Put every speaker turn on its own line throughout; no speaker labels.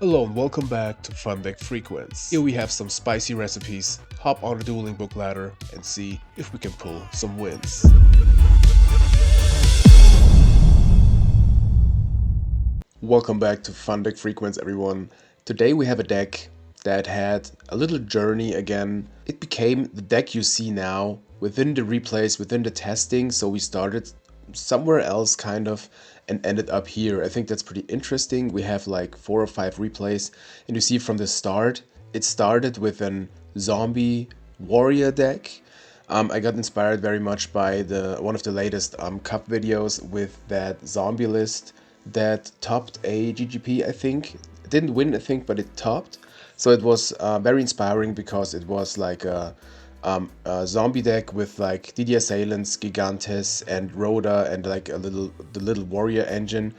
Hello and welcome back to Fun Deck Frequence. Here we have some spicy recipes, hop on a dueling book ladder and see if we can pull some wins. Welcome back to Fun Deck Frequence, everyone. Today we have a deck that had a little journey again. It became the deck you see now within the replays, within the testing, so we started somewhere else kind of and ended up here. I think that's pretty interesting. We have like 4 or 5 replays, and you see from the start it started with an zombie warrior deck. I got inspired very much by one of the latest cup videos with that zombie list that topped a GGP. I think it didn't win, I think, but it topped, so it was very inspiring because it was like a zombie deck with like DD Assailants, Gigantes, and Rhoda, and like the little warrior engine,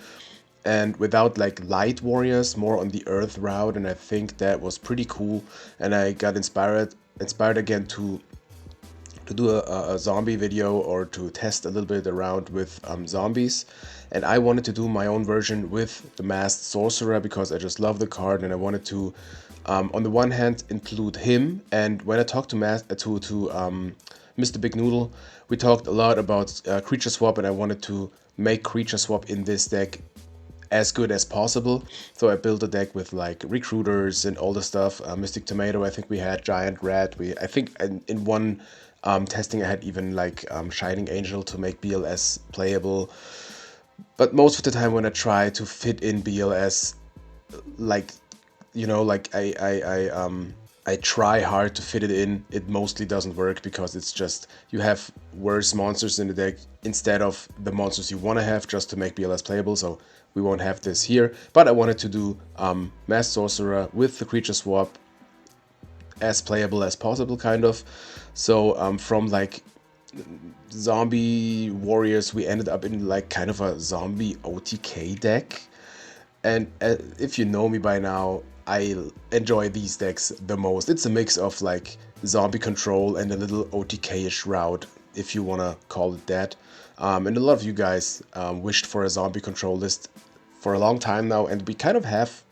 and without like light warriors, more on the earth route. And I think that was pretty cool, and I got inspired again to do a zombie video or to test a little bit around with zombies. And I wanted to do my own version with the Masked Sorcerer because I just love the card, and I wanted to on the one hand include him. And when I talked to Mr. Big Noodle, we talked a lot about creature swap, and I wanted to make creature swap in this deck as good as possible. So I built a deck with like recruiters and all the stuff. Mystic Tomato, I think we had Giant Rat. I think in one testing I had even like Shining Angel to make BLS playable. But most of the time when I try to fit in BLS, like, you know, like I try hard to fit it in, it mostly doesn't work because it's just you have worse monsters in the deck instead of the monsters you want to have just to make BLS playable. So we won't have this here, but I wanted to do Masked Sorcerer with the creature swap as playable as possible, kind of. So from like zombie warriors, we ended up in like kind of a zombie OTK deck. And if you know me by now, I enjoy these decks the most. It's a mix of like zombie control and a little OTK-ish route, if you want to call it that. And a lot of you guys wished for a zombie control list for a long time now, and we kind of have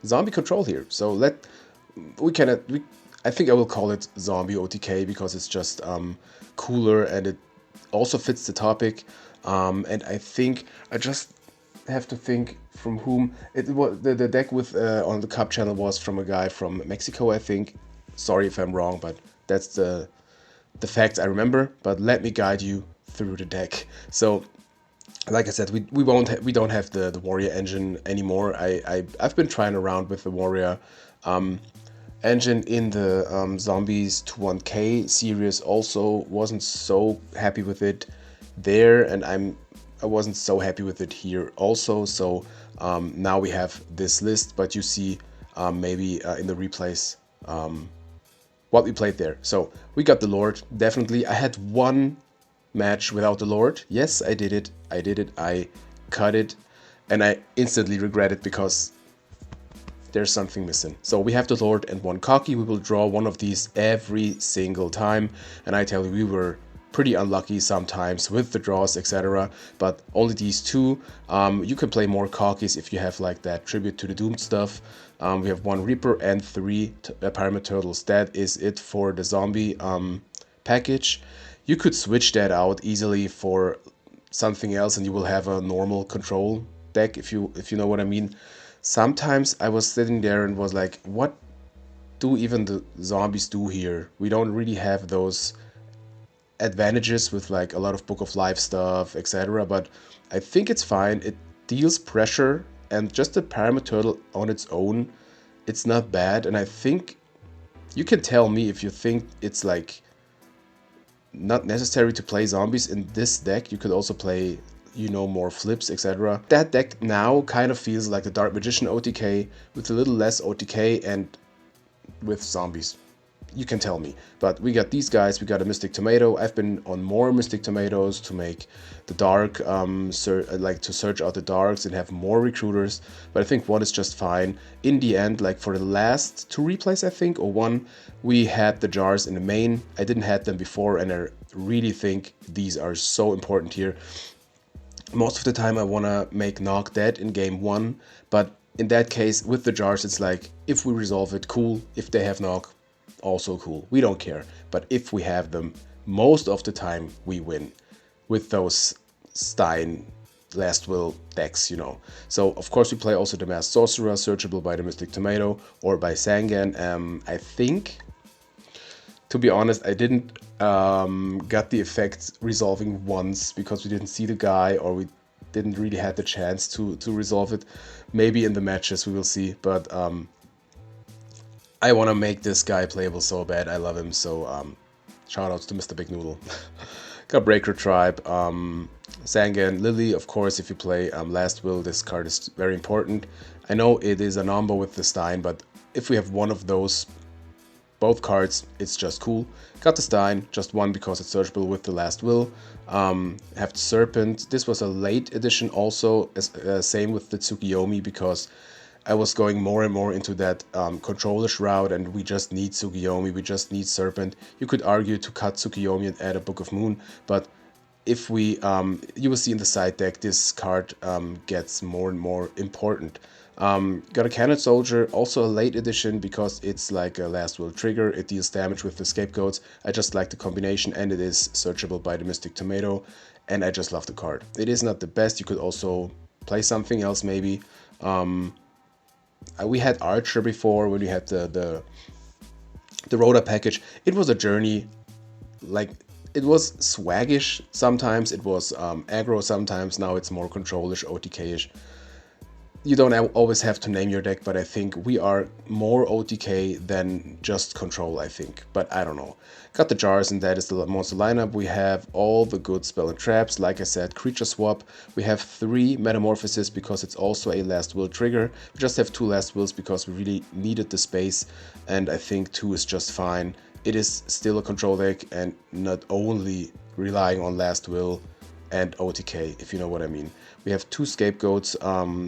zombie control here. So I think I will call it zombie OTK because it's just cooler, and it also fits the topic. And I think I just have to think from whom it was. The deck with on the Cup channel was from a guy from Mexico, I think. Sorry if I'm wrong, but that's the facts I remember. But let me guide you through the deck. So, like I said, we don't have the warrior engine anymore. I've been trying around with the warrior engine in the zombies to 1K series. Also wasn't so happy with it there, and I wasn't so happy with it here also. So now we have this list, but you see maybe in the replays what we played there. So we got the Lord, definitely. I had one match without the Lord. Yes, I did it. I cut it, and I instantly regret it because there's something missing. So we have the Lord and one Cocky. We will draw one of these every single time, and I tell you, we were pretty unlucky sometimes with the draws, etc. But only these two. You can play more Cockies if you have like that Tribute to the Doomed stuff. We have 1 Reaper and 3 Pyramid Turtles. That is it for the zombie package. You could switch that out easily for something else, and you will have a normal control deck, if you know what I mean. Sometimes I was sitting there and was like, what do even the zombies do here? We don't really have those advantages with like a lot of Book of Life stuff, etc. But I think it's fine. It deals pressure, and just the Pyramid Turtle on its own, it's not bad. And I think you can tell me if you think it's like not necessary to play zombies in this deck. You could also play, you know, more flips, etc. That deck now kind of feels like the Dark Magician OTK with a little less OTK and with zombies. You can tell me. But we got these guys. We got a Mystic Tomato. I've been on more Mystic Tomatoes to make the dark, like to search out the darks and have more recruiters. But I think one is just fine. In the end, like for the last 2 replays, I think, or one, we had the jars in the main. I didn't have them before, and I really think these are so important here. Most of the time I want to make Knock dead in game 1, but in that case, with the jars, it's like, if we resolve it, cool. If they have knock, also cool. We don't care. But if we have them, most of the time we win with those Stein Last Will decks, you know. So of course we play also the Masked Sorcerer, searchable by the Mystic Tomato or by Sangan. I think, to be honest, I didn't got the effect resolving once because we didn't see the guy, or we didn't really have the chance to resolve it. Maybe in the matches we will see, but I want to make this guy playable so bad. I love him. So shout outs to Mr. Big Noodle. Got Breaker Tribe, Sangan, Lily. Of course, if you play Last Will, this card is very important. I know it is a number with the Stein, but if we have one of those, both cards, it's just cool. Got the Stein, just one because it's searchable with the Last Will. Have the Serpent. This was a late edition also, same with the Tsukiyomi, because I was going more and more into that controlish route, and we just need Tsukiyomi, we just need Serpent. You could argue to cut Tsukiyomi and add a Book of Moon, but if we, you will see in the side deck, this card gets more and more important. Got a Cannon Soldier, also a late edition because it's like a Last Will trigger. It deals damage with the Scapegoats. I just like the combination, and it is searchable by the Mystic Tomato, and I just love the card. It is not the best. You could also play something else maybe. We had Archer before when we had the Rhoda package. It was a journey. Like, it was swaggish sometimes, it was aggro sometimes. Now it's more controlish, OTK-ish. You don't always have to name your deck, but I think we are more OTK than just control, I think. But I don't know. Got the jars, and that is the monster lineup. We have all the good spell and traps. Like I said, creature swap. We have 3 metamorphosis because it's also a Last Will trigger. We just have 2 Last Wills because we really needed the space, and I think 2 is just fine. It is still a control deck and not only relying on Last Will and OTK, if you know what I mean. We have 2 Scapegoats,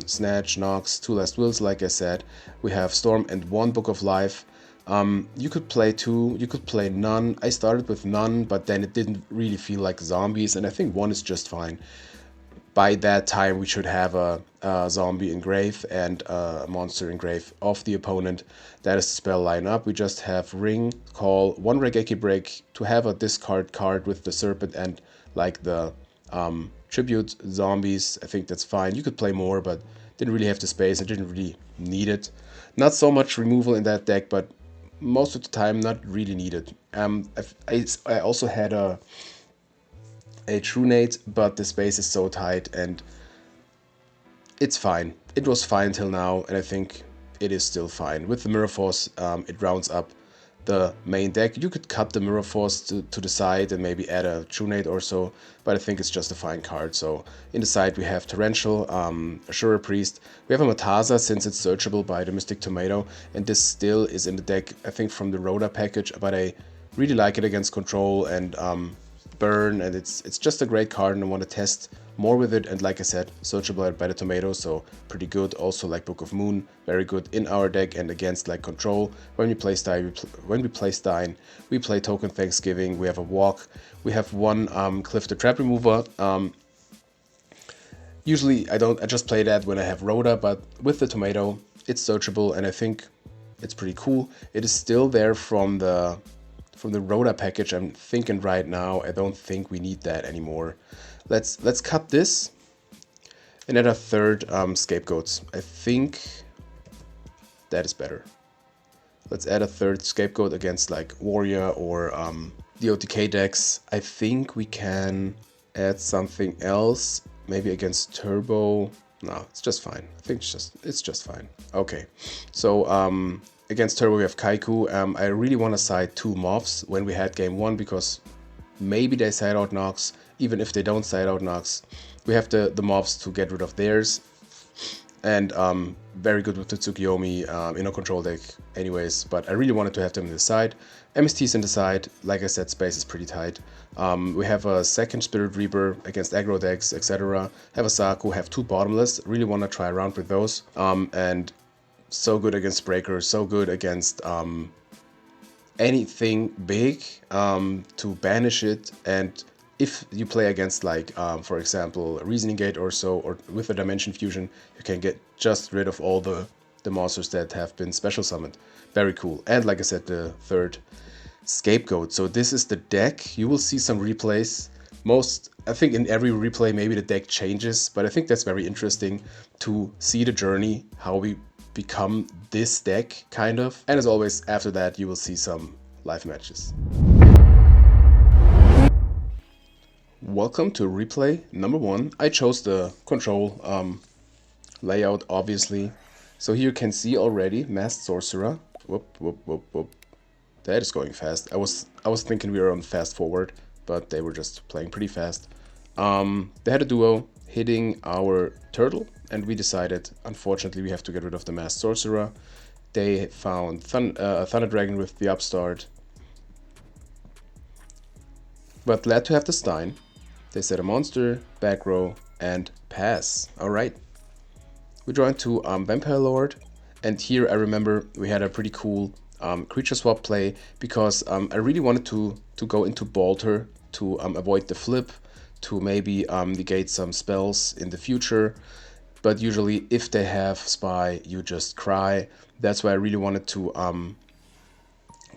Snatch, Nox, 2 Last Wills, like I said. We have Storm and 1 Book of Life. You could play 2, you could play none. I started with none, but then it didn't really feel like zombies, and I think 1 is just fine. By that time, we should have a zombie engrave and a monster engrave of the opponent. That is the spell lineup. We just have Ring, Call, 1 Regeki Break to have a discard card with the Serpent and like the Tribute Zombies. I think that's fine. You could play more, but didn't really have the space. I didn't really need it. Not so much removal in that deck, but most of the time not really needed. I also had a True Nate, but the space is so tight and it's fine. It was fine till now, and I think it is still fine. With the Mirror Force, it rounds up the main deck. You could cut the Mirror Force to the side and maybe add a True Nate or so, but I think it's just a fine card. So in the side we have Torrential, Ashura Priest. We have a Matasa since it's searchable by the Mystic Tomato, and this still is in the deck, I think, from the Rhoda package, but I really like it against control and burn, and it's just a great card, and I want to test more with it. And like I said, searchable by the Tomato, so pretty good. Also like Book of Moon, very good in our deck and against like control. When we play Stein, we play Token Thanksgiving. We have a walk. We have 1 Cliff the Trap Remover. Usually I just play that when I have Rhoda, but with the Tomato, it's searchable, and I think it's pretty cool. It is still there from the Rhoda package. I'm thinking right now, I don't think we need that anymore. Let's cut this and add a 3rd Scapegoats. I think that is better. Let's add a 3rd Scapegoat against like Warrior or the OTK decks. I think we can add something else, maybe against Turbo. No, it's just fine. I think it's just fine. Okay, so against Turbo we have Kaiku. I really want to side 2 Moths when we had game 1 because maybe they side out Nox. Even if they don't side out Nox, we have the Moths to get rid of theirs. And very good with the Tsukiyomi in a control deck anyways, but I really wanted to have them in the side. MST's in the side. Like I said, space is pretty tight. We have a 2nd Spirit Reaper against aggro decks, etc. Have a Saku, have 2 Bottomless. Really want to try around with those. And so good against Breaker, so good against anything big to banish it and if you play against like, for example, a Reasoning Gate or so, or with a Dimension Fusion, you can get just rid of all the monsters that have been special summoned. Very cool. And like I said, the third Scapegoat. So this is the deck. You will see some replays. I think in every replay, maybe the deck changes, but I think that's very interesting to see the journey, how we become this deck, kind of. And as always, after that, you will see some live matches. Welcome to replay number 1. I chose the control layout, obviously. So here you can see already Masked Sorcerer. Whoop, whoop, whoop, whoop. That is going fast. I was thinking we were on fast forward, but they were just playing pretty fast. They had a duo hitting our turtle, and we decided, unfortunately, we have to get rid of the Masked Sorcerer. They found Thunder Dragon with the upstart, but glad to have the Stein. They set a monster, back row, and pass. Alright. We draw into Vampire Lord, and here I remember we had a pretty cool creature swap play, because I really wanted to go into Bolter to avoid the flip, to maybe negate some spells in the future. But usually if they have Spy, you just cry. That's why I really wanted to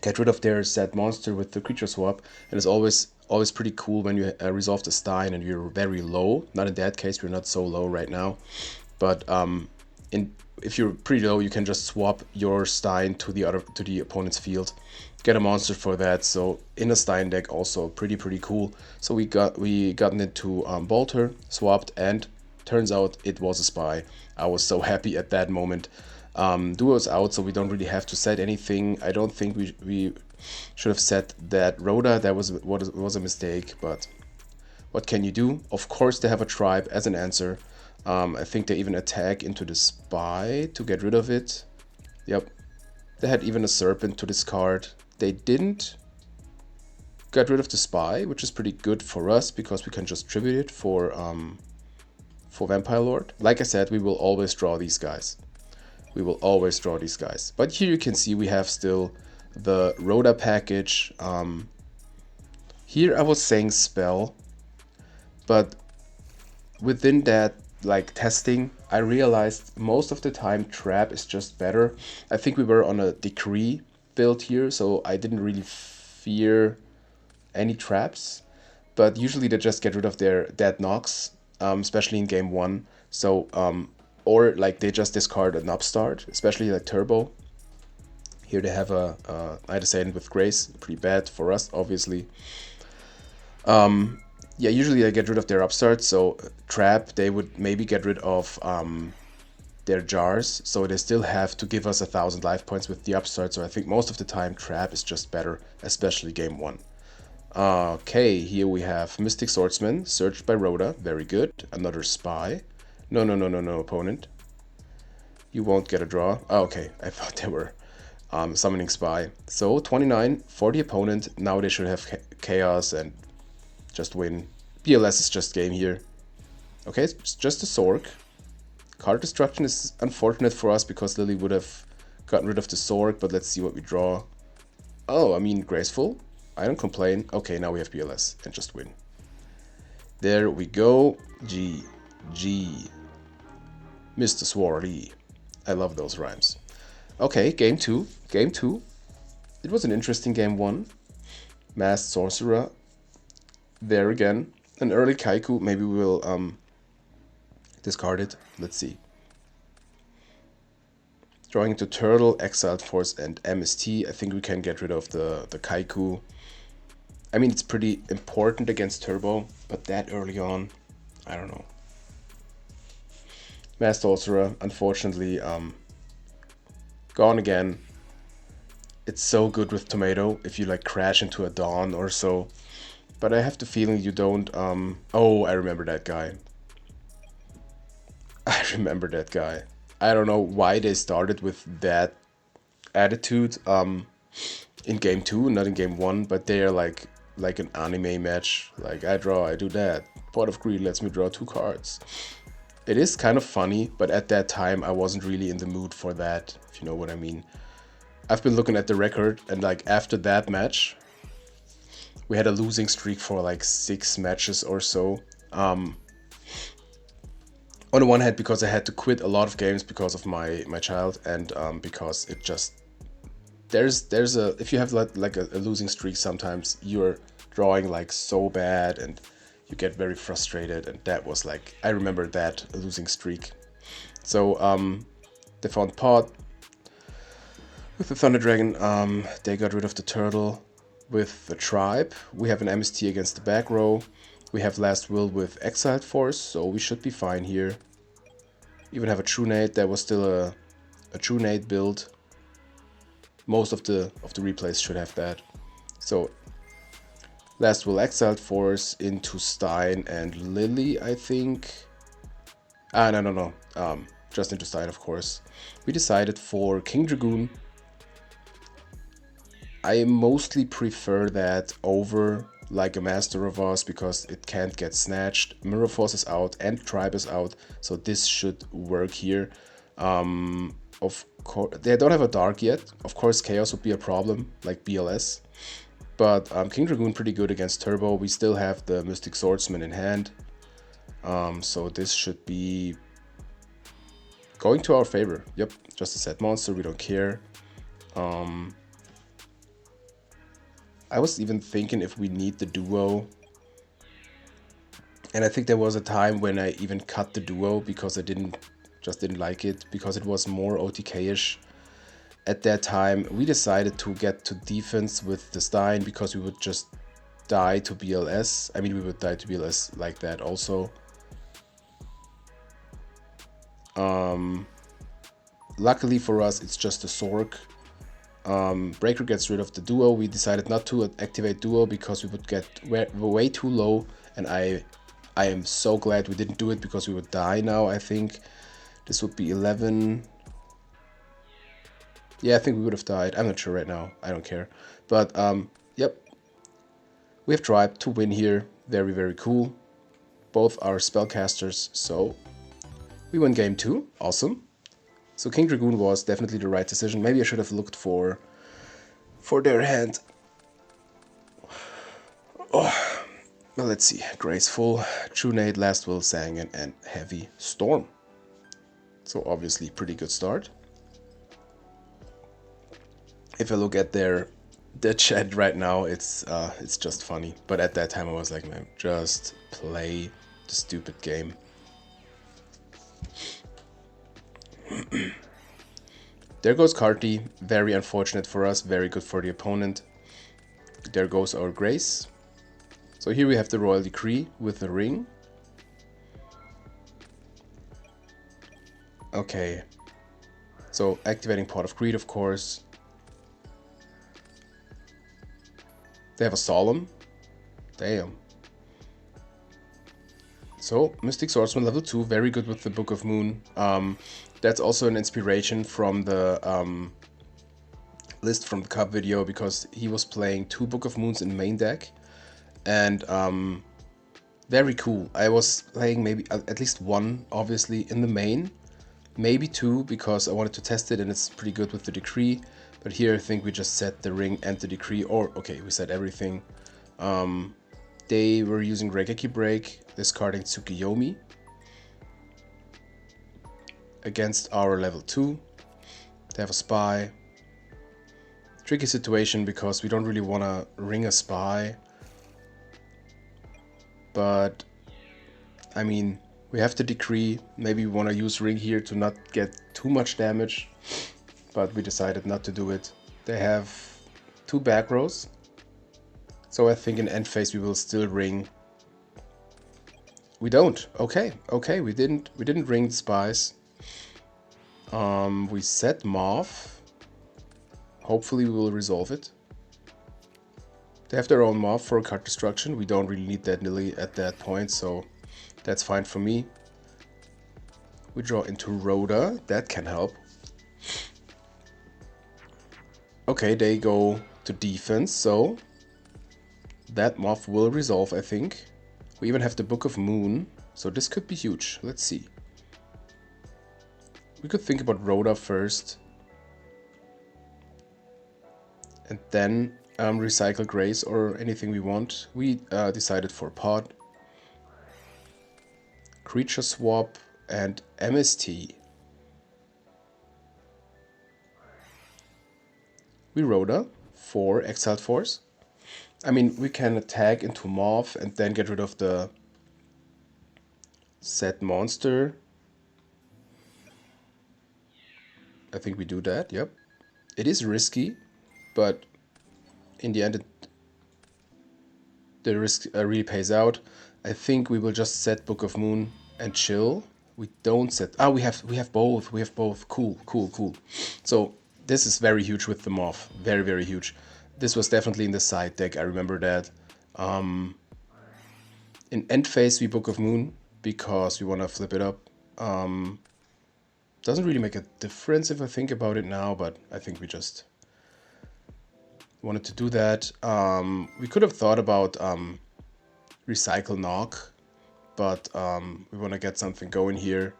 get rid of their set monster with the creature swap. And it's always pretty cool when you resolve the Stein and you're very low. Not in that case, we're not so low right now. But if you're pretty low, you can just swap your Stein to the opponent's field, get a monster for that. So in a Stein deck, also pretty cool. So we gotten into Bolter, swapped, and turns out it was a Spy. I was so happy at that moment. Duo's out, so we don't really have to set anything. I don't think we should have set that Rhoda. That was a mistake, but what can you do? Of course, they have a tribe as an answer. I think they even attack into the Spy to get rid of it. Yep. They had even a Serpent to discard. They didn't get rid of the Spy, which is pretty good for us because we can just tribute it for Vampire Lord. Like I said, we will always draw these guys. But here you can see we have still the Rhoda package. Here I was saying spell, but within that like testing, I realized most of the time trap is just better. I think we were on a decree build here, so I didn't really fear any traps, but usually they just get rid of their dead knocks, especially in game 1. So or like they just discard an upstart, especially like Turbo. Here they have a Night Assailant with Grace, pretty bad for us, obviously. Yeah, usually they get rid of their upstart, so trap, they would maybe get rid of their jars, so they still have to give us 1,000 life points with the upstart, so I think most of the time trap is just better, especially game 1. Okay, here we have Mystic Swordsman, searched by Rhoda, very good. Another Spy. No, opponent. You won't get a draw. Oh, okay, I thought they were summoning Spy. So 29 for the opponent, now they should have Chaos and just win. BLS is just game here. Okay, it's just a Sork. Card destruction is unfortunate for us because Lily would have gotten rid of the Sork, but let's see what we draw. Oh, I mean, graceful. I don't complain. Okay, now we have BLS and just win. There we go. GG. Mr. Swarty. I love those rhymes. Okay, game 2. Game 2. It was an interesting game 1. Masked Sorcerer. There again, an early Kaiku. Maybe we will discard it. Let's see. Drawing into Turtle, Exiled Force, and MST. I think we can get rid of the Kaiku. I mean, it's pretty important against Turbo, but that early on, I don't know. Masked Sorcerer, unfortunately, gone again. It's so good with Tomato if you like crash into a Dawn or so. But I have the feeling you don't, oh, I remember that guy. I don't know why they started with that attitude in game 2, not in game 1, but they are like an anime match. Like, I draw, I do that. Pot of Greed lets me draw 2 cards. It is kind of funny, but at that time I wasn't really in the mood for that, if you know what I mean. I've been looking at the record, and like after that match, We had a losing streak for like 6 matches or so. On the one hand, because I had to quit a lot of games because of my child, and because it just there's a if you have like a losing streak, sometimes you're drawing like so bad and you get very frustrated, and that was like, I remember that, a losing streak. So they found pot with the Thunder Dragon. They got rid of the turtle with the tribe. We have an MST against the back row. We have Last Will with Exiled Force, so we should be fine here. Even have a True Nade. That was still a True Nade build. Most of the replays should have that. So Last Will, Exiled Force into Stein and Lily, I think. No. Just into Stein, of course. We decided for King Dragoon. I mostly prefer that over like a Master of Oz because it can't get snatched. Mirror Force is out and Tribe is out, so this should work here. Of course, they don't have a Dark yet. Of course, Chaos would be a problem, like BLS. But King Dragoon pretty good against Turbo. We still have the Mystic Swordsman in hand. So this should be going to our favor. Yep, just a set monster, we don't care. I was even thinking if we need the duo. And I think there was a time when I even cut the duo because I just didn't like it, because it was more OTK-ish. At that time, we decided to get to defense with the Stein because we would just die to BLS. I mean, we would die to BLS like that also. Luckily for us, it's just a Sork. Breaker gets rid of the duo. We decided not to activate duo because we would get way too low, and I am so glad we didn't do it because we would die now. I think this would be 11. Yeah, I think we would have died. I'm not sure right now. I don't care. But yep, we have tried to win here. Very, very cool. Both are spellcasters, so we won game 2. Awesome. So King Dragoon was definitely the right decision. Maybe I should have looked for their hand. Oh, well, let's see. Graceful, True Nade, Last Will, Sangan, and Heavy Storm. So obviously pretty good start. If I look at their chat right now, it's just funny. But at that time I was like, man, just play the stupid game. There goes Carty, very unfortunate for us, very good for the opponent. There goes our Grace. So here we have the Royal Decree with the ring. Okay, so activating Pot of Greed, of course. They have a Solemn. Damn. So, Mystic Swordsman level 2, very good with the Book of Moon. That's also an inspiration from the list from the Cup video, because he was playing 2 Book of Moons in main deck. And very cool. I was playing maybe at least 1, obviously, in the main. Maybe 2, because I wanted to test it and it's pretty good with the Decree. But here I think we just set the ring and the Decree, or okay, we set everything. They were using Regeki Break, discarding Tsukiyomi against our level 2. They have a Spy. Tricky situation because we don't really want to ring a Spy. But, I mean, we have the Decree. Maybe we want to use Ring here to not get too much damage. But we decided not to do it. They have 2 back rows. So I think in end phase we will still ring. We don't. Okay, we didn't ring the Spies. We set Morph. Hopefully we will resolve it. They have their own Morph for card destruction. We don't really need that Nilly at that point, so that's fine for me. We draw into Rhoda. That can help. Okay, they go to defense, so that Morph will resolve, I think. We even have the Book of Moon, so this could be huge. Let's see. We could think about Rhoda first. And then recycle grace or anything we want. We decided for pod, creature swap, and MST. We Rhoda for exiled force. I mean, we can attack into Morph and then get rid of the set monster. I think we do that, yep. It is risky, but in the end the risk really pays out. I think we will just set Book of Moon and chill. We don't set... Ah, we have both. We have both. Cool. So this is very huge with the Morph. Very, very huge. This was definitely in the side deck. I remember that. In end phase, we Book of Moon because we want to flip it up. Doesn't really make a difference if I think about it now, but I think we just wanted to do that. We could have thought about recycle knock, but we want to get something going here.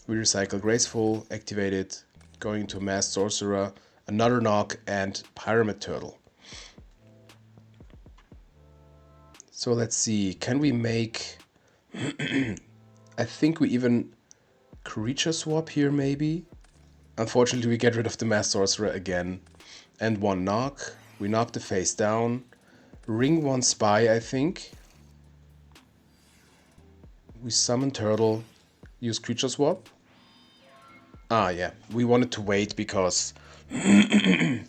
We recycle Graceful, activate it, going into Masked Sorcerer, another knock, and Pyramid Turtle. So let's see, can we make... I think we even creature swap here maybe? Unfortunately we get rid of the Masked Sorcerer again. And one knock, we knock the face down, ring one spy I think. We summon Turtle, use creature swap. Ah yeah, we wanted to wait because we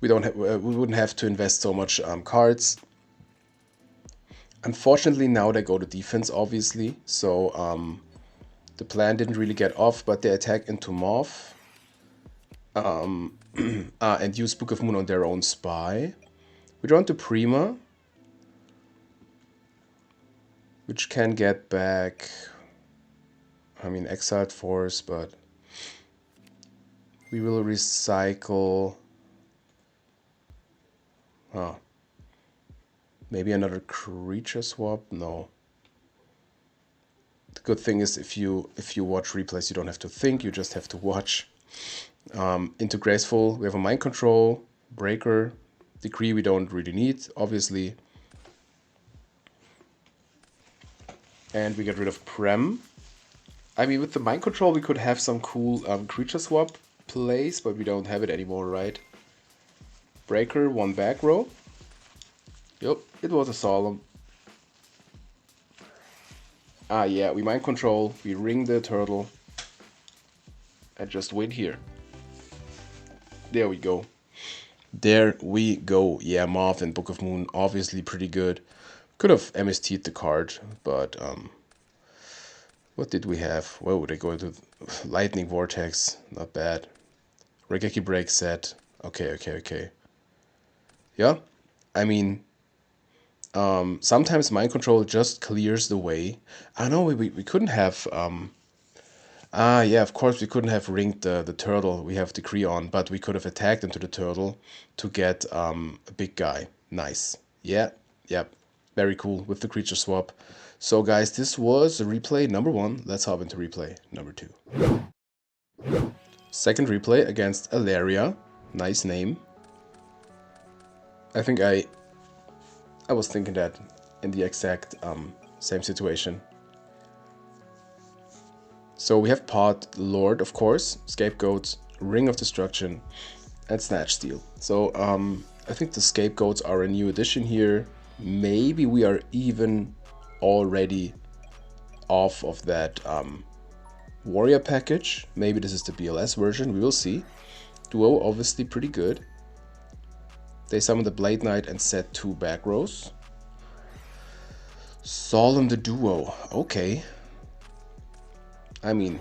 wouldn't have to invest so much cards. Unfortunately now they go to defense obviously, so the plan didn't really get off, but they attack into Morph. And use Book of Moon on their own spy. We draw into Prima, which can get back, I mean, exiled force, but we will recycle. Maybe another creature swap? No. The good thing is if you watch replays, you don't have to think, you just have to watch. Into Graceful, we have a Mind Control, Breaker, Decree we don't really need, obviously. And we get rid of Prem. I mean, with the Mind Control we could have some cool creature swap plays, but we don't have it anymore, right? Breaker, one back row. Yep, it was a Solemn. Ah yeah, we Mind Control, we ring the Turtle, and just wait here. There we go. There we go. Yeah, Morph and Book of Moon, obviously pretty good. Could have MST'd the card, but what did we have? Whoa, they go into Lightning Vortex, not bad. Regeki Break set. Okay. Yeah, I mean, sometimes Mind Control just clears the way. I know we couldn't have... yeah, of course we couldn't have ringed the Turtle. We have Decree on, but we could have attacked into the Turtle to get a big guy. Nice. Yeah, yep. Very cool with the creature swap. So guys, this was replay number 1. Let's hop into replay number 2. Second replay against Alaria. Nice name. I think I was thinking that in the exact same situation. So we have Pod Lord, of course, Scapegoats, Ring of Destruction, and Snatch Steal. So I think the Scapegoats are a new addition here. Maybe we are even already off of that Warrior package. Maybe this is the BLS version, we will see. Duo, obviously pretty good. They summon the Blade Knight and set 2 back rows. Solemn the Duo, okay. I mean,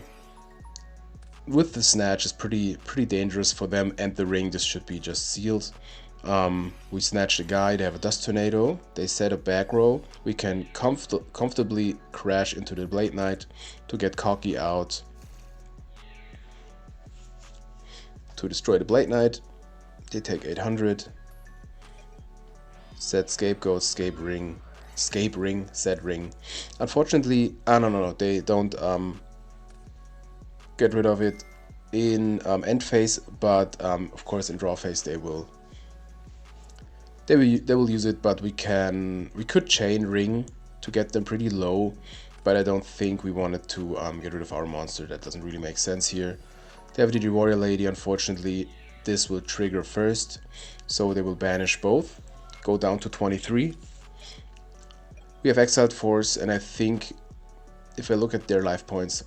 with the Snatch is pretty dangerous for them, and the Ring, this should be just sealed. We snatch the guy, they have a Dust Tornado, they set a back row. We can comfortably crash into the Blade Knight to get cocky out to destroy the Blade Knight. They take 800. Set Scapegoat, Scape Ring, set Ring. Unfortunately, no, they don't get rid of it in end phase, but of course in draw phase they will They will use it, but we could chain ring to get them pretty low, but I don't think we wanted to get rid of our monster. That doesn't really make sense here. They have the warrior lady. Unfortunately, this will trigger first, so they will banish both, go down to 23. We have exiled force, and I think if I look at their life points,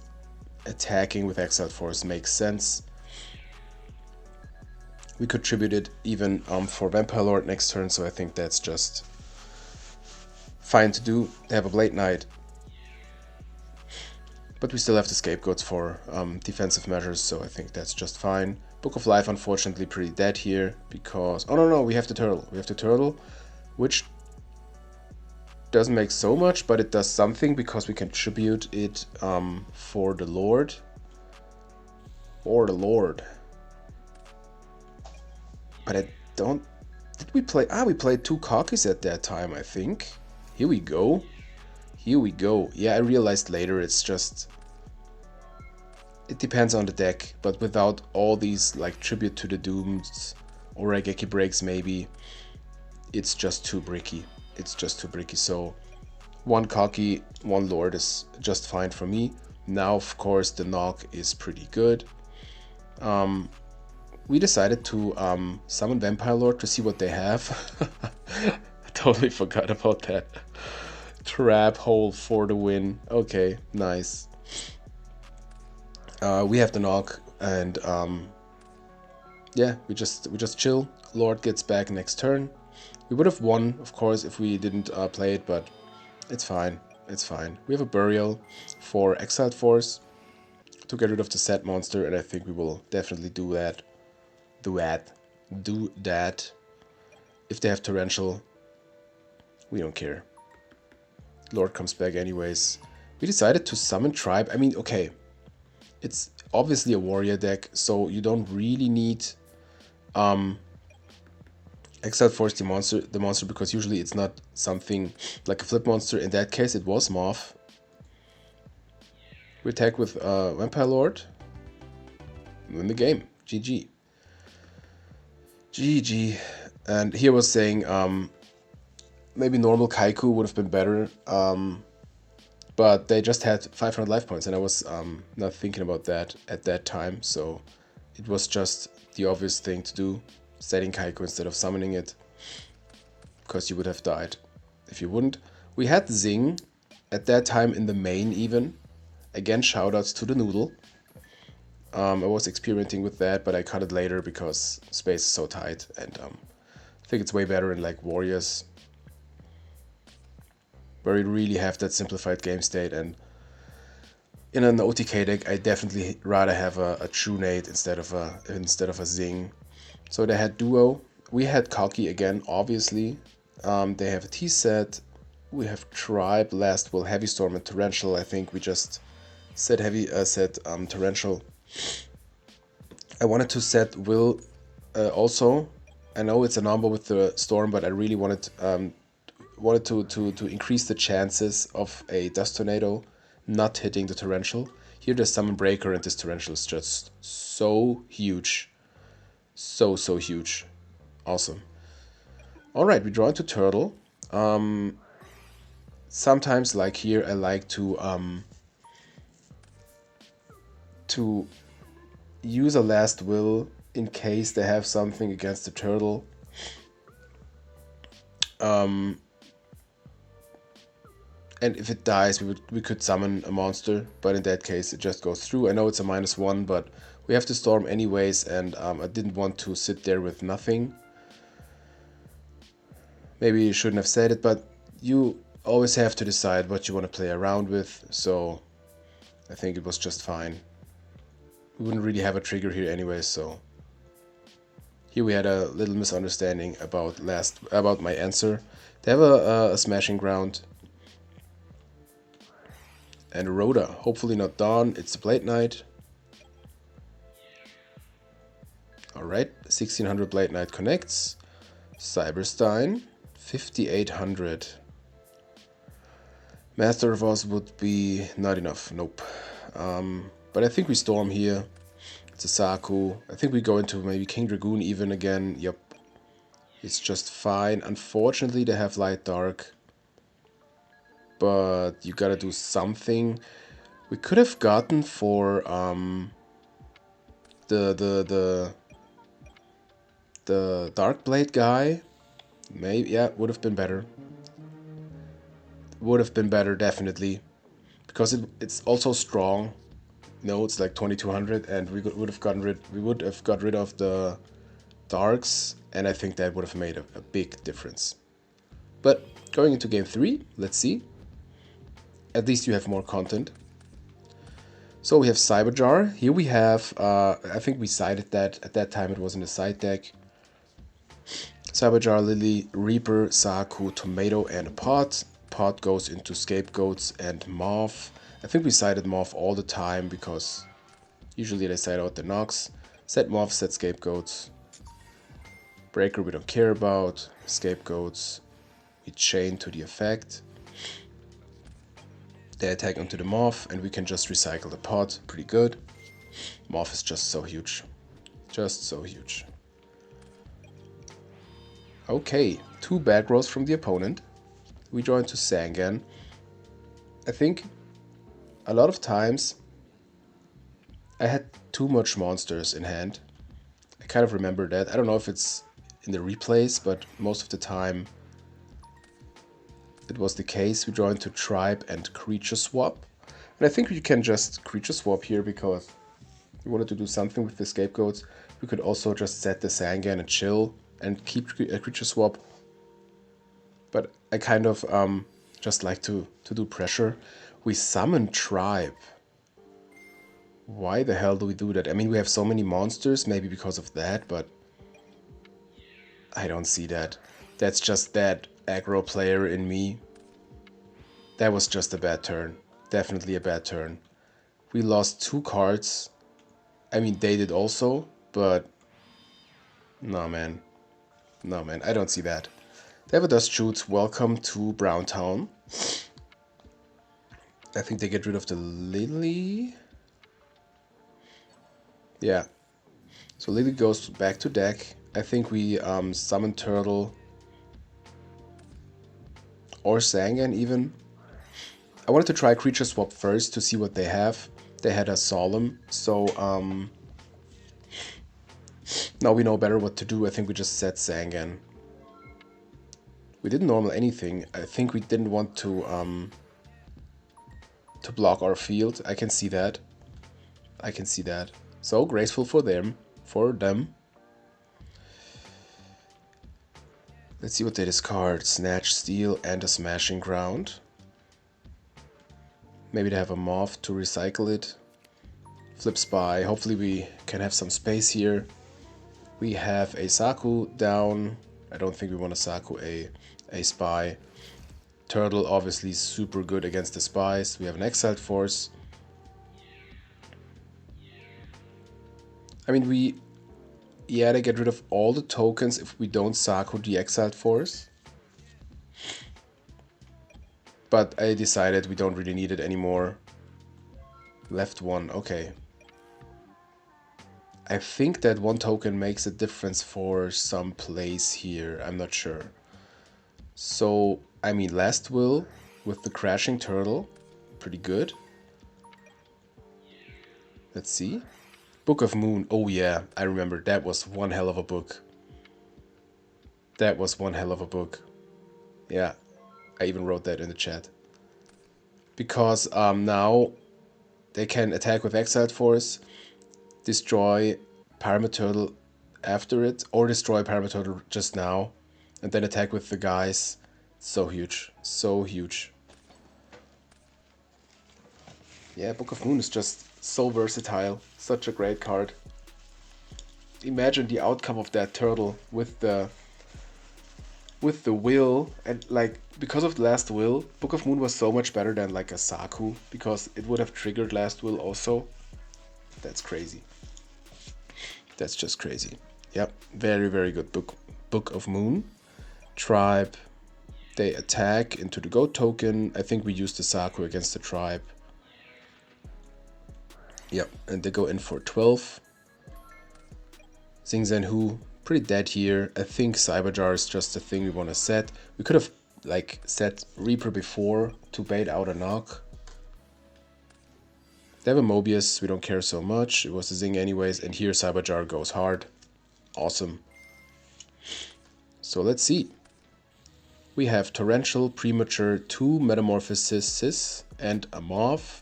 attacking with exiled force makes sense. We could tribute it even for Vampire Lord next turn, so I think that's just fine to do. They have a Blade Knight, but we still have the scapegoats for defensive measures, so I think that's just fine. Book of Life, unfortunately, pretty dead here because... Oh, no, we have the turtle. We have the turtle, which doesn't make so much, but it does something because we can tribute it for the Lord. Or the Lord. But I don't... Did we play... we played 2 cockies at that time, I think. Here we go. Here we go. Yeah, I realized later it's just... It depends on the deck, but without all these like Tribute to the Dooms or Raigeki Breaks maybe, it's just too bricky. It's just too bricky, so 1 cocky, 1 Lord is just fine for me. Now, of course, the knock is pretty good. We decided to summon Vampire Lord to see what they have. I totally forgot about that. Trap hole for the win. Okay, nice. We have the knock, and yeah, we just chill. Lord gets back next turn. We would have won, of course, if we didn't play it, but it's fine. It's fine. We have a burial for Exiled Force to get rid of the set monster, and I think we will definitely do that. Do that. If they have Torrential, we don't care. Lord comes back anyways. We decided to summon Tribe. I mean, okay, it's obviously a warrior deck, so you don't really need Exile Force the monster because usually it's not something like a flip monster. In that case, it was Moth. We attack with Vampire Lord. Win the game. GG. GG. And here was saying maybe normal Kaiku would have been better, but they just had 500 life points, and I was not thinking about that at that time, so it was just the obvious thing to do, setting Kaiku instead of summoning it, because you would have died if you wouldn't. We had Zing at that time in the main even. Again, shoutouts to the Noodle. I was experimenting with that, but I cut it later because space is so tight, and I think it's way better in like Warriors, where you really have that simplified game state. And in an OTK deck, I definitely rather have a True Nade instead of a Zing. So they had Duo. We had Kaki again, obviously. They have a T set. We have Tribe, Last Will, Heavy Storm, and Torrential. I think we just set Torrential. I wanted to set Will also. I know it's a number with the Storm, but I really wanted to increase the chances of a Dust Tornado not hitting the Torrential. Here there's Summon Breaker, and this Torrential is just so huge. So huge. Awesome. Alright, we draw into Turtle. Sometimes, like here, I like to use a Last Will in case they have something against the Turtle. And if it dies, we could summon a monster, but in that case it just goes through. I know it's a -1, but we have to Storm anyways, and I didn't want to sit there with nothing. Maybe you shouldn't have said it, but you always have to decide what you want to play around with, so I think it was just fine. We wouldn't really have a trigger here anyways, so here we had a little misunderstanding about my answer. They have a Smashing Ground. And a Rhoda, hopefully not Dawn, it's the Blade Knight. Alright, 1600 Blade Knight connects. Cyberstein, 5800. Master of Oz would be not enough, nope. But I think we Storm here. It's a Saku. I think we go into maybe King Dragoon even again, yep. It's just fine. Unfortunately, they have light dark, but you gotta do something. We could have gotten for the Dark Blade guy. Maybe, yeah, would have been better. Would have been better, definitely, because it's also strong. No, it's like 2200, and would have gotten rid. We would have got rid of the darks, and I think that would have made a big difference. But going into game 3, let's see. At least you have more content. So we have Cyberjar. Here we have, I think we cited that at that time. It was in the side deck. Cyberjar, Lily, Reaper, Saku, Tomato, and a Pot. Pot goes into Scapegoats and Morph. I think we cited Morph all the time because usually they side out the Nox. Set Morph, set Scapegoats. Breaker we don't care about. Scapegoats we chain to the effect. They attack onto the Morph and we can just recycle the Pot. Pretty good. Morph is just so huge. Just so huge. Okay, 2 bad rolls from the opponent. We draw into Sangan. I think a lot of times I had too much monsters in hand. I kind of remember that. I don't know if it's in the replays, but most of the time it was the case. We draw into Tribe and Creature Swap. And I think we can just Creature Swap here because we wanted to do something with the Scapegoats. We could also just set the Sangan and chill and keep a Creature Swap. But I kind of just like to do pressure. We summon Tribe. Why the hell do we do that? I mean, we have so many monsters, maybe because of that, but I don't see that. That's just that aggro player in me. That was just a bad turn. Definitely a bad turn. We lost 2 cards. I mean, they did also, but no, man. No, man, I don't see that. Devadas shoots, welcome to Browntown. I think they get rid of the Lily. Yeah. So Lily goes back to deck. I think we summon Turtle. Or Sangan even. I wanted to try Creature Swap first to see what they have. They had a Solemn, so now we know better what to do. I think we just set Sangan. We didn't normal anything. I think we didn't want to block our field. I can see that. I can see that. So graceful for them. Let's see what they discard. Snatch, Steal, and a Smashing Ground. Maybe they have a Morph to recycle it. Flip Spy. Hopefully we can have some space here. We have a Saku down. I don't think we want to Saku a Spy. Turtle obviously super good against the Spies. We have an Exiled Force. I mean, yeah, they get rid of all the tokens if we don't Saku the Exiled Force. But I decided we don't really need it anymore. Left 1, okay. I think that 1 token makes a difference for some plays here, I'm not sure. So, I mean, Last Will with the Crashing Turtle, pretty good. Let's see. Book of Moon, oh yeah, I remember, that was one hell of a book. That was one hell of a book. Yeah, I even wrote that in the chat. Because now they can attack with Exiled Force, destroy Turtle after it, or destroy Turtle just now, and then attack with the guys. So huge. So huge. Yeah, Book of Moon is just so versatile. Such a great card. Imagine the outcome of that turtle with the will, and like because of the Last Will, Book of Moon was so much better than like a Saku because it would have triggered Last Will also. That's crazy. That's just crazy. Yep, very very good Book of Moon. Tribe. They attack into the goat token. I think we use the Saku against the tribe. Yep, and they go in for 12. Xing Zhen Hu, pretty dead here. I think Cyberjar is just the thing we want to set. We could have like set Reaper before to bait out a knock. They have a Mobius, we don't care so much. It was a Zing anyways, and here Cyberjar goes hard. Awesome. So let's see. We have Torrential, Premature, 2 Metamorphoses, and a Morph.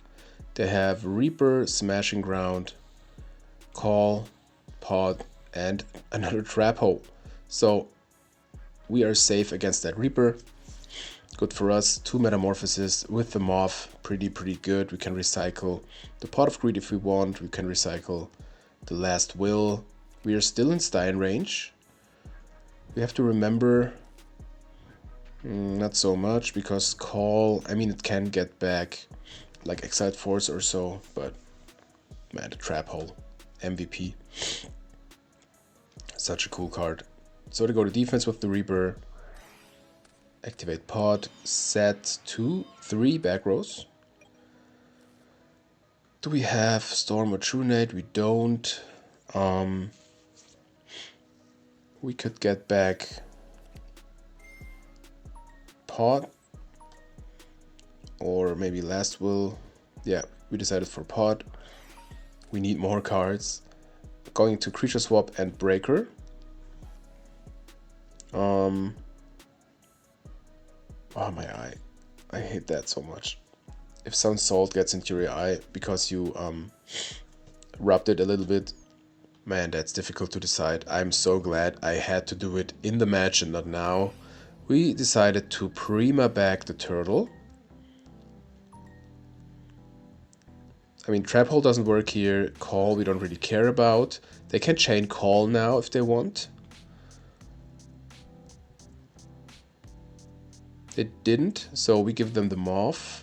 They have Reaper, Smashing Ground, Call, Pod, and another Trap Hole. So we are safe against that Reaper. Good for us. 2 Metamorphoses with the Morph. Pretty good. We can recycle the Pot of Greed if we want. We can recycle the Last Will. We are still in Stein range. We have to remember not so much because Call, I mean, it can get back like Exiled Force or so, but man, the Trap Hole, MVP. Such a cool card. So to go to defense with the Reaper, activate Pod, set 2, 3 back rows. Do we have Storm or True Nade? We don't. We could get back Pod or maybe Last Will. Yeah, we decided for Pod. We need more cards. Going to Creature Swap and Breaker. Oh, my eye. I hate that so much. If some salt gets into your eye because you rubbed it a little bit, man, that's difficult to decide. I'm so glad I had to do it in the match and not now. We decided to Prima back the Turtle. I mean, Trap Hole doesn't work here. Call we don't really care about. They can chain Call now if they want. They didn't, so we give them the Morph.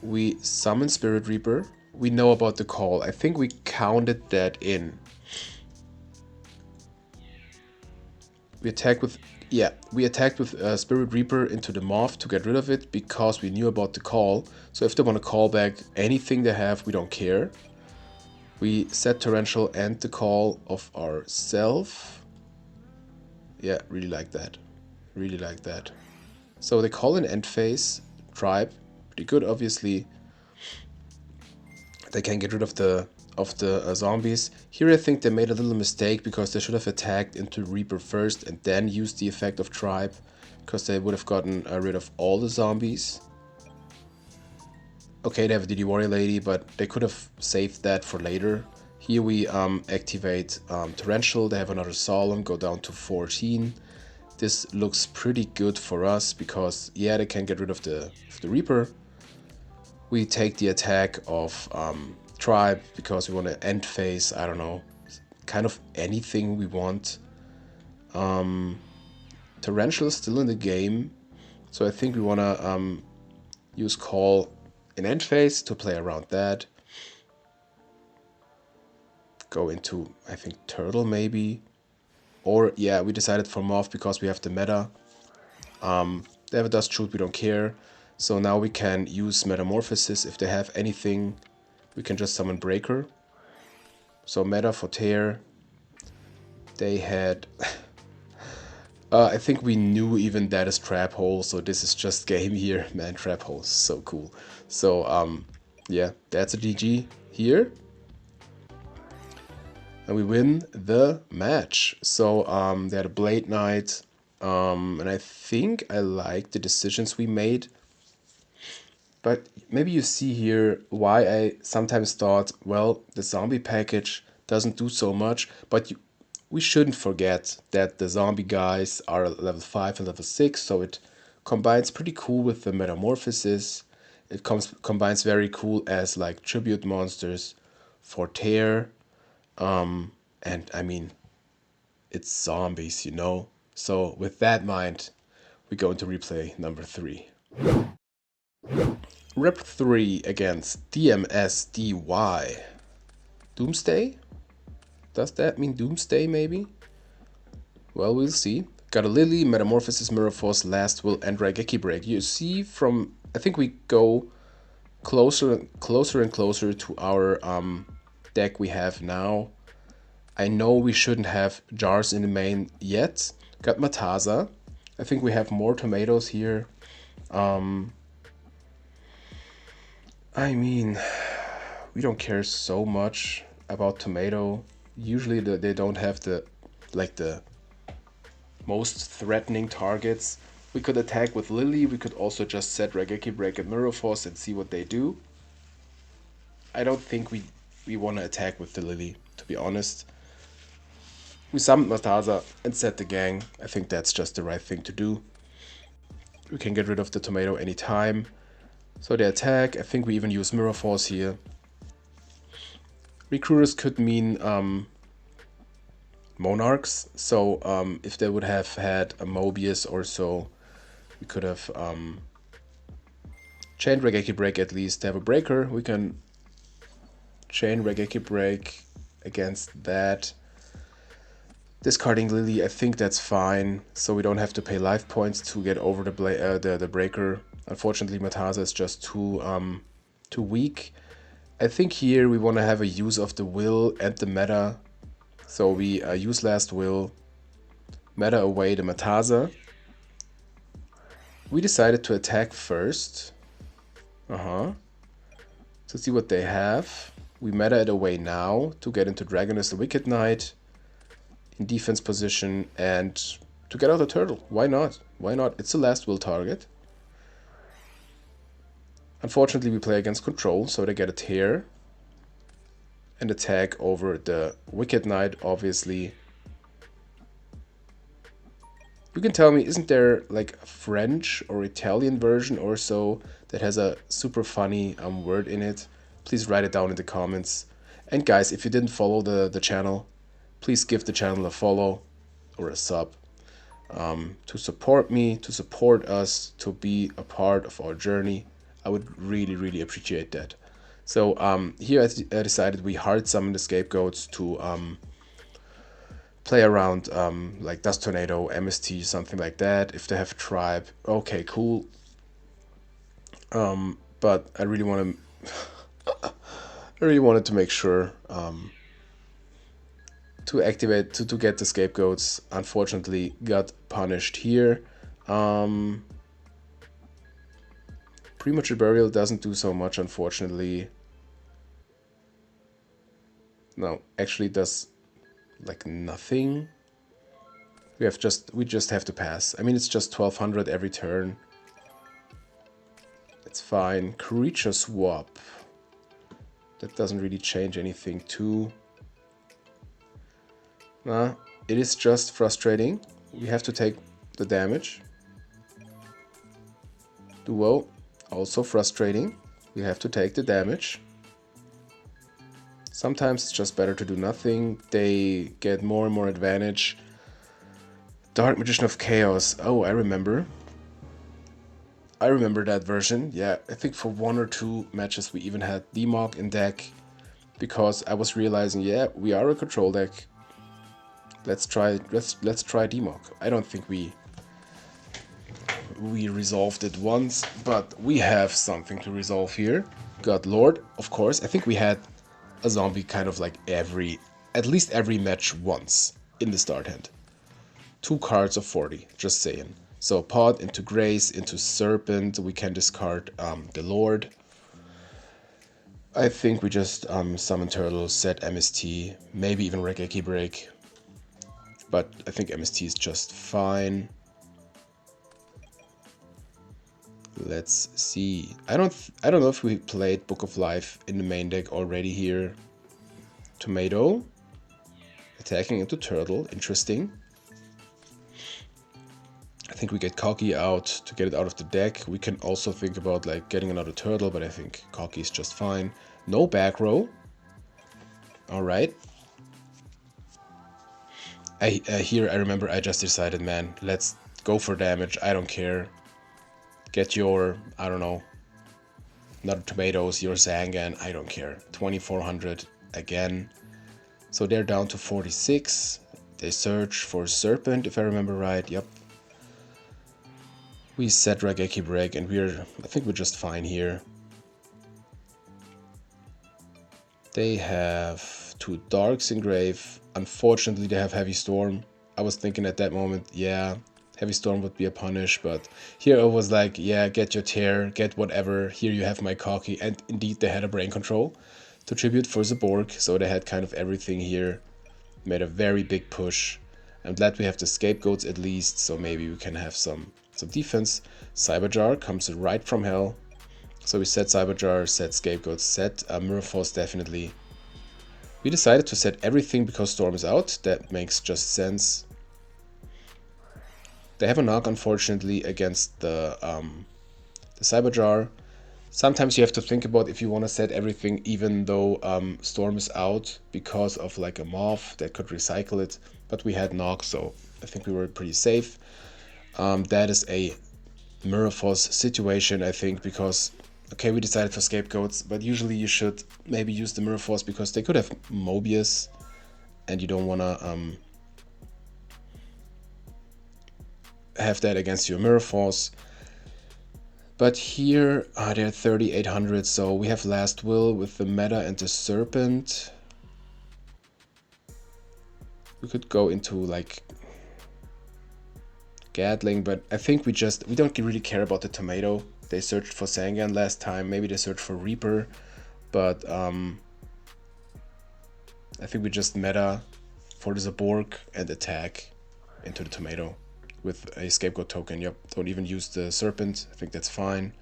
We summon Spirit Reaper. We know about the Call. I think we counted that in. We attacked with, yeah, we attacked with Spirit Reaper into the Morph to get rid of it because we knew about the Call. So if they want to call back anything they have, we don't care. We set Torrential and the Call of ourself. Yeah, really like that. Really like that. So they call an end phase, Tribe. Pretty good, obviously. They can get rid of the zombies. Here I think they made a little mistake because they should have attacked into Reaper first and then used the effect of Tribe, because they would have gotten rid of all the zombies. Okay, they have a DD Warrior Lady, but they could have saved that for later. Here we activate Torrential. They have another Solemn, go down to 14. This looks pretty good for us because, yeah, they can get rid of the Reaper. We take the attack of Tribe because we want to end phase, I don't know, kind of anything we want. Torrential is still in the game, so I think we want to use Call in end phase to play around that. Go into, I think, Turtle maybe. Or, yeah, we decided for Morph because we have the meta. They have a Dust Shoot, we don't care. So now we can use Metamorphosis. If they have anything, we can just summon Breaker. So meta for Tear. They had... I think we knew even that is Trap Hole, so this is just game here. Man, Trap Hole is so cool. So, yeah, that's a GG here. And we win the match. So they had a Blade Knight, and I think I like the decisions we made. But maybe you see here why I sometimes thought, well, the zombie package doesn't do so much, but we shouldn't forget that the zombie guys are level 5 and level 6, so it combines pretty cool with the Metamorphosis. It combines very cool as like tribute monsters for Tear. And I mean, it's zombies, you know? So with that in mind, we go into replay number 3. Rep 3 against DMSDY. Doomsday? Does that mean Doomsday maybe? Well, we'll see. Got a Lily, Metamorphosis, Mirror Force, Last Will, and Raigeki Break. You see from, I think we go closer and closer to our deck we have now. I know we shouldn't have jars in the main yet. Got Matasa. I think we have more tomatoes here. I mean, we don't care so much about tomato. Usually they don't have the most threatening targets. We could attack with Lily. We could also just set Regeki Break and Mirror Force and see what they do. I don't think we want to attack with the Lily, to be honest. We summoned Matasa and set the gang. I think that's just the right thing to do. We can get rid of the tomato anytime. So they attack. I think we even use Mirror Force here. Recruiters could mean Monarchs. So if they would have had a Mobius or so, we could have chained Regeki Break at least. They have a breaker. We can chain Regeki Break against that. Discarding Lily, I think that's fine. So we don't have to pay life points to get over the breaker. Unfortunately, Matasa is just too weak. I think here we want to have a use of the will and the meta. So we use Last Will, meta away the Matasa. We decided to attack first. To see what they have. We meta it away now to get into Dragoness the Wicked Knight in defense position and to get out the turtle. Why not? Why not? It's a Last Will target. Unfortunately, we play against control, so they get a tear and attack over the Wicked Knight, obviously. You can tell me, isn't there like a French or Italian version or so that has a super funny word in it? Please write it down in the comments. And guys, if you didn't follow the channel, please give the channel a follow or a sub to support me, to support us, to be a part of our journey. I would really, really appreciate that. So here I decided we hard summon the scapegoats to play around like Dust Tornado, MST, something like that. If they have Tribe, okay, cool. But I really want to, I really wanted to make sure to activate to get the scapegoats. Unfortunately, got punished here. Premature Burial doesn't do so much, unfortunately. No, actually does like nothing. We just have to pass. I mean, it's just 1200 every turn. It's fine. Creature swap. That doesn't really change anything too. Nah, it is just frustrating. We have to take the damage. Duo. Also frustrating. We have to take the damage. Sometimes it's just better to do nothing. They get more and more advantage. Dark Magician of Chaos. Oh, I remember. I remember that version. Yeah, I think for 1 or 2 matches we even had Demog in deck. Because I was realizing, yeah, we are a control deck. Let's try Demog. I don't think we resolved it once, but we have something to resolve here. Got Lord, of course. I think we had a zombie kind of like at least every match once in the start hand. 2 cards of 40, just saying. So Pod into Grace, into Serpent, we can discard the Lord. I think we just summon Turtle, set MST, maybe even Regeki Break. But I think MST is just fine. Let's see. I don't know if we played Book of Life in the main deck already here. Tomato. Attacking into Turtle. Interesting. I think we get Cocky out to get it out of the deck. We can also think about like getting another Turtle, but I think Cocky is just fine. No back row. Alright. Here I remember I just decided, man, let's go for damage. I don't care. Get your, I don't know, another tomatoes, your Zangan, I don't care. 2400 again. So they're down to 46. They search for Serpent, if I remember right. Yep. We set Regeki Break and I think we're just fine here. They have have two Darks in grave. Unfortunately, they have Heavy Storm. I was thinking at that moment, yeah, Heavy Storm would be a punish, but here I was like, yeah, get your tear, get whatever. Here you have my Cocky, and indeed they had a Brain Control to tribute for the Borg, so they had kind of everything here. Made a very big push. I'm glad we have the Scapegoats at least, so maybe we can have some defense. Cyberjar comes right from hell. So we set Cyberjar, set Scapegoats, set Mirror Force definitely. We decided to set everything because Storm is out. That makes just sense. They have a knock, unfortunately, against the Cyberjar. Sometimes you have to think about if you want to set everything even though Storm is out because of like a Morph that could recycle it. But we had knock, so I think we were pretty safe. That is a Mirror Force situation, I think, because okay, we decided for Scapegoats, but usually you should maybe use the Mirror Force because they could have Mobius and you don't want to have that against your Mirror Force. But here they're 3800, so we have Last Will with the Meta and the Serpent. We could go into like Gatling, but I think we don't really care about the Tomato. They searched for Sangan last time, maybe they searched for Reaper, but I think we just meta for the Zaborg and attack into the Tomato with a Scapegoat token. Yep, don't even use the Serpent, I think that's fine.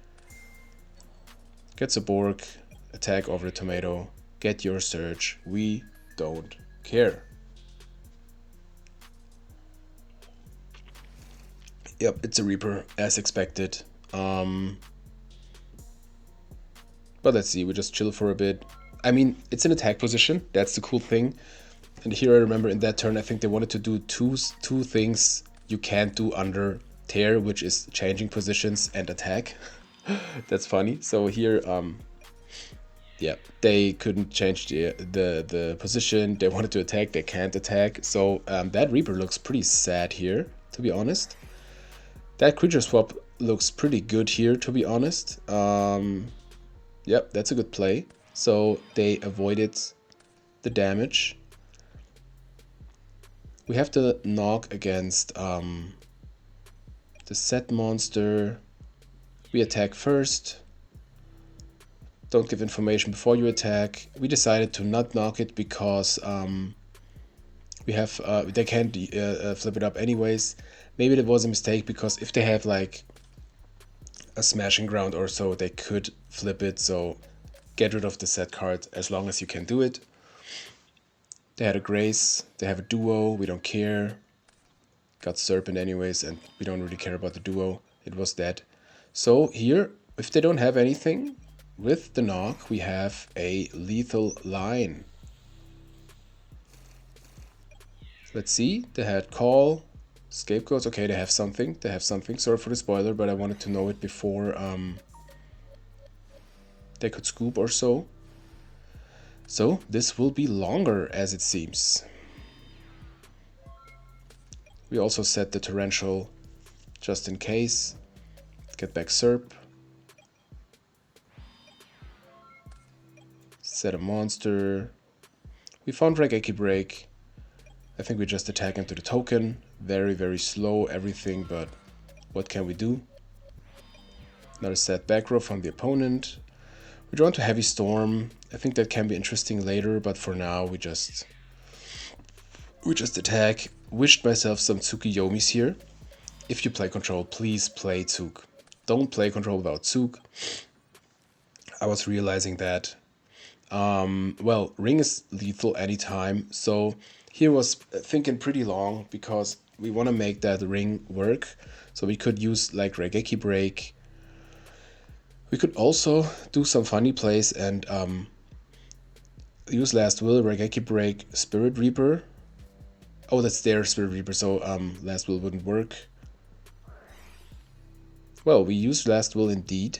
Get Zaborg, attack over the Tomato, get your Surge, we don't care. Yep, it's a Reaper, as expected. But let's see, we just chill for a bit. I mean, it's an attack position, that's the cool thing. And here I remember in that turn, I think they wanted to do two things you can't do under Tear, which is changing positions and attack. That's funny. So here, yeah, they couldn't change the position. They wanted to attack, they can't attack. So that Reaper looks pretty sad here, to be honest. That creature swap looks pretty good here, to be honest. Yep, that's a good play. So they avoided the damage. We have to knock against the set monster. We attack first. Don't give information before you attack. We decided to not knock it because we have they can't flip it up anyways. Maybe that was a mistake because if they have like a smashing ground or so, they could flip it. So get rid of the set card as long as you can do it. They had a Grace, they have a Duo, we don't care. Got Serpent anyways, and we don't really care about the Duo. It was dead. So here, if they don't have anything, with the knock, we have a lethal line. Let's see, they had Call, Scapegoats. Okay, they have something. They have something. Sorry for the spoiler, but I wanted to know it before they could scoop or so. So this will be longer as it seems. We also set the Torrential just in case. Get back Serp. Set a monster. We found Raigeki Break. I think we just attack into the token. Very, very slow everything, but what can we do? Another set back row from the opponent. We draw into Heavy Storm. I think that can be interesting later, but for now we just attack. Wished myself some Tsukiyomis here. If you play control, please play Tsuk. Don't play control without Tsuk. I was realizing that. Well, Ring is lethal anytime, so here was thinking pretty long because we want to make that Ring work. So we could use like Raigeki Break. We could also do some funny plays and use Last Will, Raigeki Break, Spirit Reaper. Oh, that's their Spirit Reaper, so Last Will wouldn't work. Well, we used Last Will indeed.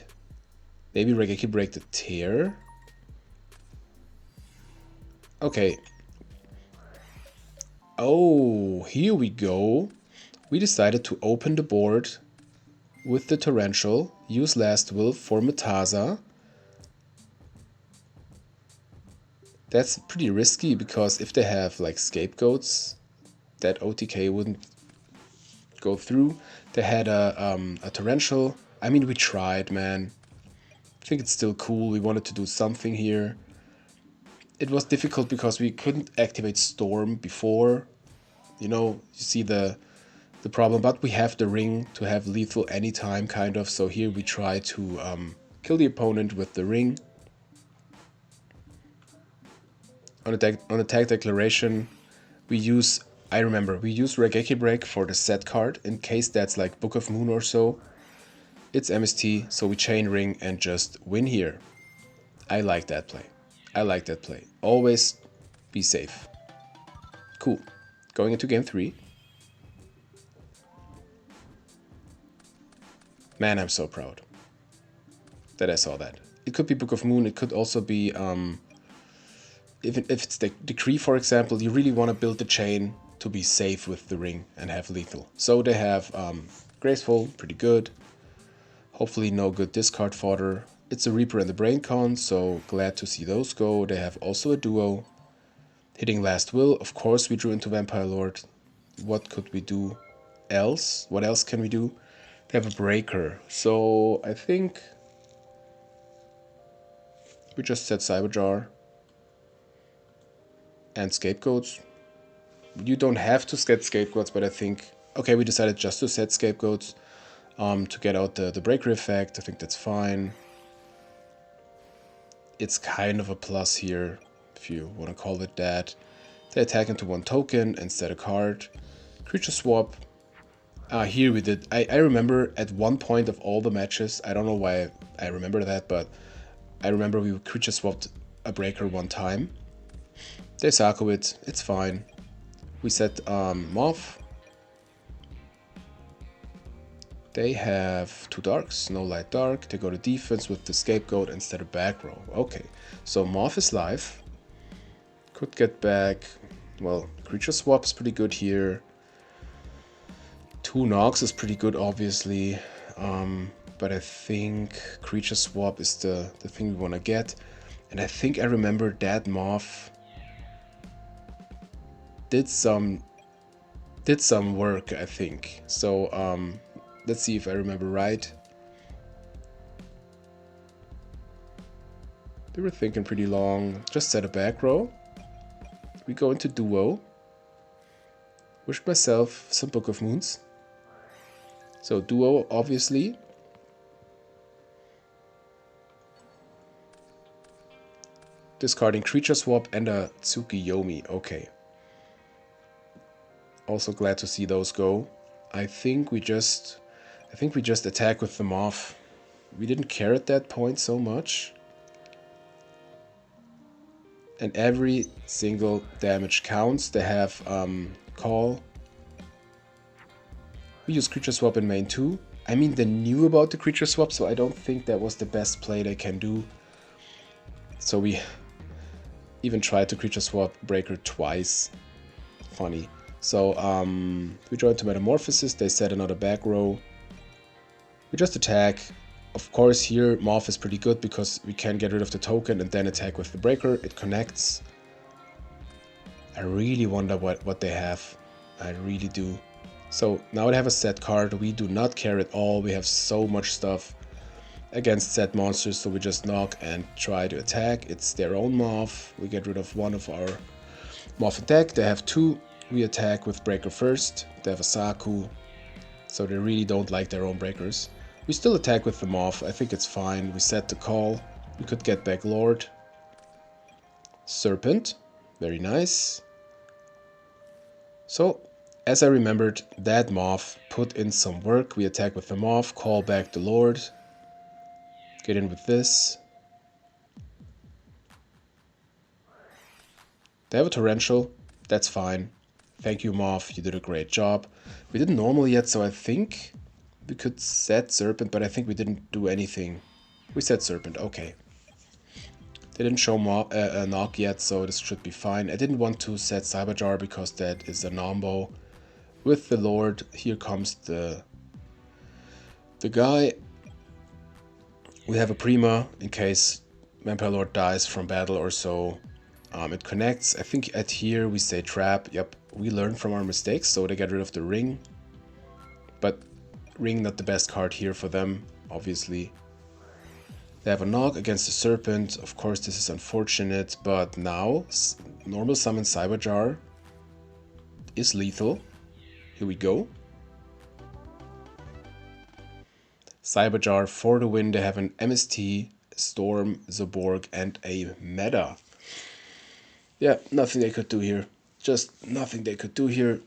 Maybe Raigeki Break the Tear. Okay. Oh, here we go. We decided to open the board with the Torrential, use Last Will for Metaza. That's pretty risky because if they have like scapegoats, that OTK wouldn't go through. They had a torrential. I mean, we tried, man. I think it's still cool. We wanted to do something here. It was difficult because we couldn't activate Storm before. You know, you see the problem, but we have the ring to have lethal anytime, kind of. So here we try to kill the opponent with the ring. On attack declaration, we use, I remember, we use Regeki Break for the set card in case that's like Book of Moon or so. It's MST, so we chain ring and just win here. I like that play. I like that play. Always be safe. Cool. Going into game 3. Man, I'm so proud that I saw that. It could be Book of Moon. It could also be, if it's the Decree, for example, you really want to build the chain to be safe with the ring and have lethal. So they have Graceful, pretty good. Hopefully no good discard fodder. It's a Reaper and the Brain Con, so glad to see those go. They have also a duo. Hitting Last Will, of course we drew into Vampire Lord. What could we do else? What else can we do? They have a Breaker, so I think we just set Cyberjar and Scapegoats. You don't have to set Scapegoats, but I think, okay, we decided just to set Scapegoats to get out the Breaker effect. I think that's fine. It's kind of a plus here, if you want to call it that. They attack into 1 token and set a card. Creature swap. Here we did, I remember at one point of all the matches, I don't know why I remember that, but I remember we creature swapped a Breaker 1 time. They Sako it, it's fine. We set Moth. They have 2 darks, no light dark. They go to defense with the Scapegoat instead of back row. Okay, so Moth is live. Could get back, well, creature swap's pretty good here. 2 Nox is pretty good, obviously. But I think creature swap is the thing we want to get. And I think I remember that Moth did some work, I think. So let's see if I remember right. They were thinking pretty long. Just set a back row. We go into duo. Wished myself some Book of Moons. So duo, obviously. Discarding creature swap and a Tsukiyomi. Okay. Also glad to see those go. I think we just attack with the Moth. We didn't care at that point so much. And every single damage counts. They have Call. We use creature swap in main too. I mean, they knew about the creature swap, so I don't think that was the best play they can do. So we even tried to creature swap Breaker twice. Funny. So we draw into Metamorphosis. They set another back row. We just attack. Of course, here Moth is pretty good because we can get rid of the token and then attack with the Breaker. It connects. I really wonder what they have. I really do. So now they have a set card. We do not care at all. We have so much stuff against set monsters, so we just knock and try to attack. It's their own Moth. We get rid of one of our Moth attack. They have 2. We attack with Breaker first. They have a Saku, so they really don't like their own Breakers. We still attack with the Moth. I think it's fine. We set the Call. We could get back Lord. Serpent. Very nice. So, as I remembered, that Moth put in some work. We attack with the Moth, call back the Lord. Get in with this. They have a Torrential. That's fine. Thank you, Moth. You did a great job. We didn't normal yet, so I think we could set Serpent, but I think we didn't do anything. We set Serpent, okay. They didn't show Knock yet, so this should be fine. I didn't want to set Cyberjar because that is a Nombo. With the Lord, here comes the guy. We have a Prima in case Vampire Lord dies from battle or so. It connects. I think at here we say trap. Yep, we learn from our mistakes, so they get rid of the ring. But ring not the best card here for them, obviously. They have a knock against the serpent. Of course, this is unfortunate, but now normal summon Cyberjar is lethal. Here we go. Cyberjar for the win. They have an MST, Storm, Zaborg, and a meta. Yeah, nothing they could do here. Just nothing they could do here.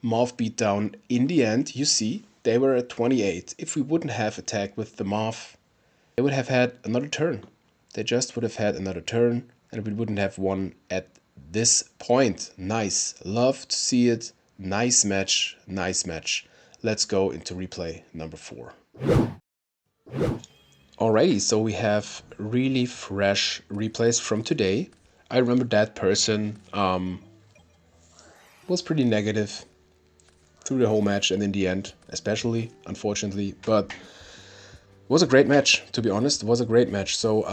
Morph beatdown. In the end, you see, they were at 28. If we wouldn't have attacked with the Morph, they would have had another turn. They just would have had another turn, and we wouldn't have won at this point. Nice. Love to see it. Nice match. Nice match. Let's go into replay number 4. Alrighty, so we have really fresh replays from today. I remember that person was pretty negative through the whole match and in the end, especially, unfortunately. But it was a great match, to be honest. It was a great match. So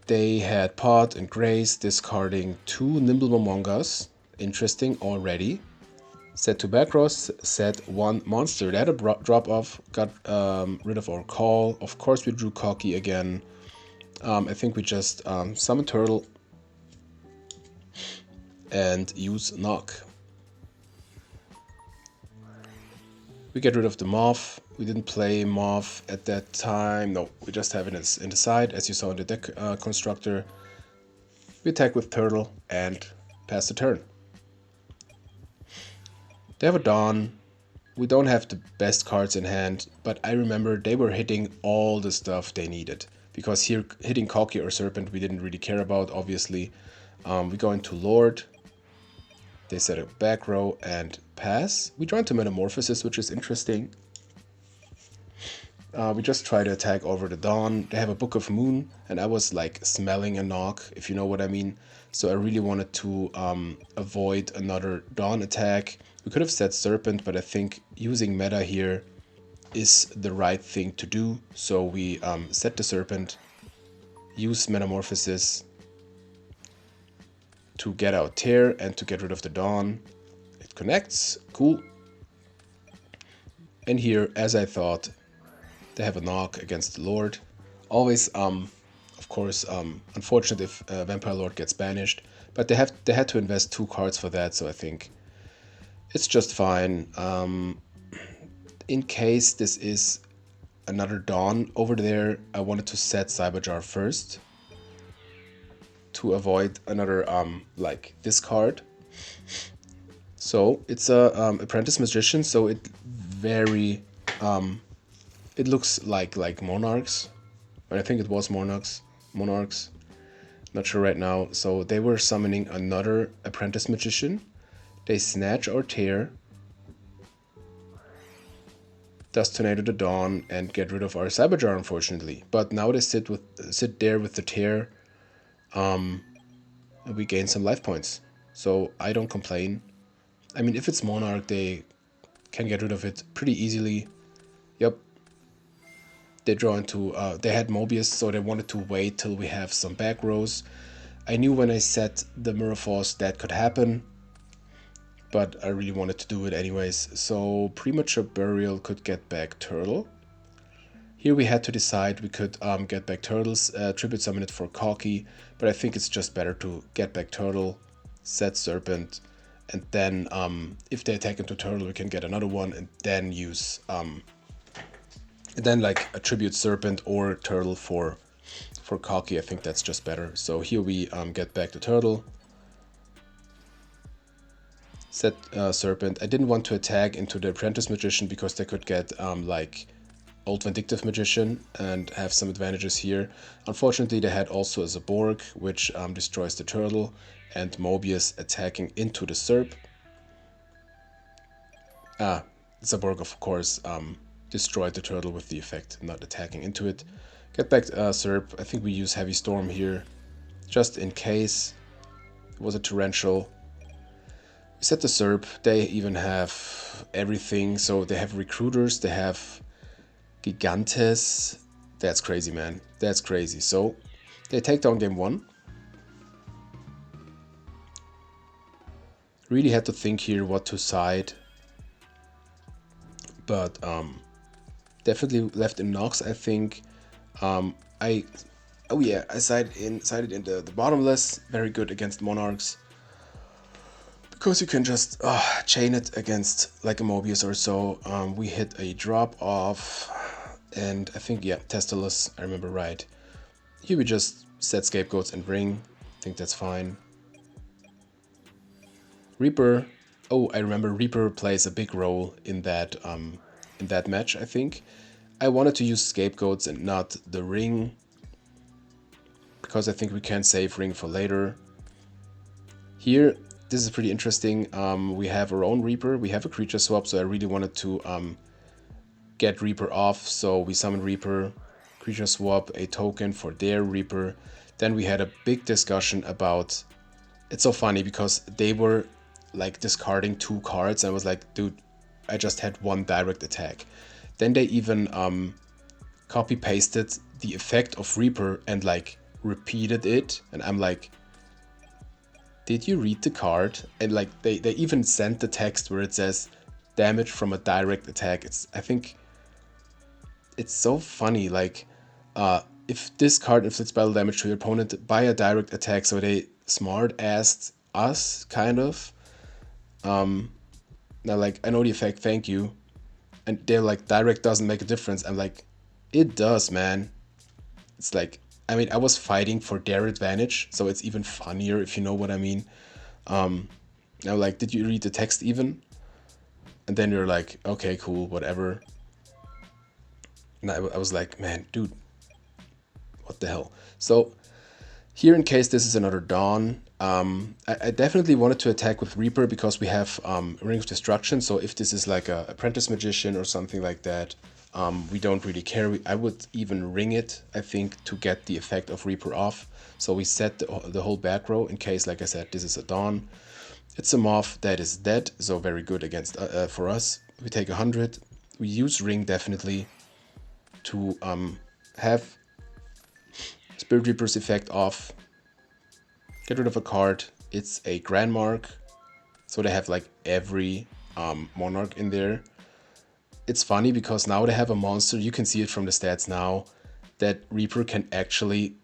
they had Pod and Grace discarding 2 Nimble Momongas. Interesting already. Set 2 back rows, set 1 monster. They had a drop off, got rid of our call. Of course, we drew Cocky again. I think we just summon Turtle and use Knock. We get rid of the Morph. We didn't play Morph at that time. No, we just have it in the side, as you saw in the deck constructor. We attack with Turtle and pass the turn. They have a Dawn. We don't have the best cards in hand, but I remember they were hitting all the stuff they needed. Because here, hitting Cocky or Serpent, we didn't really care about, obviously. We go into Lord. They set a back row and pass. We draw into Metamorphosis, which is interesting. We just try to attack over the Dawn. They have a Book of Moon, and I was like smelling a knock, if you know what I mean. So I really wanted to avoid another Dawn attack. We could have set Serpent, but I think using meta here is the right thing to do. So we set the Serpent, use Metamorphosis to get out Tear and to get rid of the Dawn. It connects, cool. And here, as I thought, they have a knock against the Lord. Always, of course, unfortunate if Vampire Lord gets banished, but they had to invest 2 cards for that, so I think it's just fine. In case this is another Dawn over there, I wanted to set Cyberjar first to avoid another like this card. So it's a Apprentice Magician, so it it looks like Monarchs, but I think it was Monarchs. Not sure right now. So they were summoning another Apprentice Magician. They snatch or tear, Dust Tornado the Dawn, and get rid of our Cyberjar, unfortunately. But now they sit there with the tear. We gain some life points, so I don't complain. I mean, if it's Monarch, they can get rid of it pretty easily. Yep. They draw into, they had Mobius, so they wanted to wait till we have some back rows. I knew when I set the Mirror Force that could happen, but I really wanted to do it anyways. So Premature Burial could get back Turtle. Here we had to decide. We could get back Turtles, Tribute Summon it for Cocky, but I think it's just better to get back Turtle, set Serpent, and then if they attack into Turtle, we can get another one, and then use then like attribute Serpent or Turtle for Cocky. I think that's just better. So here we get back the Turtle, set Serpent. I didn't want to attack into the Apprentice Magician because they could get like Old Vindictive Magician and have some advantages here. Unfortunately, they had also a Zaborg, which destroys the Turtle, and Mobius attacking into the Serp. Zaborg, of course, destroyed the Turtle with the effect, not attacking into it. Get back Serp. I think we use Heavy Storm here, just in case. It was a Torrential. We set the Serp. They even have everything, so they have Recruiters, they have Gigantes. That's crazy, man. That's crazy. So they take down game 1. Really had to think here what to side. But definitely left in Nox, I think. I Oh yeah, I sided in the bottomless, very good against Monarchs. Because you can just chain it against like a Mobius or so. We hit a drop off, and I think, yeah, Testalus, I remember right. Here we just set Scapegoats and Ring. I think that's fine. Reaper. Oh, I remember Reaper plays a big role in that match, I think. I wanted to use Scapegoats and not the Ring, because I think we can save Ring for later. Here, this is pretty interesting. We have our own Reaper. We have a creature swap, so I really wanted to get Reaper off. So we summon Reaper, creature swap a token for their Reaper. Then we had a big discussion about... It's so funny because they were like discarding 2 cards. And I was like, dude, I just had 1 direct attack. Then they even copy pasted the effect of Reaper and like repeated it. And I'm like, did you read the card? And like they even sent the text where it says damage from a direct attack. I think it's so funny. Like, if this card inflicts battle damage to your opponent by a direct attack, so they smart-assed us, kind of. Now, like, I know the effect, thank you. And they're like, direct doesn't make a difference. I'm like, it does, man. It's like, I mean, I was fighting for their advantage, so it's even funnier, if you know what I mean. I'm like, did you read the text even? And then you're like, okay, cool, whatever. And I was like, man, dude, what the hell? So here, in case this is another Dawn, I definitely wanted to attack with Reaper because we have Ring of Destruction. So if this is like a Apprentice Magician or something like that, we don't really care. I would even ring it, I think, to get the effect of Reaper off. So we set the whole back row in case, like I said, this is a Dawn. It's a Moth that is dead, so very good against for us. We take 100. We use Ring definitely to have Spirit Reaper's effect off. Get rid of a card. It's a Grand Mark, so they have like every Monarch in there. It's funny because now they have a monster. You can see it from the stats now that Reaper can actually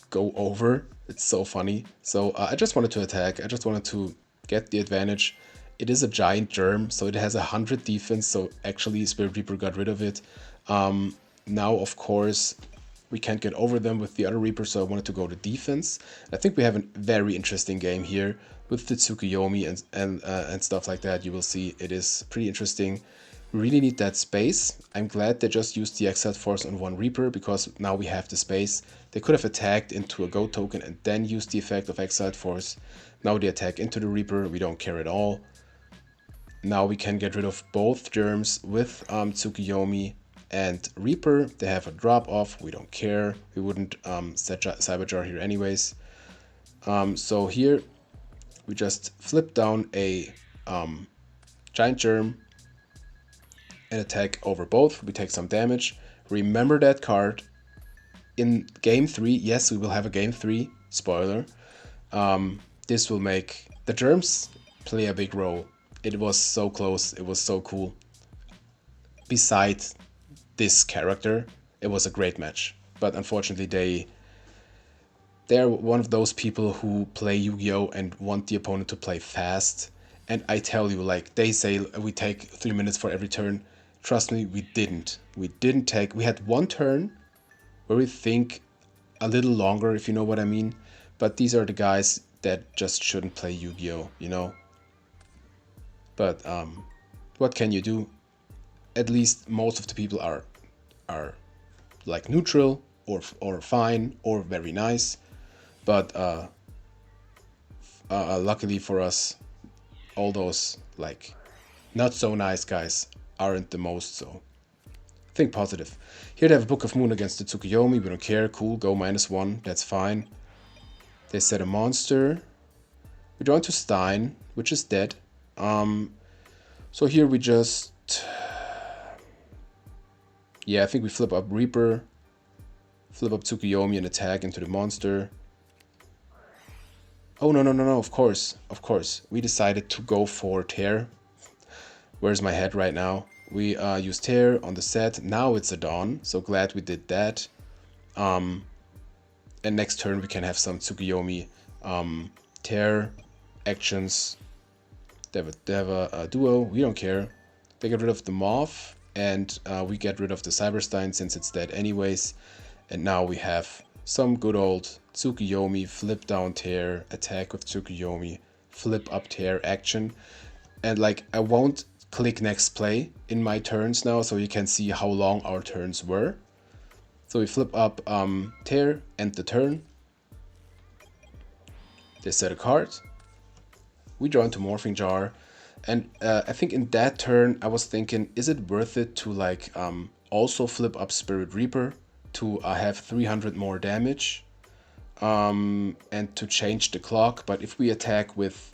go over. It's so funny. So I just wanted to attack. I just wanted to get the advantage. It is a giant germ, so it has 100 defense. So actually, Spirit Reaper got rid of it. Now, of course, we can't get over them with the other Reaper, so I wanted to go to defense. I think we have a very interesting game here with the Tsukuyomi and stuff like that. You will see it is pretty interesting. We really need that space. I'm glad they just used the Exiled Force on 1 Reaper because now we have the space. They could have attacked into a Go token and then used the effect of Exiled Force. Now they attack into the Reaper. We don't care at all. Now we can get rid of both germs with Tsukuyomi and Reaper. They have a drop off. We don't care. We wouldn't set Cyberjar here anyways. So here we just flip down a giant germ and attack over both. We take some damage. Remember that card. In game 3, yes, we will have a game 3. Spoiler. This will make the germs play a big role. It was so close. It was so cool. Besides this character, it was a great match. But unfortunately, they're one of those people who play Yu-Gi-Oh! And want the opponent to play fast. And I tell you, like, they say we take 3 minutes for every turn. Trust me, we didn't. We had 1 turn where we think a little longer, if you know what I mean. But these are the guys that just shouldn't play Yu-Gi-Oh, you know? But what can you do? At least most of the people are like neutral or fine or very nice. But luckily for us, all those like not so nice guys aren't the most, so think positive. Here they have a Book of Moon against the Tsukuyomi. We don't care. Cool. Go -1. That's fine. They set a monster. We draw into Stein, which is dead. So here we just... Yeah, I think we flip up Reaper. Flip up Tsukuyomi and attack into the monster. Oh, no, no, no, no, of course, of course. We decided to go for tear. Where's my head right now? We used tear on the set. Now it's a dawn, so glad we did that. And next turn we can have some Tsukuyomi tear actions. They have a duo, we don't care. They get rid of the Moth, and we get rid of the Cyberstein since it's dead anyways. And now we have some good old Tsukuyomi, flip down tear, attack with Tsukuyomi, flip up tear action. And like, I won't click next play in my turns now, so you can see how long our turns were. So we flip up tear, end the turn. They set a card. We draw into Morphing Jar. And I think in that turn, I was thinking, is it worth it to like also flip up Spirit Reaper to have 300 more damage and to change the clock? But if we attack with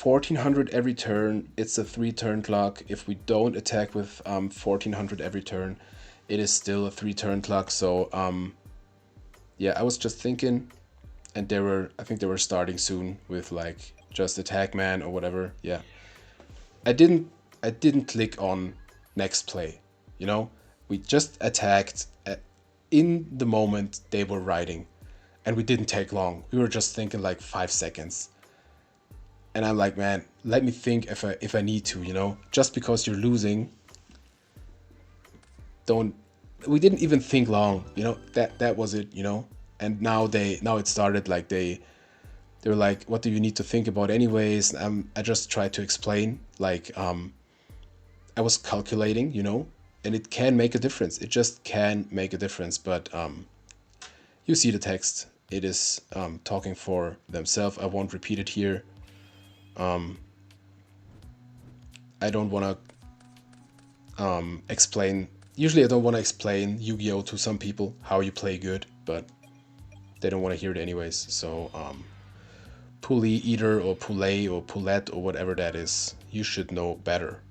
1400 every turn, it's a 3-turn clock. If we don't attack with 1400 every turn, it is still a 3-turn clock. So yeah, I was just thinking, and I think they were starting soon with like just attack man or whatever. Yeah, I didn't click on next play, you know. We just attacked in the moment they were writing, and we didn't take long. We were just thinking like 5 seconds. And I'm like, man, let me think if I need to, you know. Just because you're losing, don't. We didn't even think long, you know. That was it, you know. And now it started like they were like, what do you need to think about anyways? I just tried to explain, like I was calculating, you know, and it can make a difference. It just can make a difference. But you see the text. It is talking for themselves. I won't repeat it here. I don't want to explain. Usually I don't want to explain Yu-Gi-Oh to some people how you play good, but they don't want to hear it anyways. So Puli Eater or Poulet or Poulette or whatever that is, you should know better.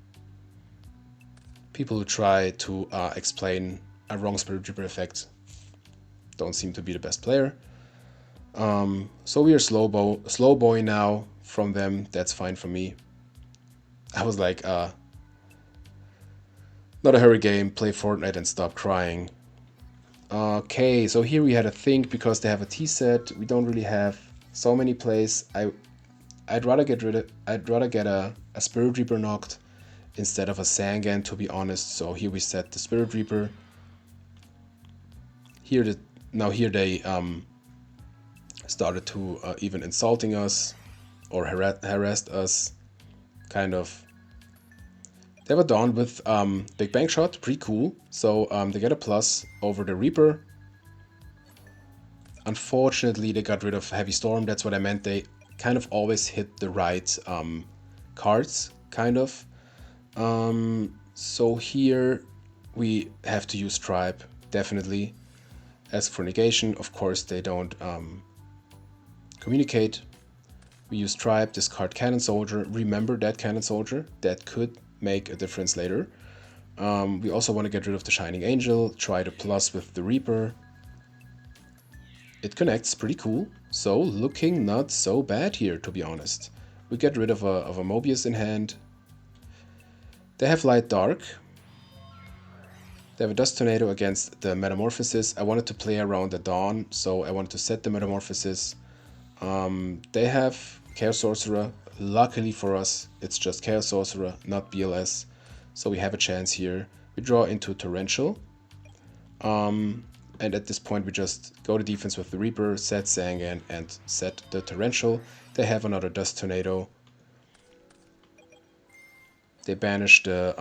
People who try to explain a wrong Spirit Reaper effect don't seem to be the best player. So we are slow boy now from them. That's fine for me. I was like, not a hurry game, play Fortnite and stop crying. Okay, so here we had a think because they have a T set. We don't really have so many plays. I'd rather get a Spirit Reaper knocked instead of a Sangan, to be honest. So here we set the Spirit Reaper. Here they started to even insulting us or harassed us, kind of. They have a Dawn with Big Bang Shot, pretty cool. So they get a plus over the Reaper. Unfortunately, they got rid of Heavy Storm. That's what I meant. They kind of always hit the right cards, kind of. So here we have to use Tribe, definitely. As for negation, of course, they don't communicate. We use Tribe, discard Cannon Soldier. Remember that Cannon Soldier. That could make a difference later. We also want to get rid of the Shining Angel. Try to plus with the Reaper. It connects, pretty cool. So looking not so bad here, to be honest. We get rid of a Mobius in hand. They have Light Dark. They have a Dust Tornado against the Metamorphosis. I wanted to play around the Dawn, so I wanted to set the Metamorphosis. They have Chaos Sorcerer. Luckily for us, it's just Chaos Sorcerer, not BLS. So we have a chance here. We draw into Torrential. And at this point we just go to defense with the Reaper, set Sangan, and set the Torrential. They have another Dust Tornado. They banish the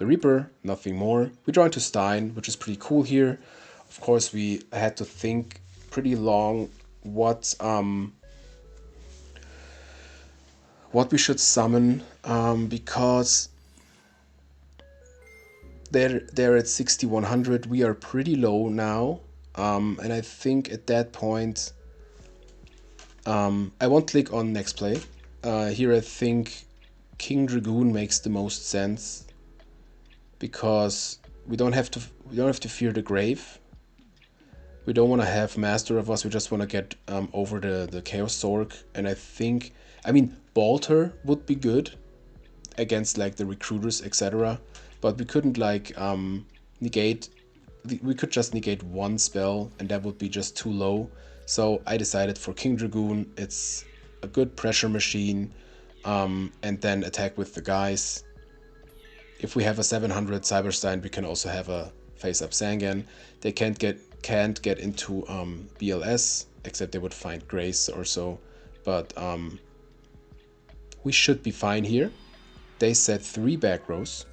Reaper, nothing more. We draw into Stein, which is pretty cool here. Of course, we had to think pretty long what we should summon, because they're at 6100. We are pretty low now, and I think at that point I won't click on next play. Here I think King Dragoon makes the most sense, because we don't have to fear the grave. We don't want to have Master of Us. We just want to get over the Chaos Zork. And I mean, Balter would be good against like the recruiters, etc. But we couldn't like negate. We could just negate one spell, and that would be just too low. So I decided for King Dragoon, it's a good pressure machine, and then attack with the guys. If we have a 700 Cyberstein, we can also have a face-up Sangan. They can't get into BLS, except they would find Grace or so. But we should be fine here. They set 3 back rows.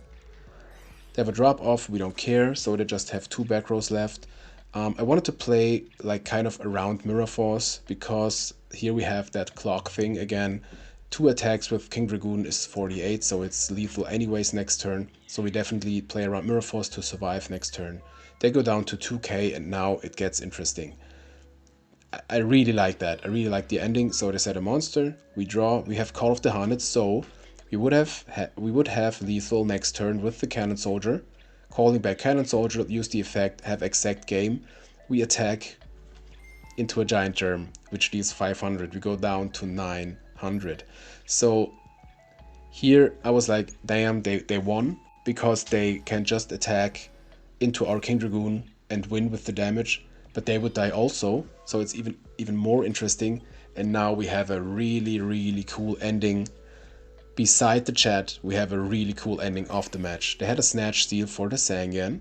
They have a drop off, we don't care, so they just have 2 back rows left. I wanted to play like kind of around Mirror Force, because here we have that clock thing again. 2 attacks with King Dragoon is 48, so it's lethal anyways next turn. So we definitely play around Mirror Force to survive next turn. They go down to 2k, and now it gets interesting. I really like that. I really like the ending. So they set a monster, we draw, we have Call of the Haunted, so we would have lethal next turn with the Cannon Soldier. Calling back Cannon Soldier, use the effect, have exact game. We attack into a Giant Germ, which deals 500. We go down to 900. So here I was like, damn, they won, because they can just attack into our King Dragoon and win with the damage, but they would die also. So it's even more interesting. And now we have a really cool ending. Beside the chat, we have a really cool ending of the match. They had a Snatch Steal for the Sangan.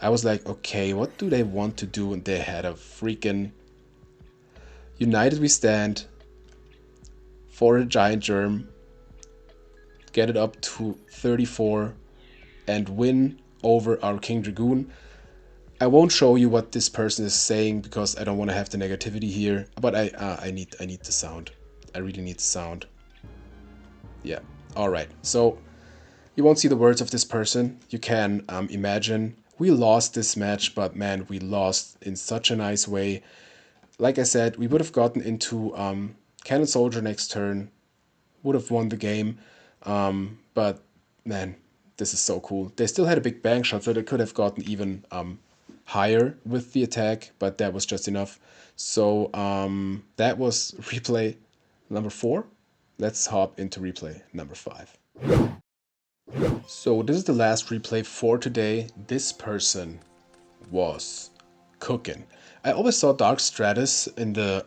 I was like, okay, what do they want to do? And they had a freaking United We Stand for a Giant Germ, get it up to 34, and win over our King Dragoon. I won't show you what this person is saying, because I don't want to have the negativity here, but I need the sound. I really need the sound. Yeah, alright, so you won't see the words of this person. You can imagine. We lost this match, but man, we lost in such a nice way. Like I said, we would have gotten into Cannon Soldier next turn, would have won the game, but man, this is so cool. They still had a big bang shot, so they could have gotten even higher with the attack, but that was just enough. So that was replay number 4. Let's hop into replay number 5. So this is the last replay for today. This person was cooking. I always saw Dark Stratus in the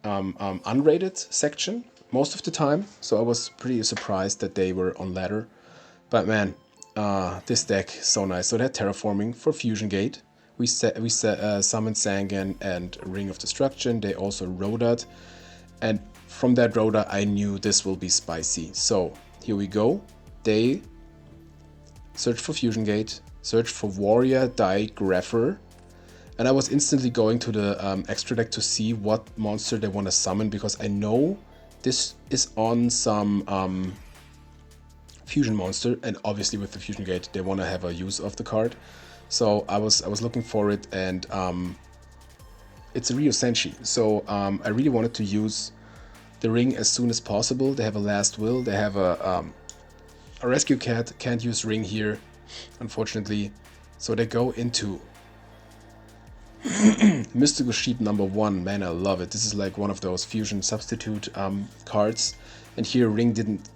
unrated section most of the time, so I was pretty surprised that they were on ladder. But man, this deck is so nice. So they had Terraforming for Fusion Gate. We summoned Sangan and Ring of Destruction. They also Rodat, and from that Roda I knew this will be spicy. So here we go. They search for Fusion Gate, search for Warrior Digrapher, and I was instantly going to the extra deck to see what monster they want to summon, because I know this is on some fusion monster, and obviously with the Fusion Gate they want to have a use of the card. So I was looking for it, and it's a Ryo Senshi. So I really wanted to use the ring as soon as possible. They have a Last Will. They have a Rescue Cat. Can't use ring here, unfortunately. So they go into Mystical Sheep number 1. Man, I love it. This is like one of those fusion substitute cards. And here ring didn't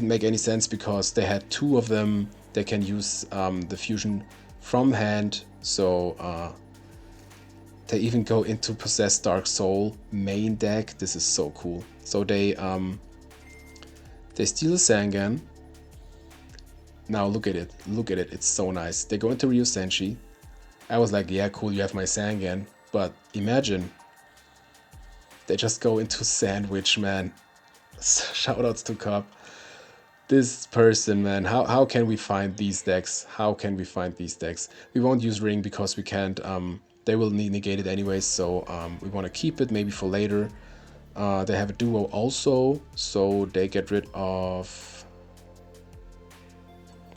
make any sense, because they had 2 of them. They can use the fusion from hand, so they even go into Possessed Dark Soul main deck. This is so cool. So they steal a Sangan. Now look at it, it's so nice. They go into Ryo Senshi. I was like, yeah, cool, you have my Sangan, but imagine they just go into Sandwich, man. Shoutouts to Cup. This person, man, how can we find these decks? How can we find these decks? We won't use ring because we can't, they will negate it anyways, so we want to keep it maybe for later. They have a duo also, so they get rid of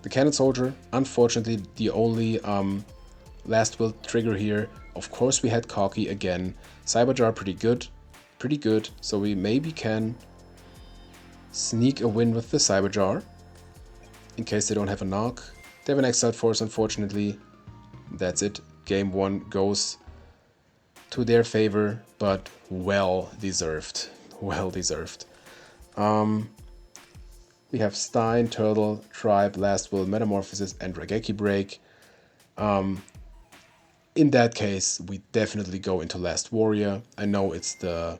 the Cannon Soldier. Unfortunately, the only Last Will trigger here. Of course we had Cocky again. Cyberjar pretty good, so we maybe can sneak a win with the Cyberjar, in case they don't have a knock. They have an exiled force, unfortunately. That's it. Game 1 goes to their favor, but well deserved. Well deserved. We have Stein, Turtle, Tribe, Last Will, Metamorphosis, and Raigeki Break. In that case, we definitely go into Last Warrior. I know it's the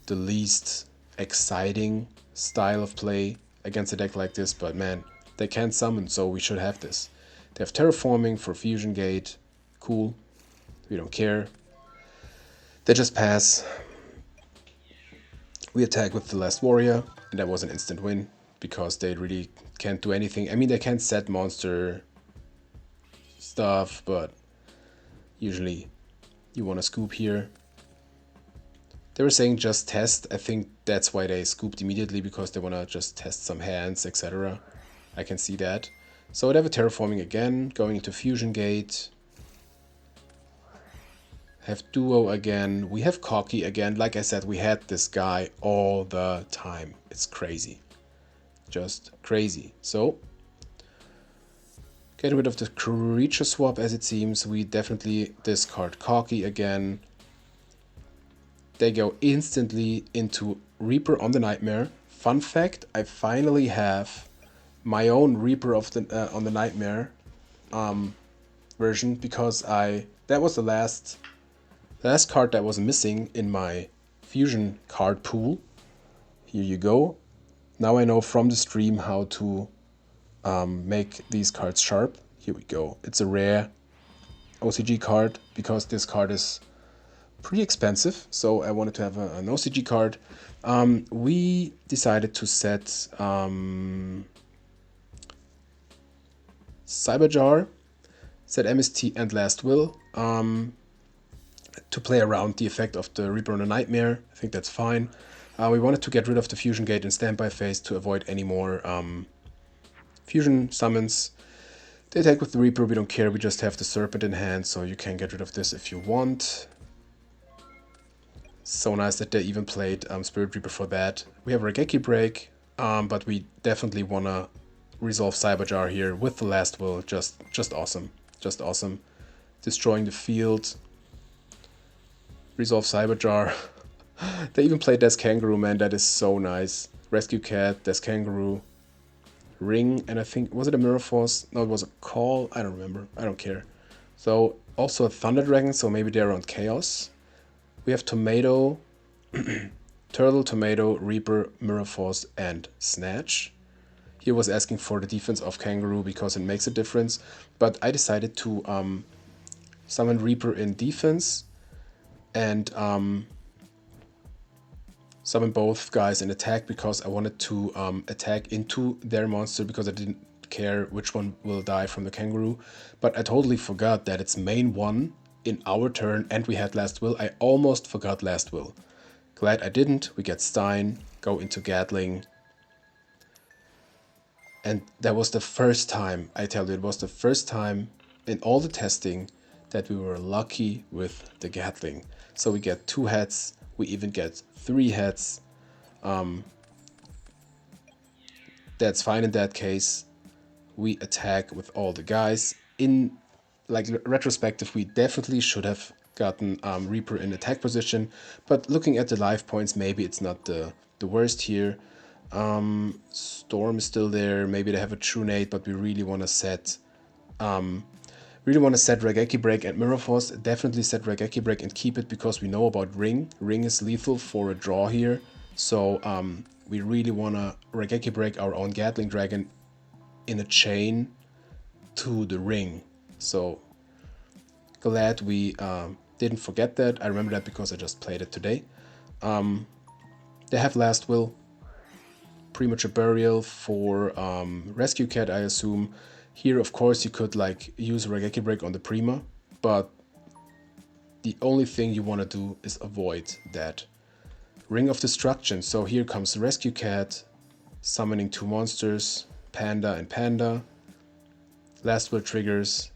least exciting style of play against a deck like this, but man, they can't summon, so we should have this. They have Terraforming for Fusion Gate. Cool. We don't care. They just pass. We attack with the Last Warrior, and that was an instant win, because they really can't do anything. I mean, they can set monster stuff, but usually you want to scoop here. They were saying just test. I think that's why they scooped immediately, because they want to just test some hands, etc. I can see that. So they have a Terraforming again, going into Fusion Gate. Have Duo again. We have Cocky again. Like I said, we had this guy all the time. It's crazy. Just crazy. So, get rid of the creature swap, as it seems. We definitely discard Cocky again. They go instantly into Reaper on the Nightmare. Fun fact, I finally have my own Reaper of the on the Nightmare version, because that was the last card that was missing in my Fusion card pool. Here you go. Now I know from the stream how to make these cards sharp. Here we go. It's a rare OCG card, because this card is pretty expensive, so I wanted to have an OCG card. We decided to set Cyberjar, set MST and Last Will to play around the effect of the Reaper on a Nightmare. I think that's fine. We wanted to get rid of the Fusion Gate in standby phase to avoid any more fusion summons. They attack with the Reaper, we don't care, we just have the Serpent in hand, so you can get rid of this if you want. So nice that they even played Spirit Reaper for that. We have Raigeki Break, but we definitely want to resolve Cyberjar here with the Last Will. Just awesome. Just awesome. Destroying the field. Resolve Cyberjar. They even played Death Kangaroo, man. That is so nice. Rescue Cat, Death Kangaroo, Ring, and I think, was it a Mirror Force? No, it was a Call. I don't remember. I don't care. So, also a Thunder Dragon, so maybe they're on Chaos. We have Tomato, Turtle, Tomato, Reaper, Mirror Force, and Snatch. He was asking for the defense of Kangaroo because it makes a difference, but I decided to summon Reaper in defense and summon both guys in attack, because I wanted to attack into their monster, because I didn't care which one will die from the Kangaroo. But I totally forgot that it's main one in our turn, and we had Last Will. I almost forgot Last Will. Glad I didn't. We get Stein, go into Gatling. And that was the first time, I tell you, it was the first time in all the testing that we were lucky with the Gatling. So we get 2 heads, we even get 3 heads. That's fine in that case. We attack with all the guys. In retrospective, we definitely should have gotten Reaper in attack position, but looking at the life points, maybe it's not the worst here. Storm is still there. Maybe they have a True Nate, but we really want to set Raigeki Break and Mirror Force. Definitely set Raigeki Break and keep it, because we know about Ring. Ring is lethal for a draw here, so we really want to Raigeki Break our own Gatling Dragon in a chain to the Ring. So glad we didn't forget that. I remember that because I just played it today. They have Last Will, Premature Burial for Rescue Cat, I assume. Here, of course, you could use Raigeki Break on the Prima, but the only thing you want to do is avoid that. Ring of Destruction. So here comes Rescue Cat, summoning 2 monsters, Panda and Panda. Last Will triggers.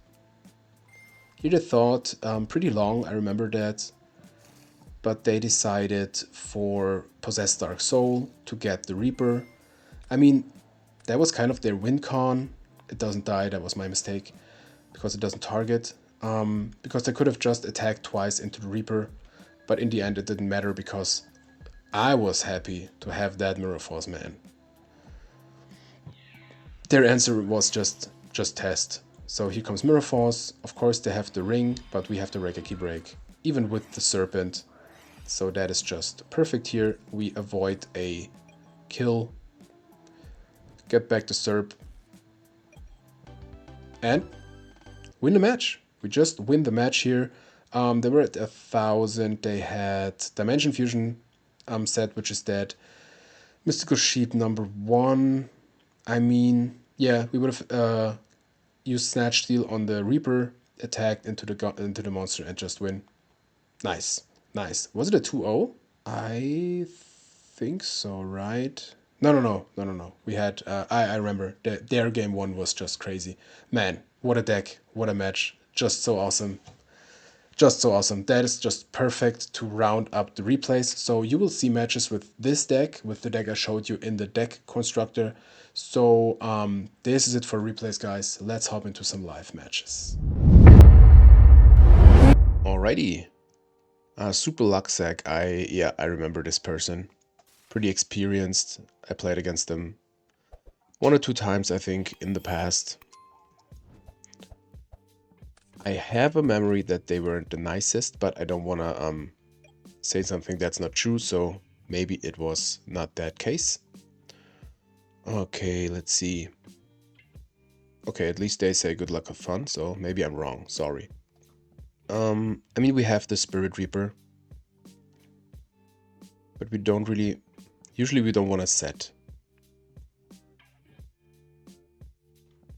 Here they thought pretty long, I remember that, but they decided for Possessed Dark Soul to get the Reaper. I mean, that was kind of their win con. It doesn't die, that was my mistake, because it doesn't target. Because they could have just attacked twice into the Reaper, but in the end it didn't matter because I was happy to have that Mirror Force, man. Their answer was just test. So here comes Mirror Force. Of course they have the ring, but we have the Regeki break, even with the Serpent. So that is just perfect here. We avoid a kill. Get back the Serp. And win the match. We just win the match here. They were at 1,000. They had Dimension Fusion set, which is that Mystical Sheep number 1. I mean, yeah, we would have used Snatch Steal on the Reaper, attacked into the monster, and just win. Nice, nice. Was it a 2-0? I think so, right? No. We had, I remember, their game 1 was just crazy. Man, what a deck, what a match. Just so awesome. Just so awesome. That is just perfect to round up the replays. So you will see matches with this deck, with the deck I showed you in the deck constructor. So this is it for replays, guys. Let's hop into some live matches. Alrighty. Super Lucksack. I remember this person. Pretty experienced. I played against them 1 or 2 times, I think, in the past. I have a memory that they weren't the nicest, but I don't want to say something that's not true, so maybe it was not that case. Okay, let's see. Okay, at least they say good luck, have fun, so maybe I'm wrong, sorry. I mean, we have the Spirit Reaper, but we don't really... Usually we don't want to set.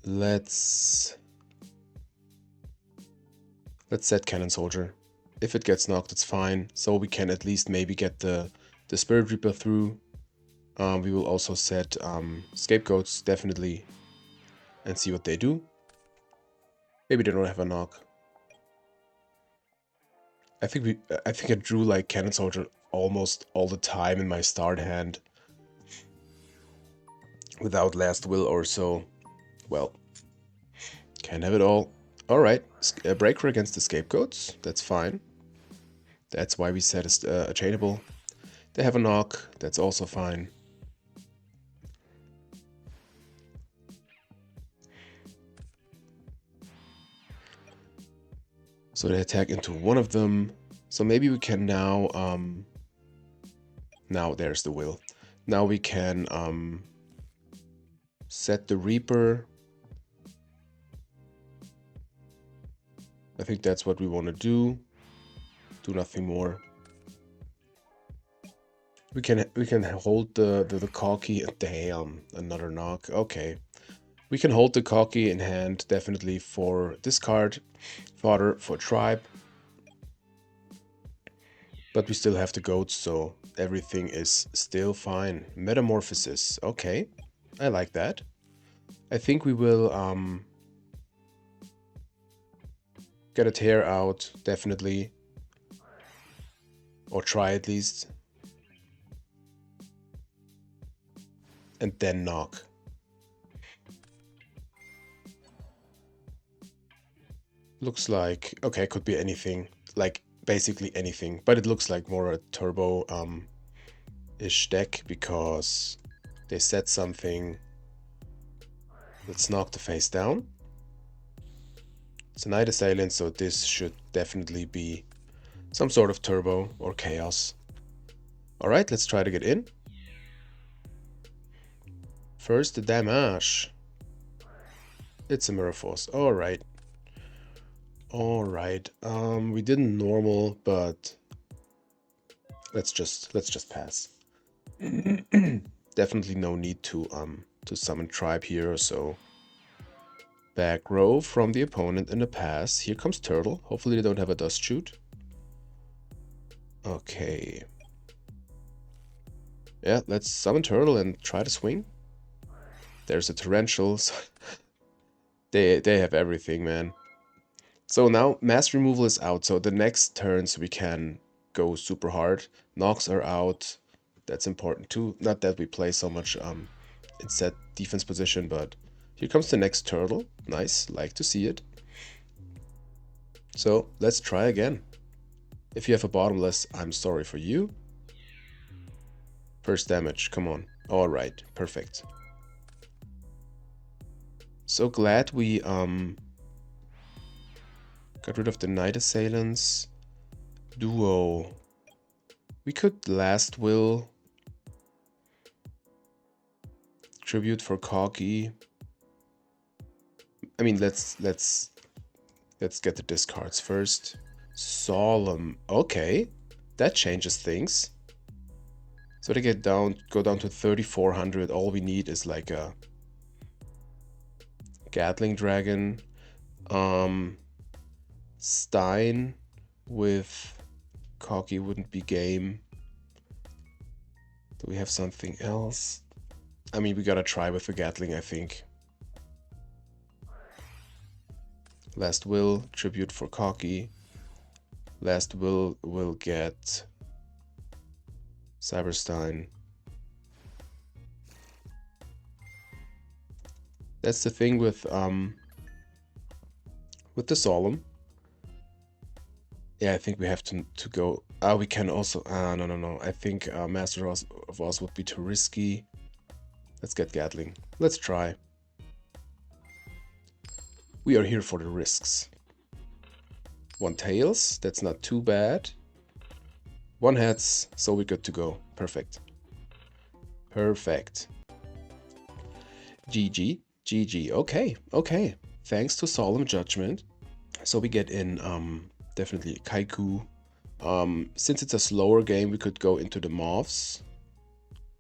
Let's set Cannon Soldier. If it gets knocked, it's fine. So we can at least maybe get the Spirit Reaper through. We will also set Scapegoats, definitely, and see what they do. Maybe they don't have a knock. I think I drew like Cannon Soldier almost all the time in my start hand. Without Last Will or so. Well, can't have it all. Alright, Breaker against the Scapegoats, that's fine. That's why we set a chainable. They have a knock, that's also fine. So they attack into one of them. So maybe we can now... now there's the will. Now we can set the Reaper. I think that's what we want to do. Do nothing more. We can hold the Corki. Damn, another knock. Okay. We can hold the Corki in hand, definitely, for discard, fodder for tribe. But we still have the goats, so everything is still fine. Metamorphosis. Okay. I like that. I think we will get a tear out, definitely. Or try at least. And then knock. Looks like... Okay, could be anything. Like, basically anything. But it looks like more a turbo-ish deck, because they set something. Let's knock the face down. It's a Night Assailant, so this should definitely be some sort of turbo or chaos. Alright, let's try to get in. First, the damage. It's a Mirror Force. Alright. Alright. We didn't normal, but let's just pass. Definitely no need to summon tribe here or so. Back row from the opponent in the pass. Here comes Turtle. Hopefully they don't have a Dust Shoot. Okay. Yeah, let's summon Turtle and try to swing. There's a Torrential. They have everything, man. So now Mass Removal is out, so the next turns we can go super hard. Knocks are out. That's important too. Not that we play so much in set defense position, but here comes the next turtle. Nice, like to see it. So let's try again. If you have a bottomless, I'm sorry for you. First damage, come on. All right, perfect. So glad we got rid of the Night Assailants. Duo. We could Last Will. Tribute for Corgi. I mean, let's get the discards first. Solemn. Okay, that changes things. So to go down to 3,400, all we need is like a Gatling Dragon. Stein with Corgi wouldn't be game. Do we have something else? I mean, we gotta try with the Gatling, I think. Last Will, Tribute for Corgi. Last Will get Cyberstein. That's the thing with the Solemn. Yeah, I think we have to go. We can also. No. I think Master of Oz would be too risky. Let's get Gatling. Let's try. We are here for the risks. 1 tails. That's not too bad. 1 heads. So we're good to go. Perfect. Perfect. GG. GG. Okay. Okay. Thanks to Solemn Judgment. So we get in definitely Kaiku. Since it's a slower game, we could go into the Moths.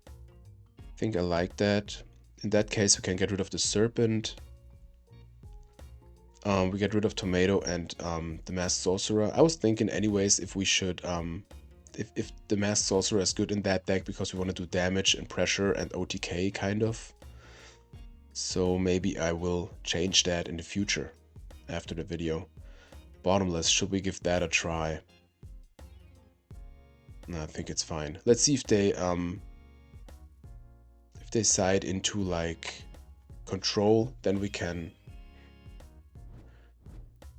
I think I like that. In that case, we can get rid of the Serpent. We get rid of Tomato and the Masked Sorcerer. I was thinking anyways if we should, if the Masked Sorcerer is good in that deck because we want to do damage and pressure and OTK kind of. So maybe I will change that in the future after the video. Bottomless, should we give that a try? No, I think it's fine. Let's see if they side into like control, then we can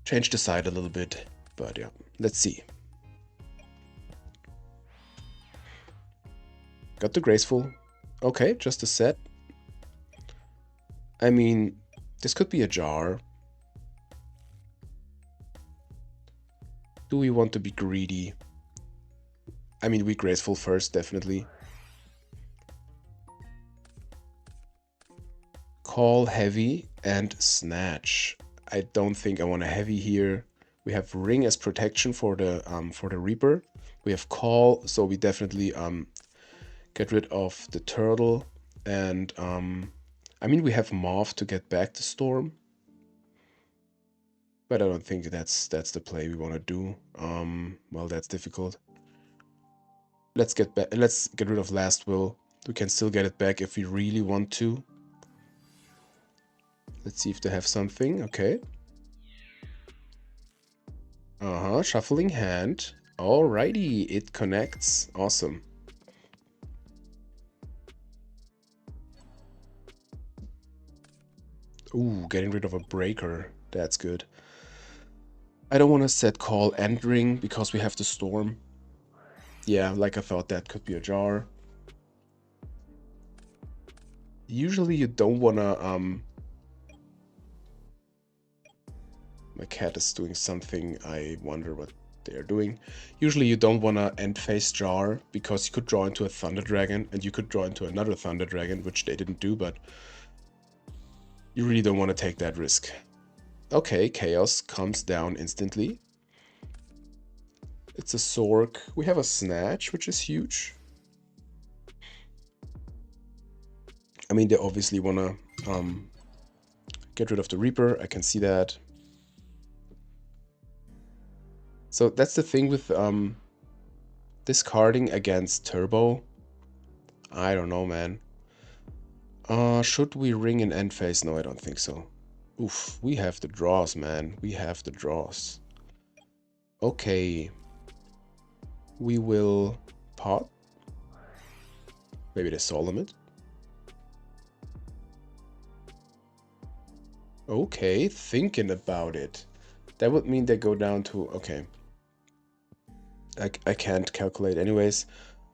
change the side a little bit. But yeah, let's see. Got the Graceful. Okay, just a set. I mean, this could be a jar. Do we want to be greedy? I mean, we Graceful first, definitely. Call Heavy and Snatch. I don't think I want a Heavy here. We have Ring as protection for the Reaper. We have Call, so we definitely get rid of the Turtle. And I mean, we have Moth to get back the Storm. But I don't think that's the play we want to do. Well, that's difficult. Let's get rid of Last Will. We can still get it back if we really want to. Let's see if they have something. Okay. Shuffling hand. Alrighty, it connects. Awesome. Ooh, getting rid of a breaker. That's good. I don't want to set Call and Ring because we have the Storm. Yeah, like I thought, that could be a jar. Usually you don't want to... My cat is doing something. I wonder what they are doing. Usually you don't want to end phase jar because you could draw into a Thunder Dragon and you could draw into another Thunder Dragon, which they didn't do, but you really don't want to take that risk. Okay, Chaos comes down instantly. It's a Sork. We have a Snatch, which is huge. I mean, they obviously want to get rid of the Reaper. I can see that. So that's the thing with discarding against Turbo. I don't know, man. Should we ring an end phase? No, I don't think so. Oof, we have the draws, man. We have the draws. Okay. We will pot. Maybe they Solemn it. Okay, thinking about it. That would mean they go down to... Okay. I can't calculate anyways.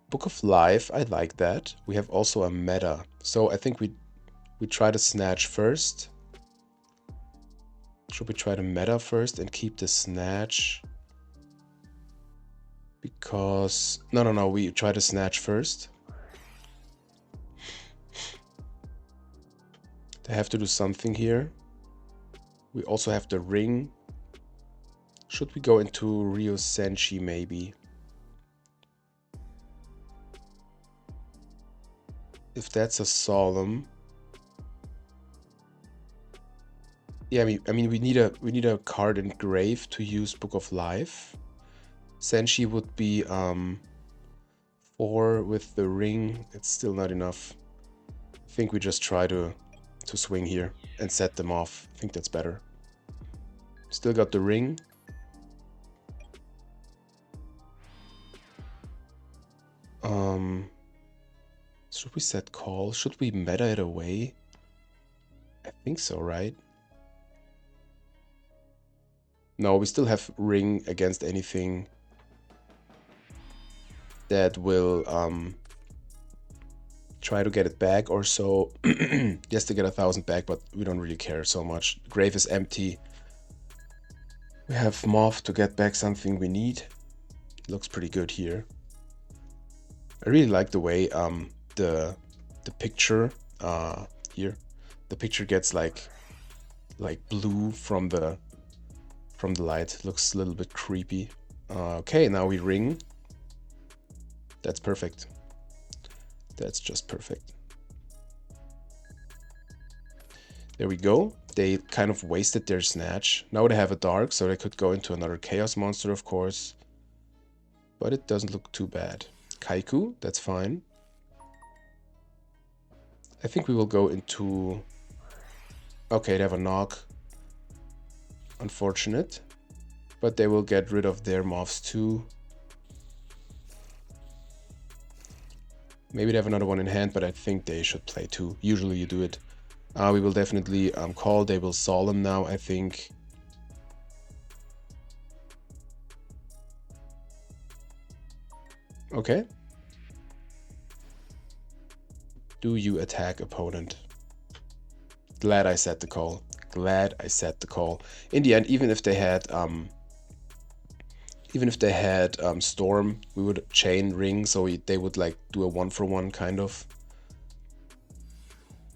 Book of Life, I like that. We have also a meta. So I think we try to snatch first. Should we try the meta first and keep the snatch? Because... No, we try to snatch first. They have to do something here. We also have the ring. Should we go into Rio Senshi maybe? If that's a solemn... Yeah, I mean we need a card in grave to use Book of Life. Senshi would be 4 with the ring. It's still not enough. I think we just try to swing here and set them off. I think that's better. Still got the ring. Should we set call? Should we meta it away? I think so, right? No, we still have ring against anything that will try to get it back or so. Yes, to get 1,000 back, but we don't really care so much. Grave is empty. We have Moth to get back something we need. Looks pretty good here. I really like the way the picture here. The picture gets like blue from the light. Looks a little bit creepy. Okay, now we ring. That's perfect. That's just perfect. There we go. They kind of wasted their snatch. Now they have a dark, so they could go into another chaos monster, of course. But it doesn't look too bad. Kaiku, that's fine. I think we will go into... Okay, they have a knock. Unfortunate. But they will get rid of their moths too. Maybe they have another one in hand, but I think they should play 2. Usually you do it. We will definitely call. They will solemn now, I think. Okay. Do you attack opponent? Glad I set the call. Glad I set the call. In the end, even if they had Storm, we would chain ring, so they would like do a 1-for-1 kind of.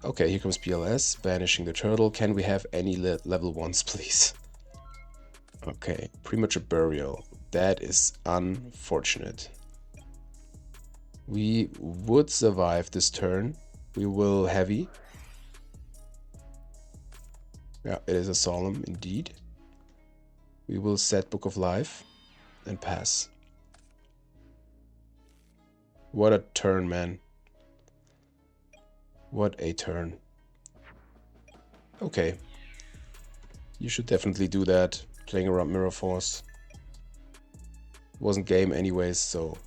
Okay, here comes PLS, banishing the turtle. Can we have any level 1s, please? Okay, premature burial. That is unfortunate. We would survive this turn. We will heavy. Yeah, it is a solemn indeed. We will set Book of Life and pass. What a turn, man. What a turn. Okay. You should definitely do that. Playing around Mirror Force. Wasn't game anyways, so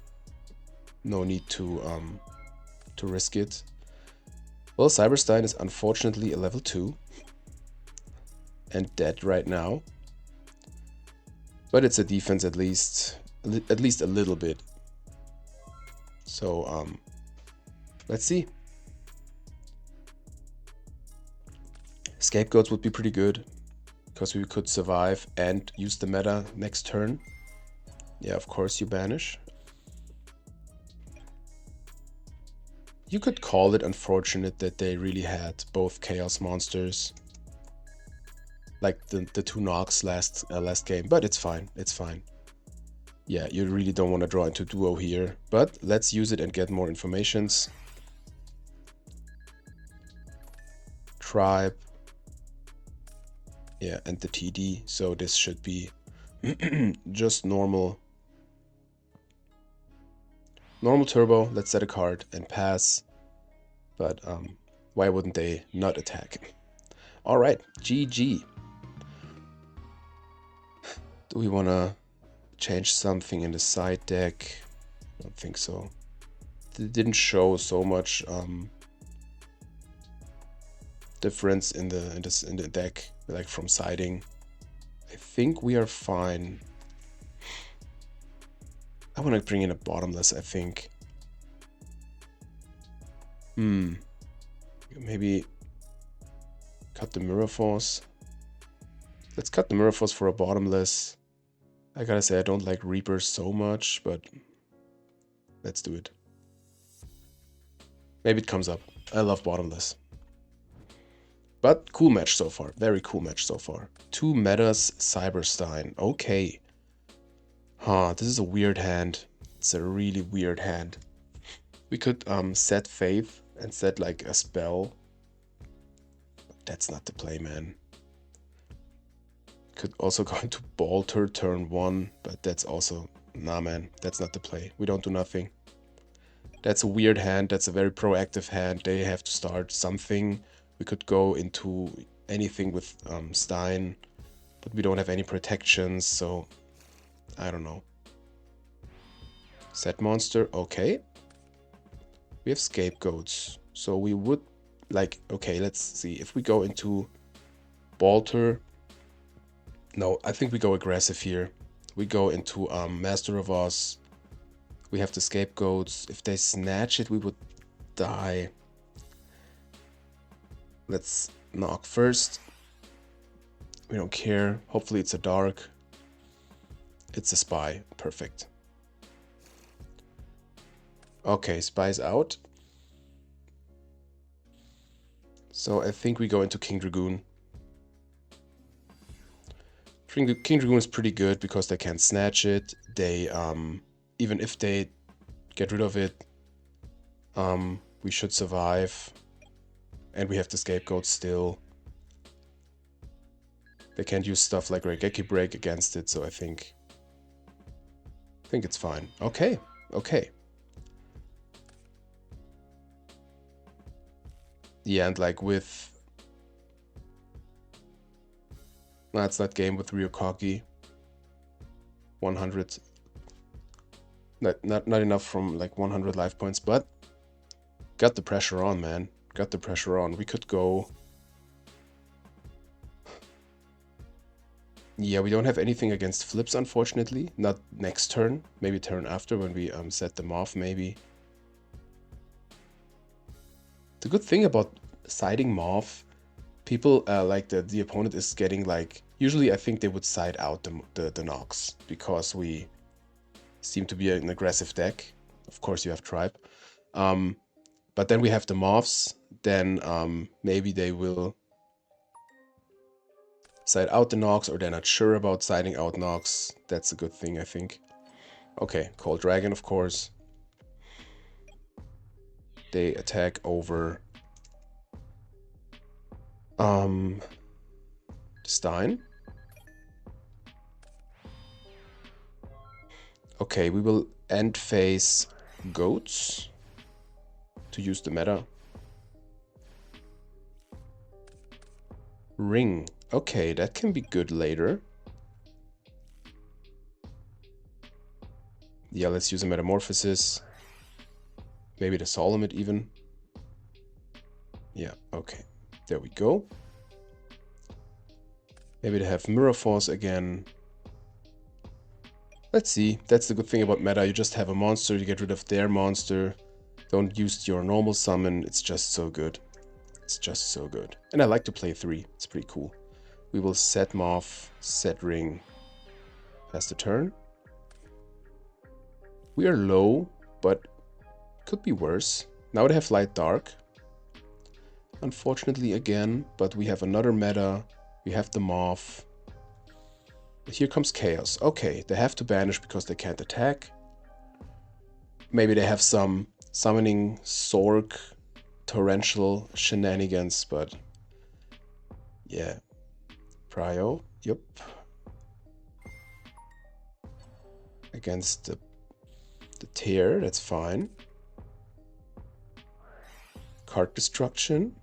no need to risk it. Well, Cyberstein is unfortunately a level 2 and dead right now. But it's a defense at least a little bit. So let's see. Scapegoats would be pretty good because we could survive and use the meta next turn. Yeah, of course you banish. You could call it unfortunate that they really had both chaos monsters, like the 2 knocks last game, but it's fine. It's fine. Yeah, you really don't want to draw into duo here, but let's use it and get more informations. Tribe. Yeah, and the TD, so this should be just normal. Normal turbo, let's set a card and pass. But why wouldn't they not attack? Alright, GG. Do we want to change something in the side deck? I don't think so. It didn't show so much difference in the deck. like from siding. I think we are fine. I want to bring in a bottomless, I think. Maybe cut the mirror force. Let's cut the mirror force for a bottomless. I gotta say, I don't like Reapers so much, but let's do it. Maybe it comes up. I love bottomless. But cool match so far. Very cool match so far. 2 metas, Cyberstein. Okay. Huh, this is a weird hand. It's a really weird hand. We could set Faith and set like a spell. That's not the play, man. Could also go into Bolter turn 1, but that's also... Nah, man. That's not the play. We don't do nothing. That's a weird hand. That's a very proactive hand. They have to start something. We could go into anything with Stein, but we don't have any protections, so I don't know. Set monster, okay. We have scapegoats, so we would like, okay, let's see. If we go into Bolter, no, I think we go aggressive here. We go into Master of Oz. We have the scapegoats. If they snatch it, we would die. Let's knock first. We don't care. Hopefully it's a dark. It's a spy. Perfect. Okay, spy's out. So I think we go into King Dragoon. King Dragoon is pretty good because they can't snatch it. They, even if they get rid of it, we should survive. And we have the scapegoat still. They can't use stuff like Raigeki Break against it, so I think it's fine. Okay, okay. Yeah, and like with... No, it's not game with Ryukaki. 100. Not enough from like 100 life points, but got the pressure on, man. Got the pressure on. We could go... Yeah, we don't have anything against flips, unfortunately. Not next turn. Maybe turn after when we set them off, maybe. The good thing about siding Morph, people like the opponent is getting like... Usually I think they would side out the Nox, because we seem to be an aggressive deck. Of course you have Tribe. But then we have the Morphs, then maybe they will side out the Nox, or they're not sure about siding out Nox. That's a good thing, I think. Okay, Cold Dragon, of course. They attack over Stein. Okay, we will end phase Goats to use the meta. Ring. Okay, that can be good later. Yeah, let's use a Metamorphosis. Maybe the Solomid even. Yeah, okay. There we go. Maybe they have Mirror Force again. Let's see. That's the good thing about meta. You just have a monster, you get rid of their monster. Don't use your normal summon. It's just so good. It's just so good. And I like to play 3. It's pretty cool. We will set Morph, set Ring. Pass the turn. We are low, but could be worse. Now they have Light Dark. Unfortunately again, but we have another meta. We have the Morph. Here comes Chaos. Okay, they have to banish because they can't attack. Maybe they have some summoning Sork torrential shenanigans, but yeah. Prio, yep. Against the Tear, that's fine. Card Destruction.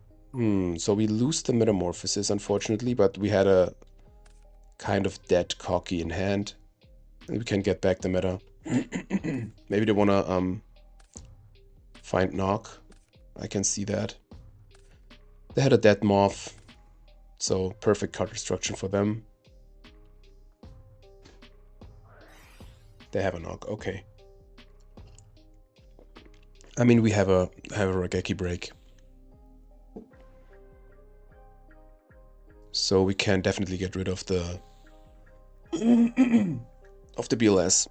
So we lose the Metamorphosis, unfortunately, but we had a kind of dead Cocky in hand. And we can get back the meta. Maybe they wanna find Knock. I can see that. They had a dead Moth. So perfect card destruction for them. They have a knock, okay. I mean, we have a Raigeki break. So we can definitely get rid of the BLS.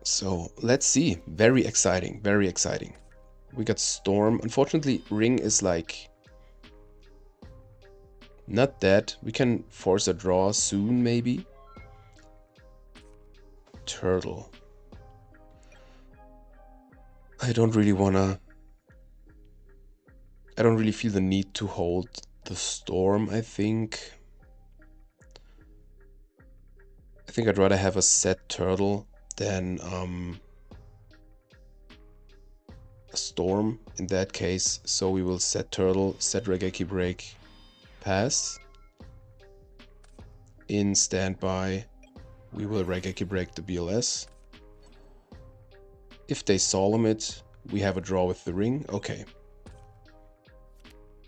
So let's see. Very exciting, very exciting. We got Storm. Unfortunately, Ring is like not dead. We can force a draw soon, maybe. Turtle. I don't really feel the need to hold the Storm, I think. I think I'd rather have a set Turtle than a Storm in that case. So we will set Turtle, set Raigeki break, pass. In standby, we will Raigeki break the BLS. If they solemn it, we have a draw with the ring. Okay.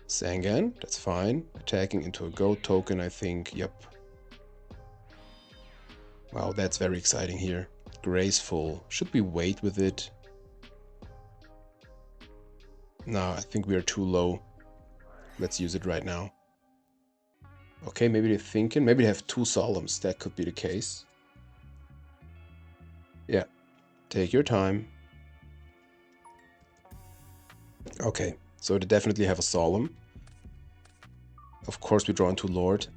Sangan, that's fine. Attacking into a goat token, I think. Yep. Wow, that's very exciting here. Graceful. Should we wait with it? No, I think we are too low. Let's use it right now. Okay, maybe they're thinking. Maybe they have 2 solemns. That could be the case. Yeah. Take your time. Okay, so they definitely have a solemn. Of course, we draw into Lord.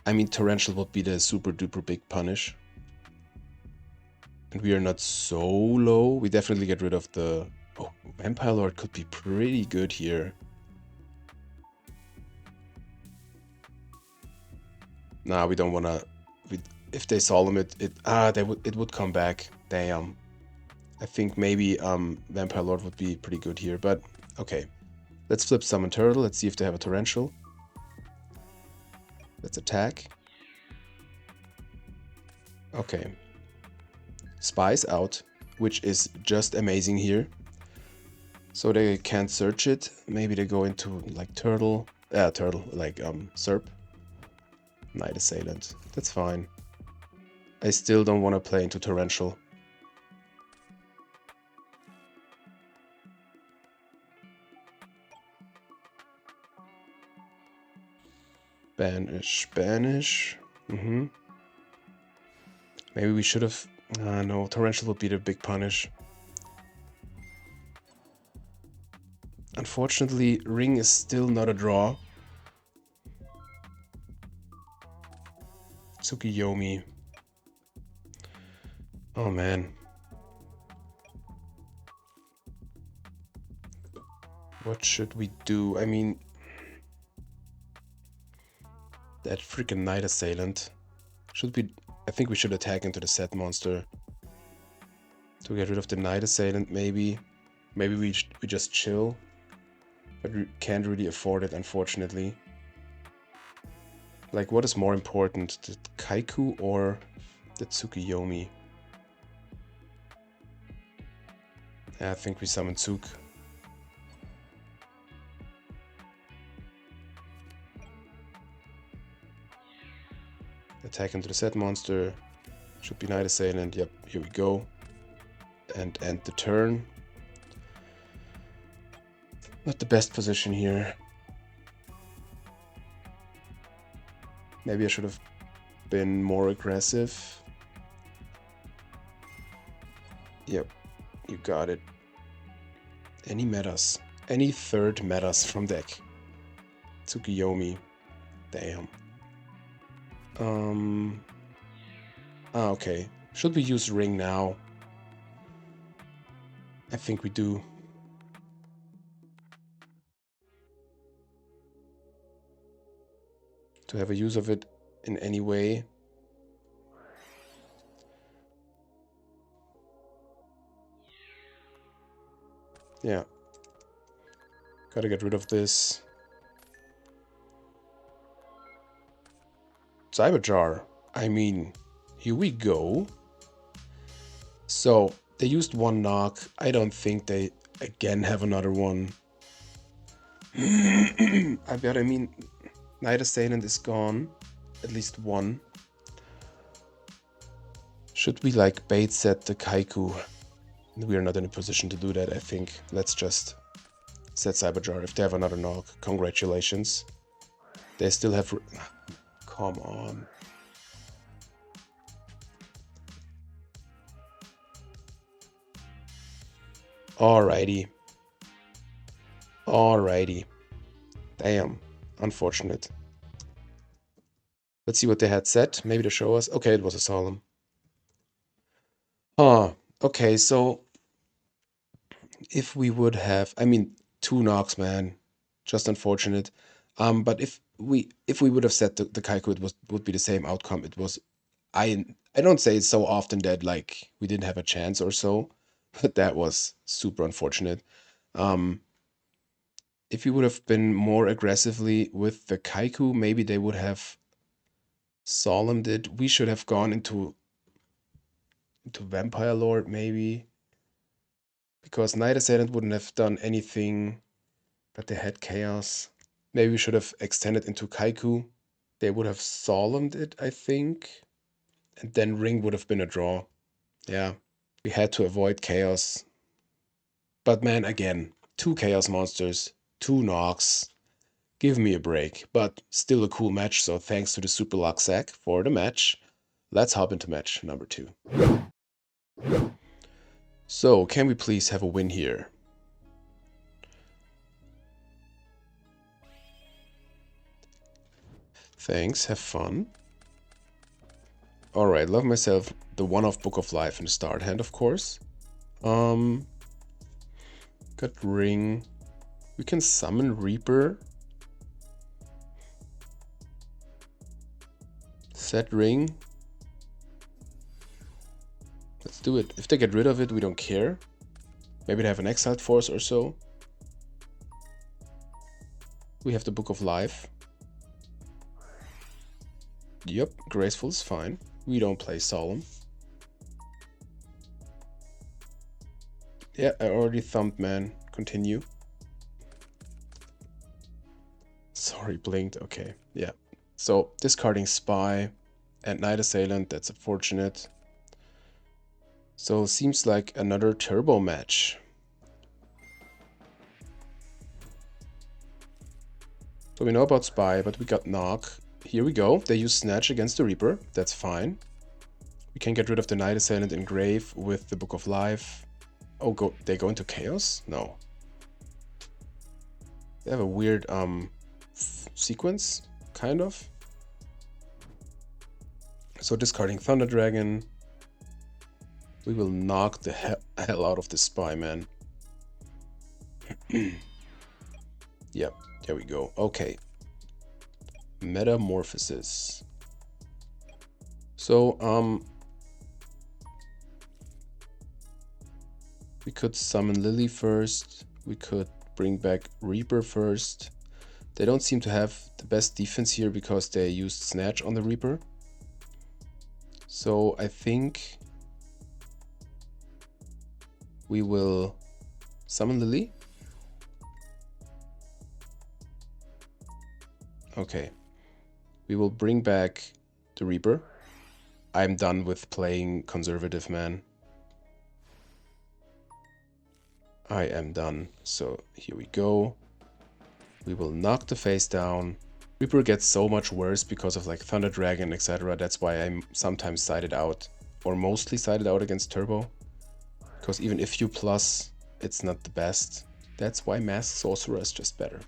I mean, Torrential would be the super duper big punish. And we are not so low. We definitely get rid of the... Oh, Vampire Lord could be pretty good here. Nah, we don't wanna... if they solemn it, it would come back. Damn. I think maybe Vampire Lord would be pretty good here, but okay. Let's flip Summon Turtle. Let's see if they have a Torrential. Let's attack. Okay. Spy's out, which is just amazing here. So they can't search it. Maybe they go into like Turtle, like Serp. Night Assailant. That's fine. I still don't want to play into Torrential. Banish. Maybe we should have... no, Torrential would be the big punish. Unfortunately, Ring is still not a draw. Tsukiyomi. Oh man. What should we do? I mean... that freaking Night Assailant. Should we... I think we should attack into the set monster. To get rid of the Night Assailant, maybe. Maybe we just chill. But we can't really afford it, unfortunately. Like, what is more important? The Kaiku or the Tsukiyomi? Yeah, I think we summon Tsuk. Attack into the set monster. Should be Night Assailant. Yep, here we go. And end the turn. Not the best position here. Maybe I should have been more aggressive. Yep, you got it. Any metas? Any third metas from deck? Tsukiyomi. Damn. Okay. Should we use Ring now? I think we do. To have a use of it in any way. Yeah. Gotta get rid of this. Cyberjar. I mean, here we go. So, they used one knock. I don't think they again have another one. I mean, Night Assailant is gone. At least one. Should we like bait set the Kaiku? We are not in a position to do that, I think. Let's just set Cyberjar. If they have another knock, congratulations. They still have... Come on. Alrighty. Alrighty. Damn. Unfortunate. Let's see what they had set. Maybe to show us. Okay, it was a Solemn. Okay, so if we would have, I mean, 2 knocks, man, just unfortunate. But if we would have set the Kaiku, it would be the same outcome. It was, I don't say it so often that like we didn't have a chance or so, but that was super unfortunate. If we would have been more aggressively with the Kaiku, maybe they would have solemned it. We should have gone into Vampire Lord, maybe. Because Night Assailant wouldn't have done anything, but they had Chaos. Maybe we should have extended into Kaiku. They would have solemned it, I think. And then Ring would have been a draw. Yeah, we had to avoid Chaos. But man, again, 2 Chaos monsters, 2 knocks. Give me a break. But still a cool match, so thanks to the Super Luck Sack for the match. Let's hop into match number 2. So, can we please have a win here? Thanks, have fun. Alright, love myself the one-off Book of Life in the start hand, of course. Got Ring. We can summon Reaper. Set Ring. Let's do it. If they get rid of it, we don't care. Maybe they have an Exiled Force or so. We have the Book of Life. Yep, Graceful is fine. We don't play Solemn. Yeah, I already thumped, man. Continue. Sorry, blinked. Okay, yeah. So, discarding Spy and Night Assailant, that's unfortunate. So, seems like another turbo match. So we know about Spy, but we got Knock. Here we go. They use Snatch against the Reaper. That's fine. We can get rid of the Night Assailant Engrave with the Book of Life. Oh, they go into Chaos? No. They have a weird sequence, kind of. So discarding Thunder Dragon. We will knock the hell out of the Spy, man. Yep, there we go. Okay. Metamorphosis. So, we could summon Lily first. We could bring back Reaper first. They don't seem to have the best defense here because they used Snatch on the Reaper. So I think we will summon Lily. Okay. We will bring back the Reaper. I'm done with playing conservative, man. I am done. So here we go. We will knock the face down. Reaper gets so much worse because of like Thunder Dragon, etc. That's why I'm sometimes sided out, or mostly sided out against Turbo. Because even if you plus, it's not the best. That's why Masked Sorcerer is just better.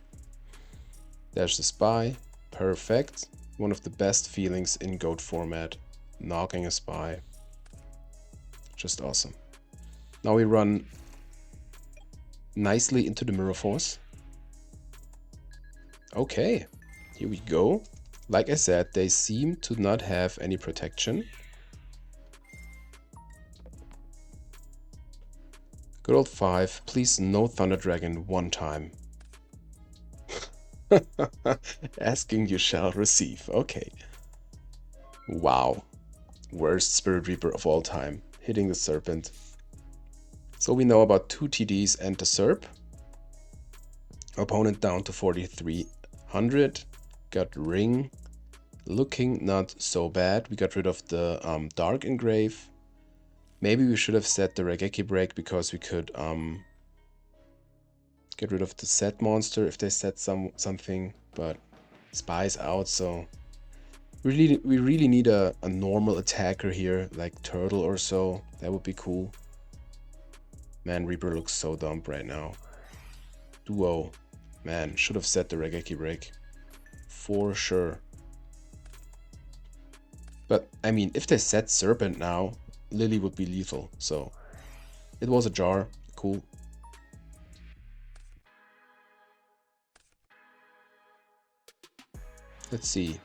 There's the Spy. Perfect. One of the best feelings in GOAT format. Knocking a Spy. Just awesome. Now we run nicely into the Mirror Force. Okay, here we go. Like I said, they seem to not have any protection. Good old 5. Please no Thunder Dragon one time. Asking you shall receive. Okay. Wow. Worst Spirit Reaper of all time. Hitting the Serpent. So we know about 2 TDs and the Serp. Opponent down to 4,300. Got ring. Looking not so bad. We got rid of the dark engrave. Maybe we should have set the Raigeki break because we could get rid of the set monster if they set something, but spy's out, so we really need a normal attacker here, like turtle or so. That would be cool. Man, Reaper looks so dumb right now. Duo. Man, should have set the Raigeki break. For sure. But, I mean, if they set Serpent now, Lily would be lethal, so it was a jar. Cool. Let's see.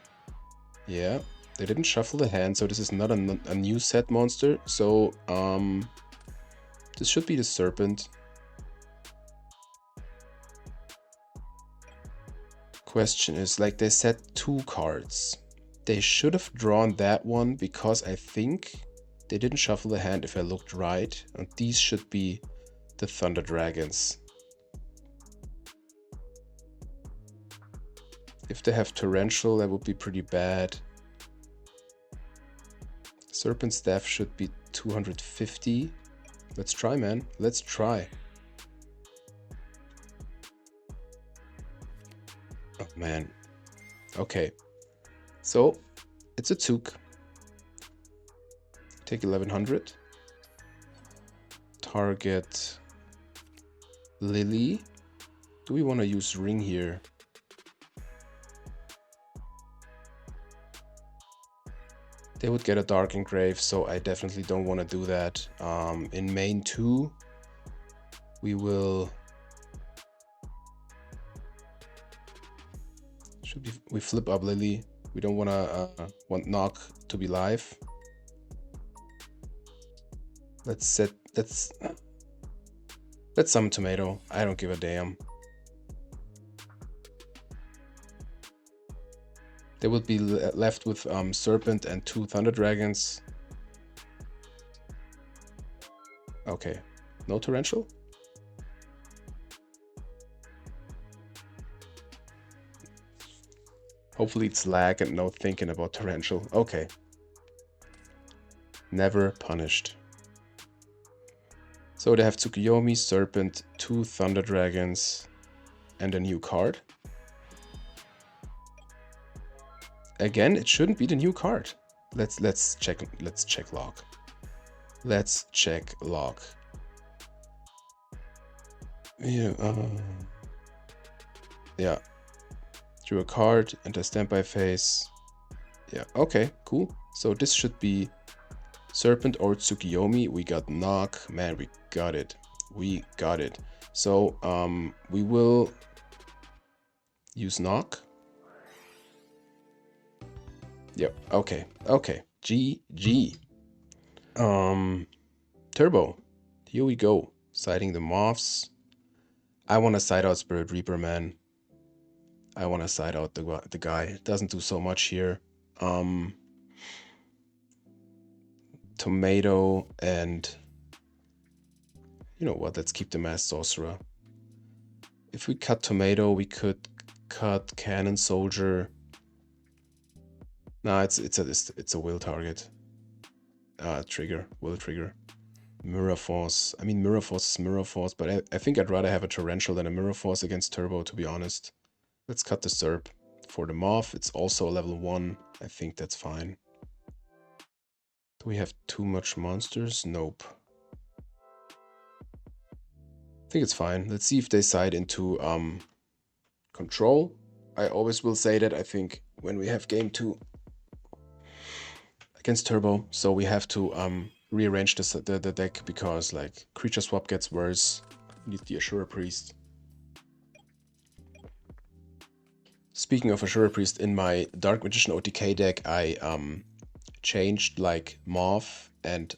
Yeah, they didn't shuffle the hand, so this is not a new set monster. So, this should be the Serpent. Question is, like, they set 2 cards. They should have drawn that one because I think they didn't shuffle the hand if I looked right. And these should be the Thunder Dragons. If they have Torrential, that would be pretty bad. Serpent Staff should be 250. Let's try, man. Let's try. Oh, man. Okay. So, it's a Took. Take 1100. Target Lily. Do we want to use Ring here? They would get a Dark Engrave, so I definitely don't want to do that. In main 2, we will... we flip up Lily. We don't want to want Knock to be live. Let's summon Tomato. I don't give a damn. They would be left with Serpent and 2 Thunder Dragons. Okay, no Torrential? Hopefully it's lag and no thinking about Torrential. Okay. Never punished. So they have Tsukuyomi, Serpent, 2 Thunder Dragons, and a new card. Again, it shouldn't be the new card. Let's check log. Let's check log. Yeah. Yeah. Drew a card, enter standby phase. Yeah, okay, cool. So this should be Serpent or Tsukuyomi. We got Knock. Man, we got it. We got it. So, we will use Knock. Yep, okay, okay. GG. Turbo. Here we go. Siding the Moths. I want to side out Spirit Reaper, man. I want to side out the guy. It doesn't do so much here. Tomato and... You know what, let's keep the Masked Sorcerer. If we cut Tomato, we could cut Cannon Soldier. Nah, it's a will target. Trigger, will trigger. Mirror Force. I mean, Mirror Force is Mirror Force, but I think I'd rather have a Torrential than a Mirror Force against Turbo, to be honest. Let's cut the Serp. For the Moth, it's also a level 1. I think that's fine. Do we have too much monsters? Nope. I think it's fine. Let's see if they side into control. I always will say that, I think, when we have game 2 against Turbo, so we have to rearrange the deck because, like, creature swap gets worse. We need the Ashura Priest. Speaking of Ashura Priest, in my Dark Magician OTK deck, I changed, like, Morph and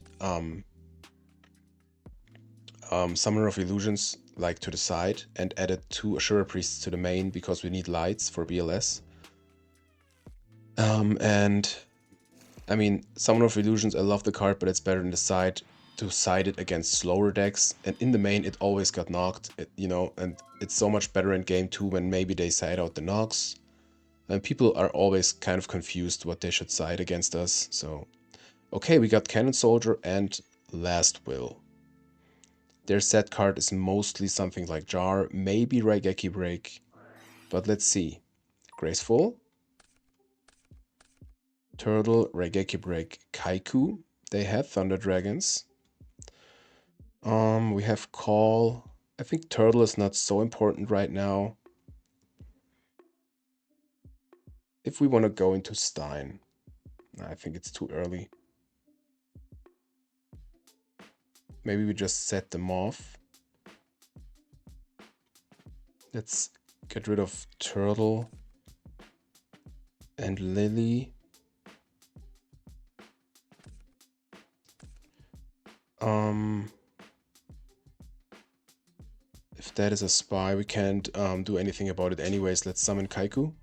Summoner of Illusions, like, to the side, and added 2 Ashura Priests to the main because we need lights for BLS. And I mean, Summoner of Illusions, I love the card, but it's better in the side to side it against slower decks, and in the main it always got knocked, you know, and it's so much better in game 2 when maybe they side out the knocks. And people are always kind of confused what they should side against us, so... Okay, we got Cannon Soldier and Last Will. Their set card is mostly something like Jar, maybe Raigeki Break, but let's see. Graceful. Turtle, Raigeki Break, Kaiku. They have Thunder Dragons. We have Call. I think Turtle is not so important right now. If we want to go into Stein, I think it's too early. Maybe we just set them off. Let's get rid of Turtle and Lily. If that is a spy, we can't do anything about it anyways. Let's summon Kaiku.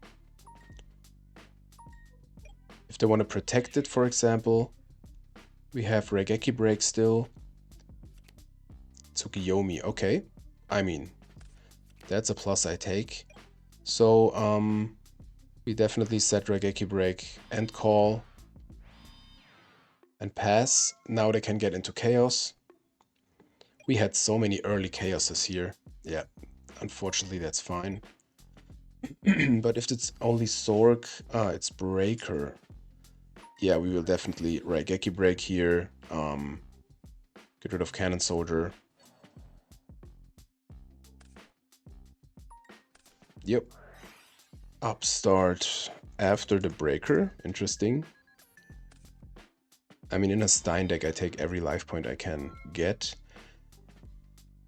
If they want to protect it, for example, we have Raigeki Break still. Tsukiyomi, okay. I mean, that's a plus I take. So, we definitely set Raigeki Break and Call. And pass. Now they can get into Chaos. We had so many early Chaoses here. Yeah, unfortunately that's fine. But if it's only Sork, it's Breaker. Yeah, we will definitely Raigeki Break here. Get rid of Cannon Soldier. Yep. Upstart after the Breaker. Interesting. I mean, in a Stein deck, I take every life point I can get.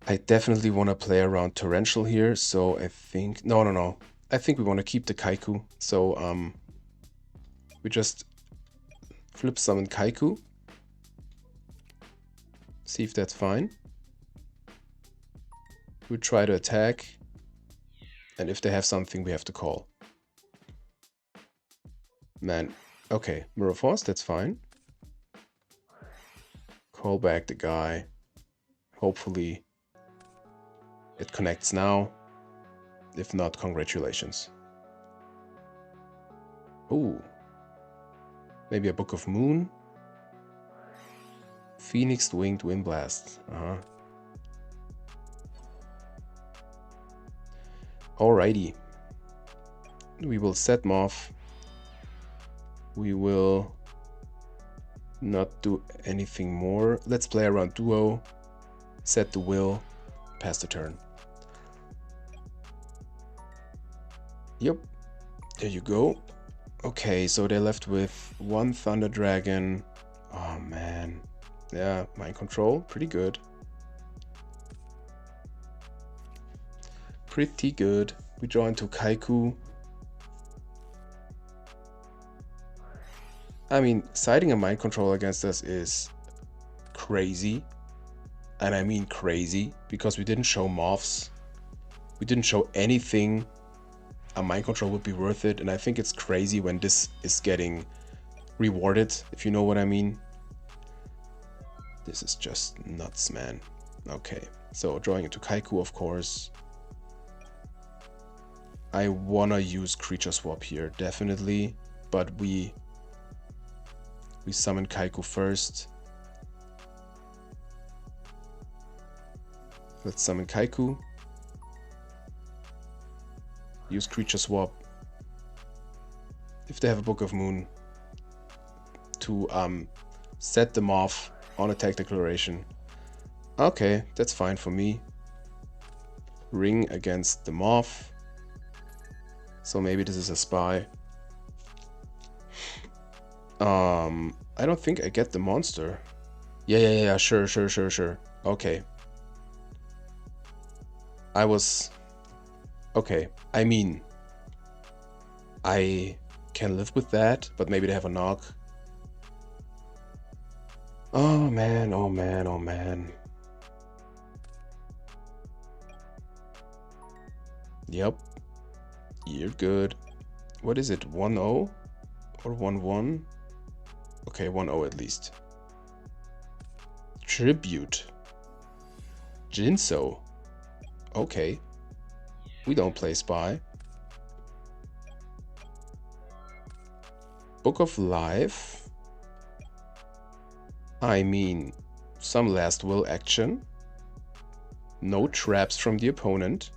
I definitely want to play around Torrential here, so I think... No. I think we want to keep the Kaiku. So, we just flip summon Kaiku. See if that's fine. We try to attack. And if they have something, we have to call. Man. Okay, Mirror Force, that's fine. Call back the guy. Hopefully it connects now. If not, congratulations. Ooh. Maybe a Book of Moon. Phoenix Winged Wind Blast. Alrighty. We will set them off. We will not do anything more. Let's play around Duo. Set the will. Pass the turn. Yep. There you go. Okay, so they're left with one Thunder Dragon. Oh man. Yeah, Mind Control. Pretty good. Pretty good. We draw into Kaiku. I mean, siding a Mind Control against us is crazy. And I mean crazy, because we didn't show Moths. We didn't show anything. A Mind Control would be worth it, and I think it's crazy when this is getting rewarded, if you know what I mean. This is just nuts, man. Okay, so drawing into Kaiku, of course. I wanna use Creature Swap here, definitely, but we summon Kaiku first. Let's summon Kaiku. Use Creature Swap. If they have a Book of Moon, to set them off on Attack Declaration. Okay, that's fine for me. Ring against the Moth. So maybe this is a spy. I don't think I get the monster. Yeah, sure. Okay. Okay, I mean, I can live with that, but maybe they have a knock. Oh man. Yep, you're good. What is it, 1-0 or 1-1? Okay, 1-0 at least. Tribute. Jinso. Okay. We don't play Spy. Book of Life. I mean, some last will action. No traps from the opponent.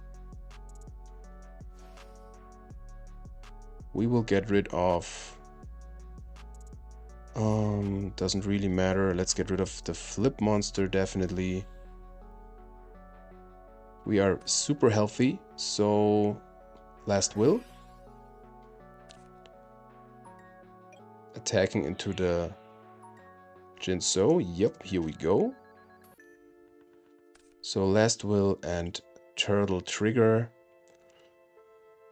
We will get rid of... doesn't really matter. Let's get rid of the flip monster, definitely. We are super healthy, so... Last will. Attacking into the Jinso. Yep, here we go. So last will and turtle trigger.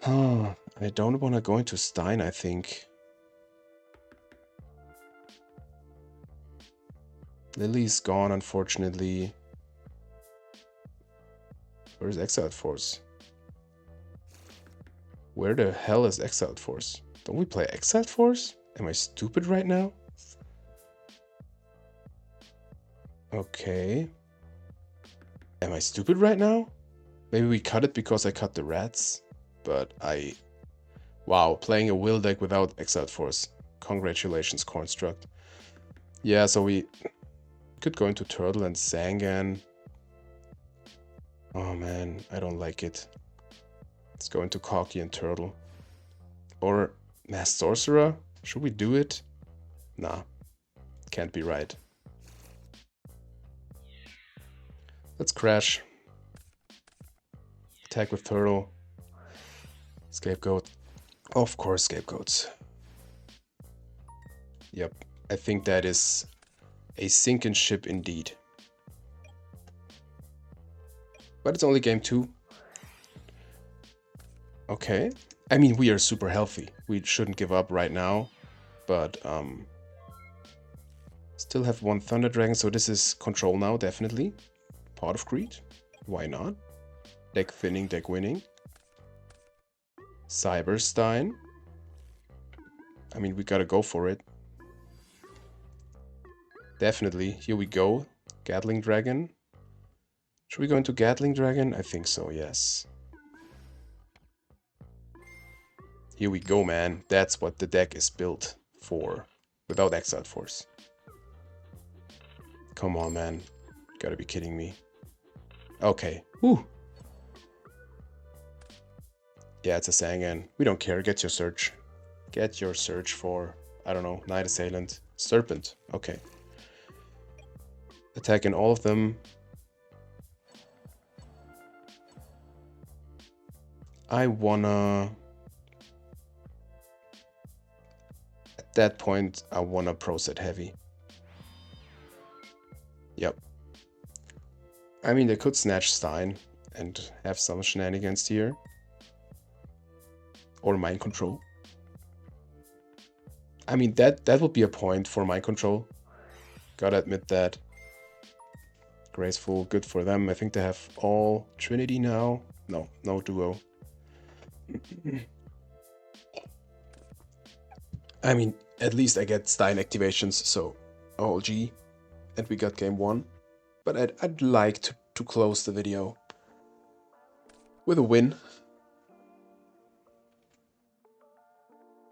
I don't want to go into Stein, I think. Lily's gone, unfortunately. Where's Exiled Force? Where the hell is Exiled Force? Don't we play Exiled Force? Am I stupid right now? Okay. Am I stupid right now? Maybe we cut it because I cut the rats. But wow, playing a will deck without Exiled Force. Congratulations, Construct. Yeah, so we could go into Turtle and Zangan. Oh man, I don't like it. Let's go into Corki and Turtle. Or Masked Sorcerer? Should we do it? Nah, can't be right. Let's crash. Attack with Turtle. Scapegoat. Of course, Scapegoats. Yep, I think that is a sinking ship indeed. But it's only game 2. Okay. I mean, we are super healthy. We shouldn't give up right now. But, still have 1 Thunder Dragon, so this is control now, definitely. Pot of Greed. Why not? Deck thinning, deck winning. Cyberstein. I mean, we gotta go for it. Definitely. Here we go. Gatling Dragon. Should we go into Gatling Dragon? I think so, yes. Here we go, man. That's what the deck is built for. Without Exiled Force. Come on, man. Gotta be kidding me. Okay. Whew. Yeah, it's a Zangan. We don't care. Get your search. Get your search for, I don't know, Night Assailant. Serpent. Okay. Attacking all of them. I wanna... At that point, I wanna pro set heavy. Yep. I mean, they could snatch Stein and have some shenanigans here. Or mind control. I mean, that would be a point for mind control. Gotta admit that. Graceful, good for them. I think they have all Trinity now. No, no duo. I mean, at least I get Stein activations, so OLG. And we got game 1. But I'd like to close the video with a win.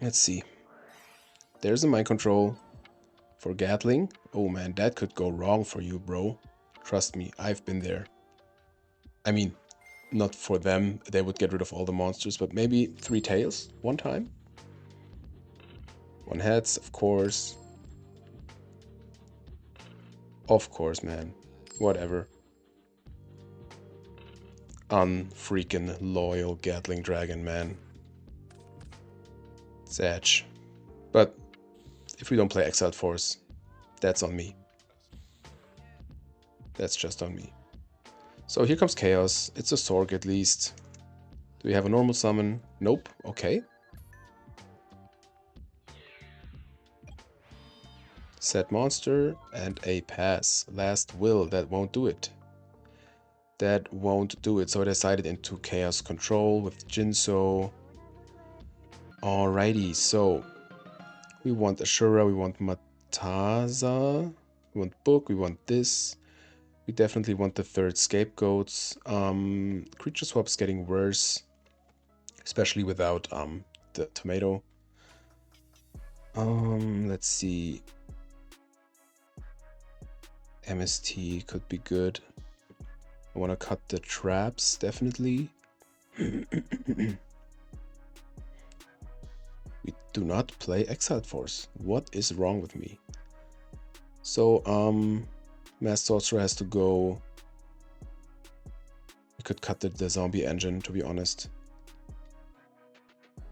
Let's see. There's a mind control for Gatling. Oh man, that could go wrong for you, bro. Trust me, I've been there. I mean, not for them. They would get rid of all the monsters, but maybe 3 tails one time. 1 heads, of course. Of course, man. Whatever. Unfreaking loyal Gatling Dragon, man. It's edge. But if we don't play Exiled Force, that's on me. That's just on me. So here comes Chaos. It's a Sorg at least. Do we have a normal summon? Nope. Okay. Set monster and a pass. Last will. That won't do it. That won't do it. So I decided into Chaos Control with Jinso. Alrighty, so we want Ashura, we want Mataza, We want book, we want this. We definitely want the third scapegoats. Creature swap's getting worse, especially without the tomato. Let's see. MST could be good. I want to cut the traps, definitely. We do not play Exiled Force. What is wrong with me? So, Mass Sorcerer has to go. We could cut the zombie engine, to be honest.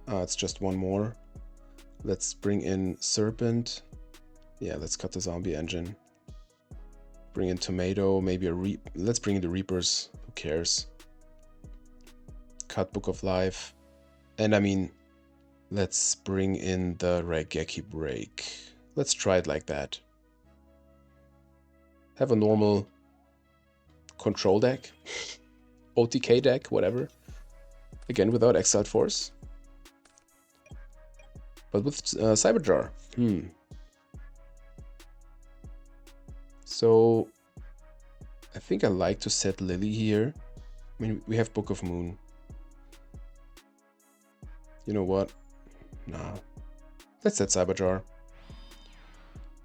It's just one more. Let's bring in Serpent. Yeah, let's cut the zombie engine. Bring in Tomato, maybe a let's bring in the Reapers. Who cares? Cut Book of Life. And I mean, let's bring in the Raigeki Break. Let's try it like that. Have a normal control deck. OTK deck, whatever. Again, without Exiled Force. But with Cyberjar. So, I think I like to set Lily here. I mean, we have Book of Moon. You know what? Nah. Let's set Cyberjar.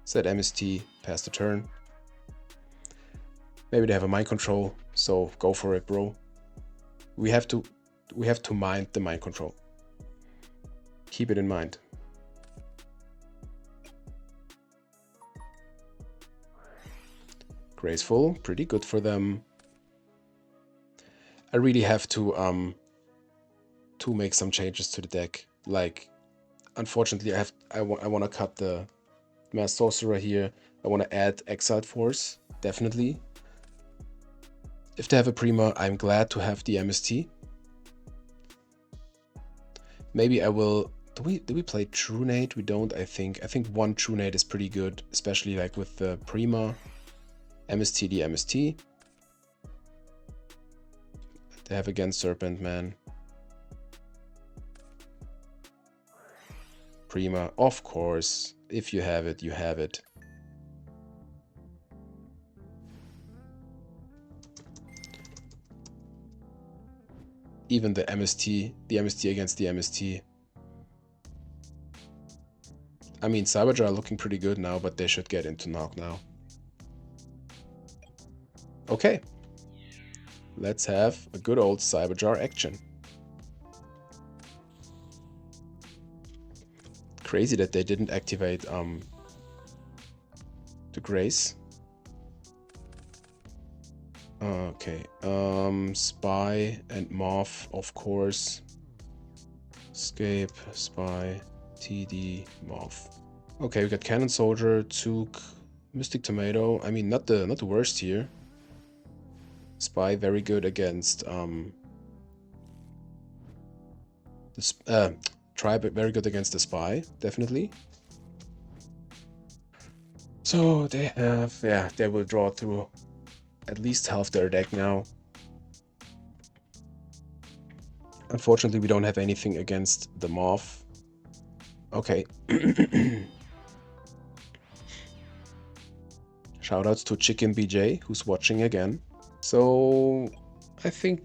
Set MST, pass the turn. Maybe they have a mind control, so go for it, bro. We have to mind the mind control. Keep it in mind. Graceful, pretty good for them. I really have to make some changes to the deck. Like, unfortunately, I want to cut the Mass Sorcerer here. I want to add Exiled Force, definitely. If they have a Prima, I'm glad to have the MST. Maybe I will. Do we play True Nate? We don't, I think. I think one True Nate is pretty good, especially like with the Prima. MST, the MST. They have again Serpent, man. Prima, of course. If you have it, you have it. Even the MST against the MST. I mean, Cyberjar are looking pretty good now, but they should get into knock now. Okay. Let's have a good old Cyberjar action. Crazy that they didn't activate the Grace. Okay, Spy and Moth, of course. Escape, Spy, TD, Moth. Okay, we got Cannon Soldier, Took, Mystic Tomato. I mean, not the worst here. Spy very good against Tribe very good against the Spy, definitely. So they have, yeah, they will draw through at least half their deck now. Unfortunately, we don't have anything against the Moth. Okay. Shoutouts to Chicken BJ, who's watching again. So, I think...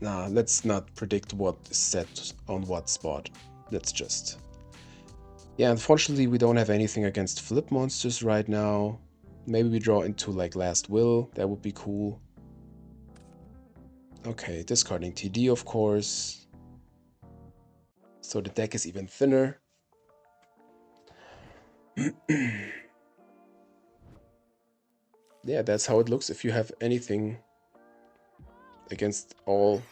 Nah, let's not predict what is set on what spot. Let's just... Yeah, unfortunately, we don't have anything against flip monsters right now. Maybe we draw into, like, Last Will. That would be cool. Okay, discarding TD, of course. So the deck is even thinner. Yeah, that's how it looks if you have anything against all...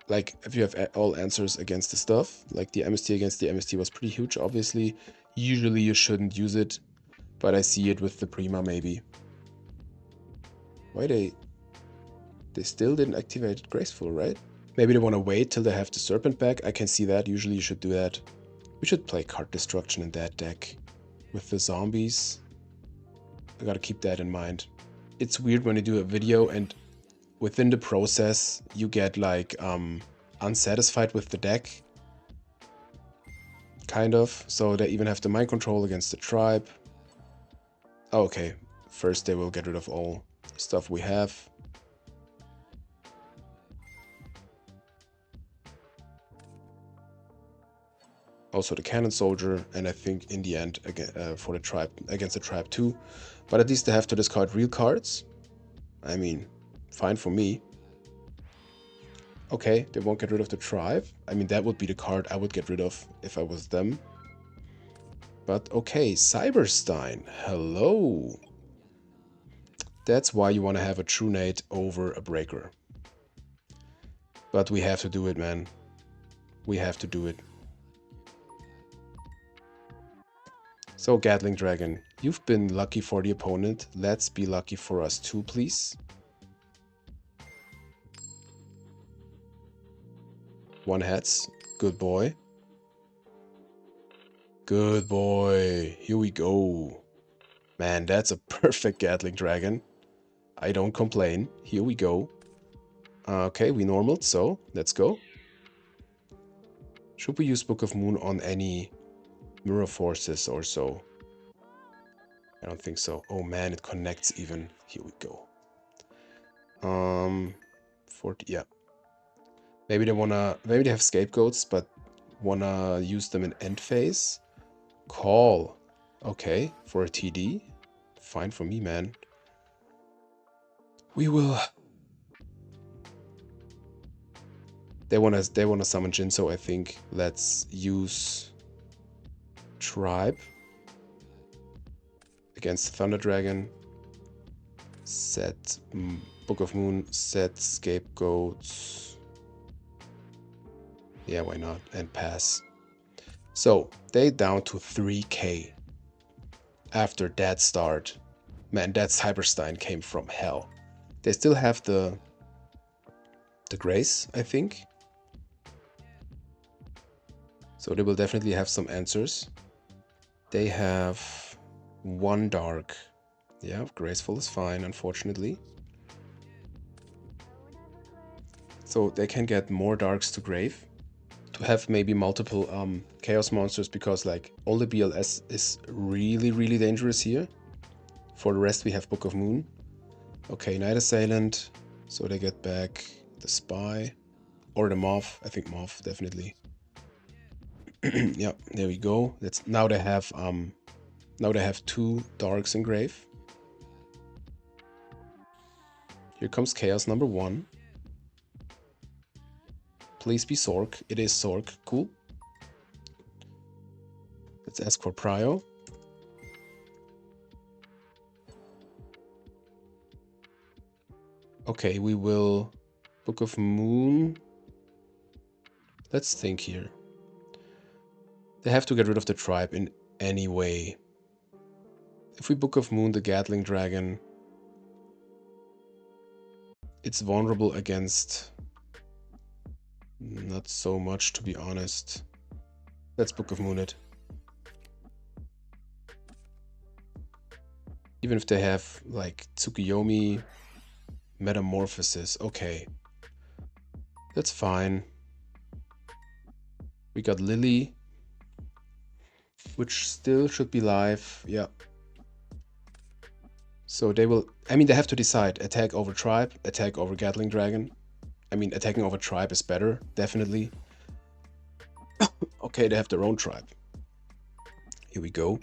Like, if you have all answers against the stuff. Like, the MST against the MST was pretty huge, obviously. Usually you shouldn't use it, but I see it with the Prima, maybe. Why they still didn't activate Graceful, right? Maybe they want to wait till they have the Serpent back. I can see that. Usually you should do that. We should play Card Destruction in that deck. With the zombies. I gotta keep that in mind. It's weird when you do a video and within the process you get like unsatisfied with the deck. Kind of. So they even have the mind control against the tribe. Oh, okay. First they will get rid of all stuff we have. Also the cannon soldier, and I think in the end again for the tribe against the tribe too. But at least they have to discard real cards. I mean, fine for me. Okay, they won't get rid of the tribe. I mean, that would be the card I would get rid of if I was them. But okay, Cyberstein, hello. That's why you want to have a True Nate over a Breaker. But we have to do it, man. We have to do it. So, Gatling Dragon, you've been lucky for the opponent. Let's be lucky for us too, please. One heads. Good boy. Good boy. Here we go. Man, that's a perfect Gatling Dragon. I don't complain. Here we go. Okay, we normaled, so let's go. Should we use Book of Moon on any mirror forces or so? I don't think so. Oh man, it connects even. Here we go. 40, yeah. Maybe they have scapegoats, but wanna use them in end phase. Call. Okay, for a TD. Fine for me, man. We will. They wanna summon Jinso, I think. Let's use Tribe against Thunder Dragon. Set Book of Moon, set Scapegoats. Yeah, why not? And pass. So, they down to 3k. After that start. Man, that Cyberstein came from hell. They still have the Grace, I think. So they will definitely have some answers. They have one dark. Yeah, Graceful is fine, unfortunately. So they can get more darks to grave. To have maybe multiple chaos monsters, because like only BLS is really, really dangerous here. For the rest we have Book of Moon. Okay, Night Assailant. So they get back the Spy. Or the Moth. I think Moth, definitely. Yeah, there we go. Now they have two darks in grave. Here comes Chaos number 1. Please be Sork. It is Sork. Cool. Let's ask for Prio. Okay, we will Book of Moon. Let's think here. They have to get rid of the tribe in any way. If we Book of Moon the Gatling Dragon, it's vulnerable against not so much, to be honest. Let's Book of Moon it. Even if they have like Tsukuyomi, Metamorphosis, okay. That's fine. We got Lily, which still should be live, yeah. So they will, I mean, they have to decide, attack over tribe, attack over Gatling Dragon. I mean, attacking over tribe is better, definitely. Okay, they have their own tribe. Here we go.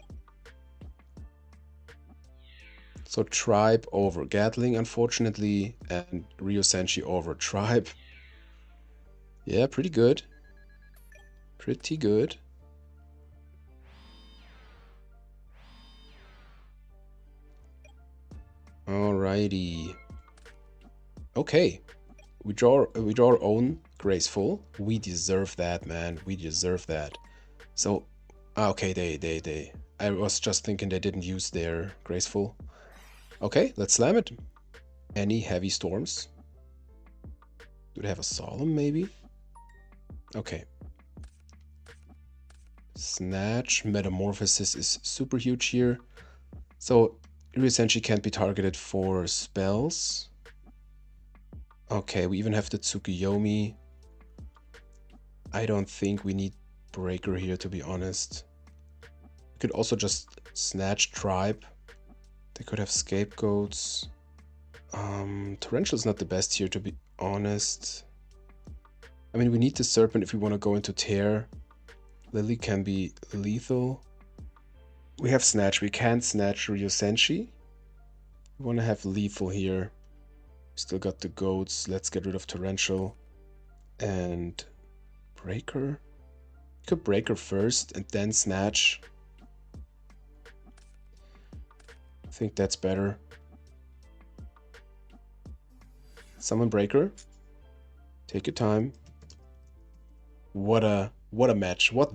So tribe over Gatling, unfortunately, and Ryo Senshi over tribe. Yeah, pretty good. Pretty good. Alrighty. Okay. We draw our own Graceful. We deserve that, man. We deserve that. So, okay, I was just thinking they didn't use their Graceful. Okay, let's slam it. Any heavy storms? Do they have a Solemn, maybe? Okay. Snatch, Metamorphosis is super huge here. So, Ryo Senshi can't be targeted for spells. Okay, we even have the Tsukuyomi. I don't think we need Breaker here, to be honest. We could also just snatch Tribe. They could have scapegoats. Torrential's not the best here, to be honest. I mean, we need the Serpent if we want to go into Tear. Lily can be lethal. We have Snatch. We can't Snatch Ryosenshi. We want to have lethal here. Still got the goats. Let's get rid of Torrential. And Breaker. Could Breaker first and then Snatch. I think that's better. Summon Breaker. Take your time. What a match. What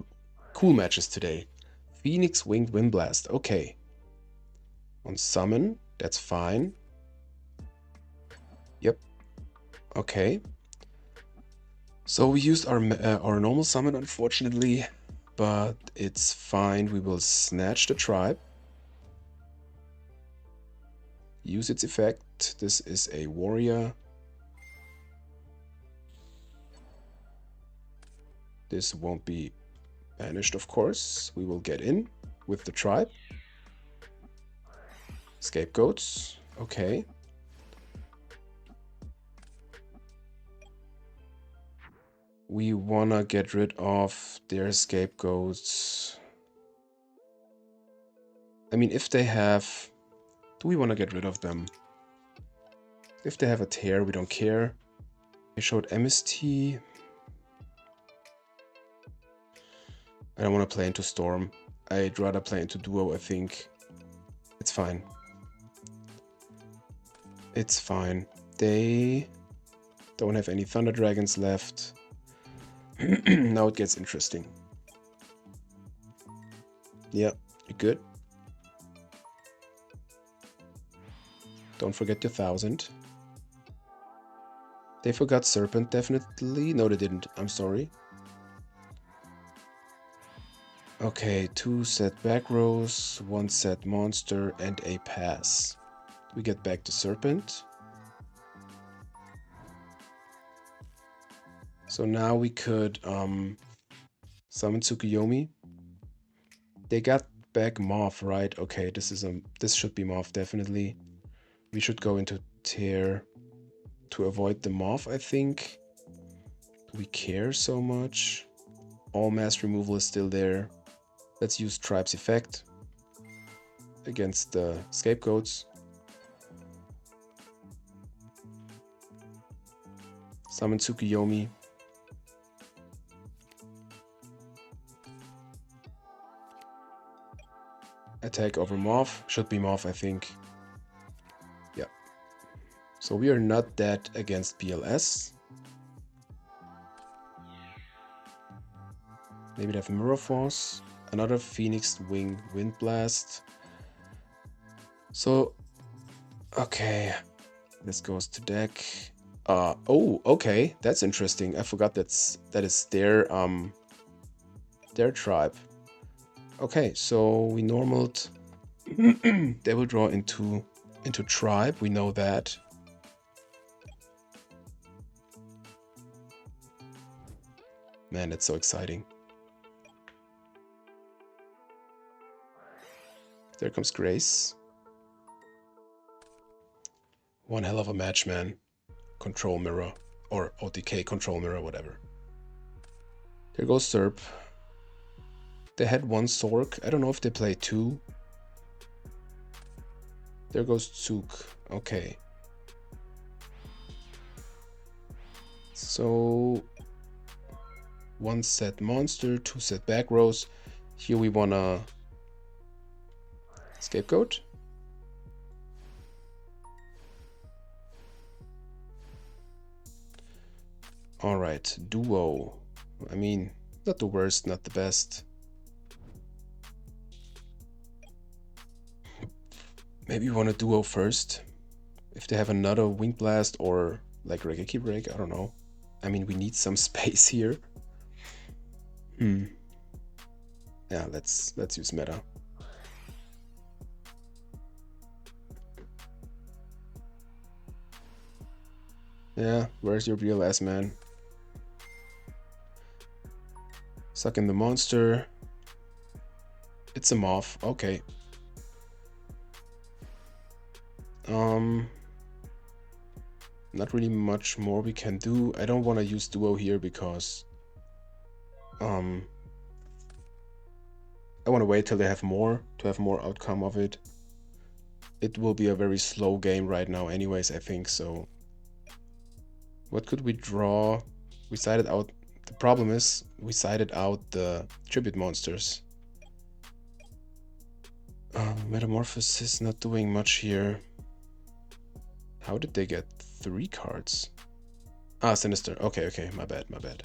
cool matches today. Phoenix Winged Windblast. Okay. On summon, that's fine. Yep. Okay. So we used our normal summon, unfortunately, but it's fine. We will snatch the tribe. Use its effect. This is a warrior. This won't be banished, of course. We will get in with the tribe. Scapegoats. Okay. We wanna get rid of their scapegoats. I mean, if they have... Do we want to get rid of them? If they have a tear, we don't care. They showed MST. I don't want to play into Storm. I'd rather play into Duo, I think. It's fine. It's fine. They don't have any Thunder Dragons left. Now it gets interesting. Yeah, you're good. Don't forget your 1000. They forgot Serpent, definitely. No, they didn't. I'm sorry. Okay, 2 set back rows, 1 set monster, and a pass. We get back to Serpent. So now we could summon Tsukuyomi. They got back Moth, right? Okay, this should be Moth, definitely. We should go into Tear to avoid the Moth, I think. Do we care so much? All mass removal is still there. Let's use Tribe's effect against the scapegoats. Summon Tsukuyomi. Attack over Moth. Should be Moth, I think. Yeah. So we are not dead against BLS. Maybe they have Mirror Force. Another Phoenix Wing Wind Blast. So, okay. This goes to deck. Oh, okay. That's interesting. I forgot that is their tribe. Okay, so we normaled. They will draw into tribe. We know that. Man, that's so exciting. There comes Grace. One hell of a match, man. Control Mirror. Or OTK Control Mirror, whatever. There goes Serp. They had 1 Sork. I don't know if they play 2. There goes Tsuk. Okay. So 1 set monster, 2 set back rows. Here we wanna scapegoat. Alright, Duo. I mean, not the worst, not the best. Maybe we want to Duo first. If they have another Wing Blast or like Regeki Break, I don't know. I mean, we need some space here. Yeah, let's use meta. Yeah, where's your BLS, man? Suck in the monster. It's a Moth. Okay. Not really much more we can do. I don't want to use duo here because I want to wait till they have more to have more outcome of it. It will be a very slow game right now anyways, I think. So what could we draw? We sided out. The problem is we sided out the tribute monsters. Metamorphosis not doing much here. How did they get 3 cards? Ah, Sinister. Okay, okay, my bad, my bad.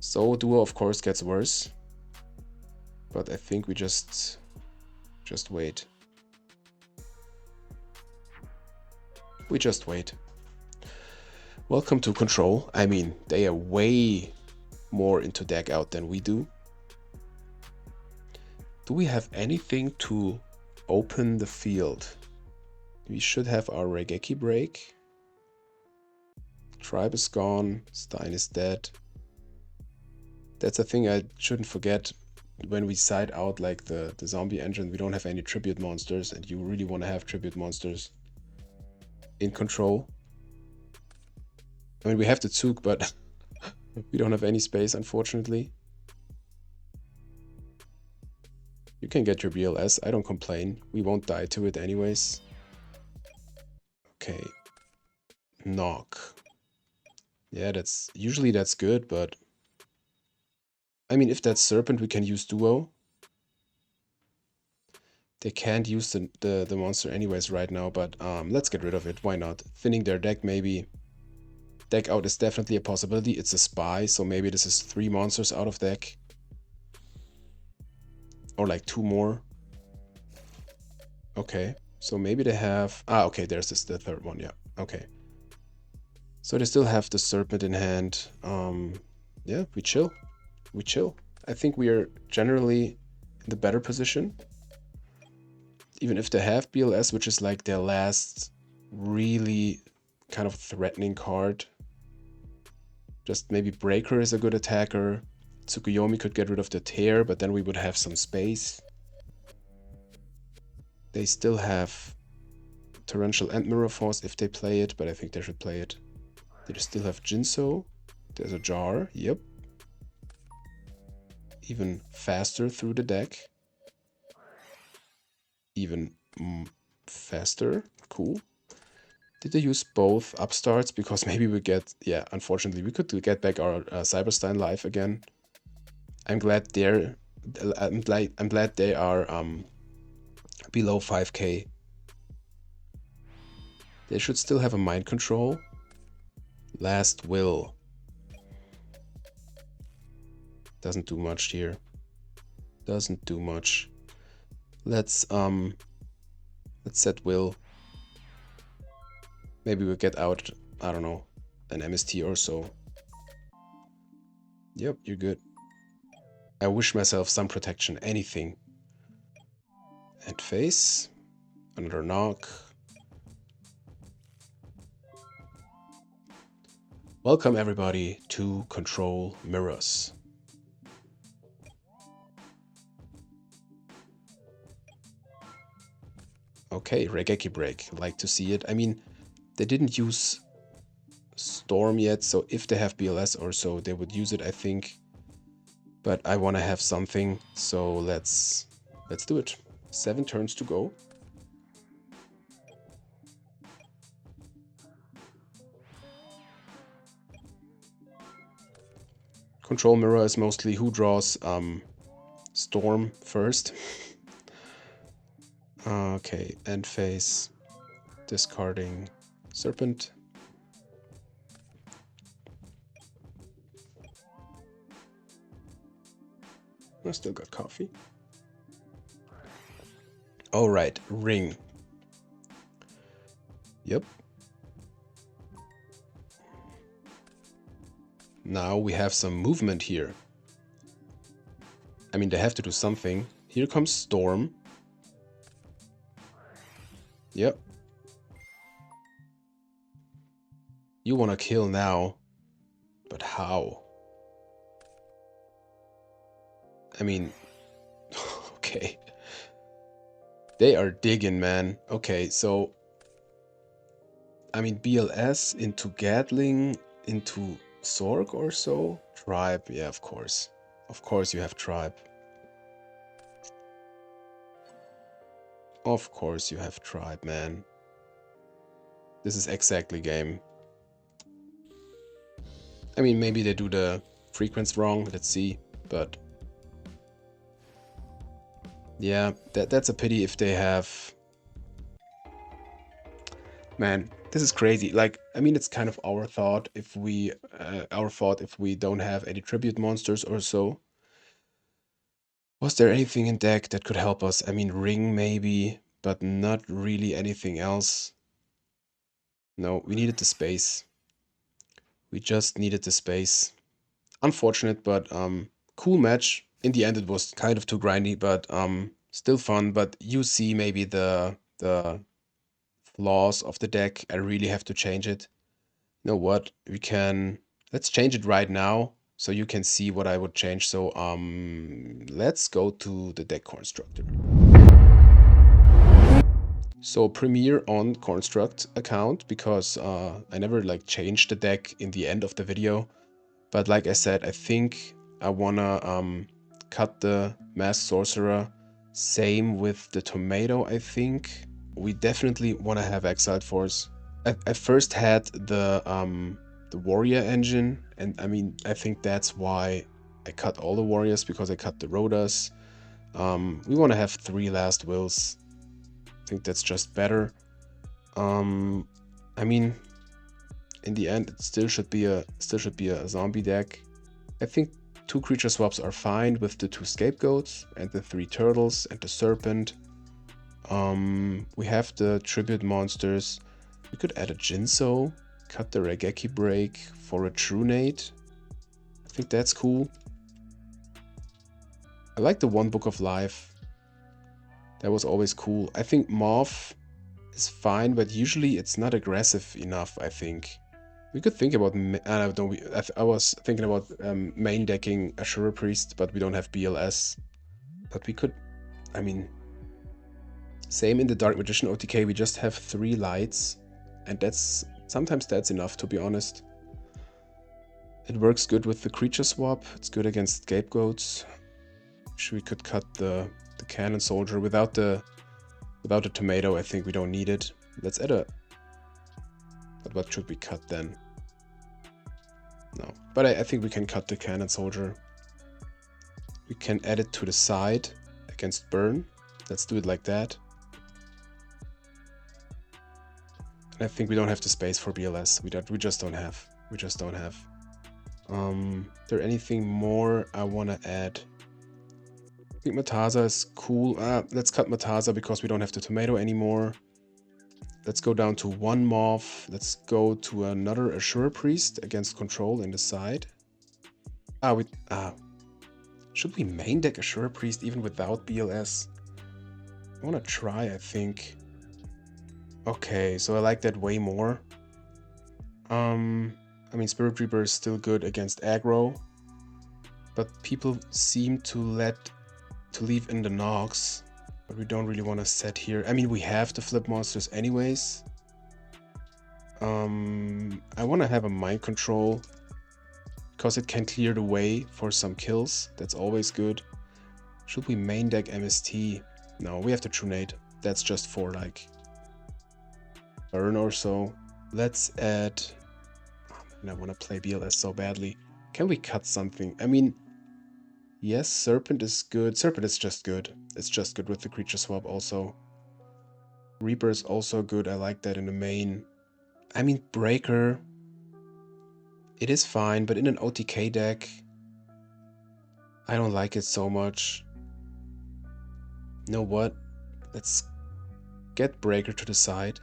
So duo of course gets worse. But I think we just wait. We just wait. Welcome to Control. I mean, they are way more into deck out than we do. Do we have anything to open the field? We should have our Regeki break. Tribe is gone. Stein is dead. That's a thing I shouldn't forget. When we side out like the zombie engine, we don't have any tribute monsters, and you really want to have tribute monsters in Control. I mean, we have the Zug, but we don't have any space, unfortunately. You can get your BLS, I don't complain. We won't die to it anyways. Okay. Knock. Yeah, usually that's good, but I mean, if that's Serpent, we can use Duo. They can't use the monster anyways right now, but let's get rid of it. Why not? Thinning their deck, maybe. Deck out is definitely a possibility. It's a spy, so maybe this is 3 monsters out of deck. Or like 2 more. Okay, so maybe they have... Ah, okay, there's the 3rd one, yeah. Okay. So they still have the Serpent in hand. Yeah, we chill. We chill. I think we are generally in the better position. Even if they have BLS, which is like their last really kind of threatening card. Just maybe Breaker is a good attacker. Tsukuyomi could get rid of the Tear, but then we would have some space. They still have Torrential and Mirror Force if they play it, but I think they should play it. They still have Jinso. There's a Jar, yep. Even faster through the deck. Even faster, cool. Did they use both upstarts? Because maybe we get, yeah, unfortunately, we could get back our Cyberstein life again. I'm glad they're, I'm glad they are below 5k. They should still have a mind control. Last will. Doesn't do much here. Doesn't do much. Let's set will. Maybe we'll get out, I don't know, an MST or so. Yep, you're good. I wish myself some protection, anything. And face. Another knock. Welcome everybody to Control Mirrors. Okay, Regeki break. Like to see it. I mean, they didn't use Storm yet, so if they have BLS or so, they would use it, I think. But I want to have something, so let's do it. 7 turns to go. Control Mirror is mostly who draws Storm first. Okay, end phase. Discarding Serpent. I still got coffee. Alright, Ring. Yep. Now we have some movement here. I mean, they have to do something. Here comes Storm. Yep. You want to kill now. But how? I mean, okay. They are digging, man. Okay, so I mean, BLS into Gatling into Sorg or so? Tribe, yeah, of course. Of course you have Tribe. Of course you have Tribe, man. This is exactly game. I mean, maybe they do the frequency wrong, let's see, but... yeah, that's a pity if they have... Man, this is crazy. Like, I mean, it's kind of our thought if we don't have any tribute monsters or so. Was there anything in deck that could help us? I mean, Ring maybe, but not really anything else. No, we needed the space. We just needed the space. Unfortunate, but cool match. In the end, it was kind of too grindy, but still fun. But you see maybe the flaws of the deck. I really have to change it. You know what? Let's change it right now so you can see what I would change. So let's go to the deck constructor. So Premiere on Construct account, because I never like changed the deck in the end of the video. But like I said, I think I wanna cut the Masked Sorcerer. Same with the Tomato, I think. We definitely wanna have Exiled Force. I first had the Warrior engine, and I mean, I think that's why I cut all the Warriors, because I cut the Rodas. We wanna have 3 Last Wills. I think that's just better. I mean, in the end, it still should be a zombie deck. I think 2 creature swaps are fine with the 2 scapegoats and the 3 turtles and the serpent. We have the tribute monsters. We could add a Jinso, cut the Raigeki break for a Trunade. I think that's cool. I like the 1 Book of Life. That was always cool. I think Morph is fine, but usually it's not aggressive enough, I think. We could think about... I was thinking about main decking Ashura Priest, but we don't have BLS. But we could... I mean... Same in the Dark Magician OTK, we just have 3 lights. And that's... Sometimes that's enough, to be honest. It works good with the creature swap. It's good against scapegoats. We could cut the cannon soldier without the tomato. I think we don't need it. Let's add a... But what should we cut then? No, but I think we can cut the cannon soldier. We can add it to the side against burn. Let's do it like that. And I think we don't have the space for BLS. We just don't have. We just don't have. There anything more I want to add? I think Mataza is cool. Let's cut Mataza because we don't have the tomato anymore. Let's go down to 1 Morph. Let's go to another Ashura Priest against control in the side. Should we main deck Ashura Priest even without BLS? I want to try, I think. Okay, so I like that way more. I mean, Spirit Reaper is still good against aggro, but people seem to leave in the Nox, but we don't really want to set here. I mean, we have the flip monsters anyways. I want to have a mind control because it can clear the way for some kills. That's always good. Should we main deck MST? No, we have the Trunade. That's just for like burn or so. Let's add... I want to play BLS so badly. Can we cut something? I mean, yes, Serpent is good. Serpent is just good. It's just good with the creature swap also. Reaper is also good. I like that in the main. I mean, Breaker. It is fine, but in an OTK deck, I don't like it so much. You know what? Let's get Breaker to the side.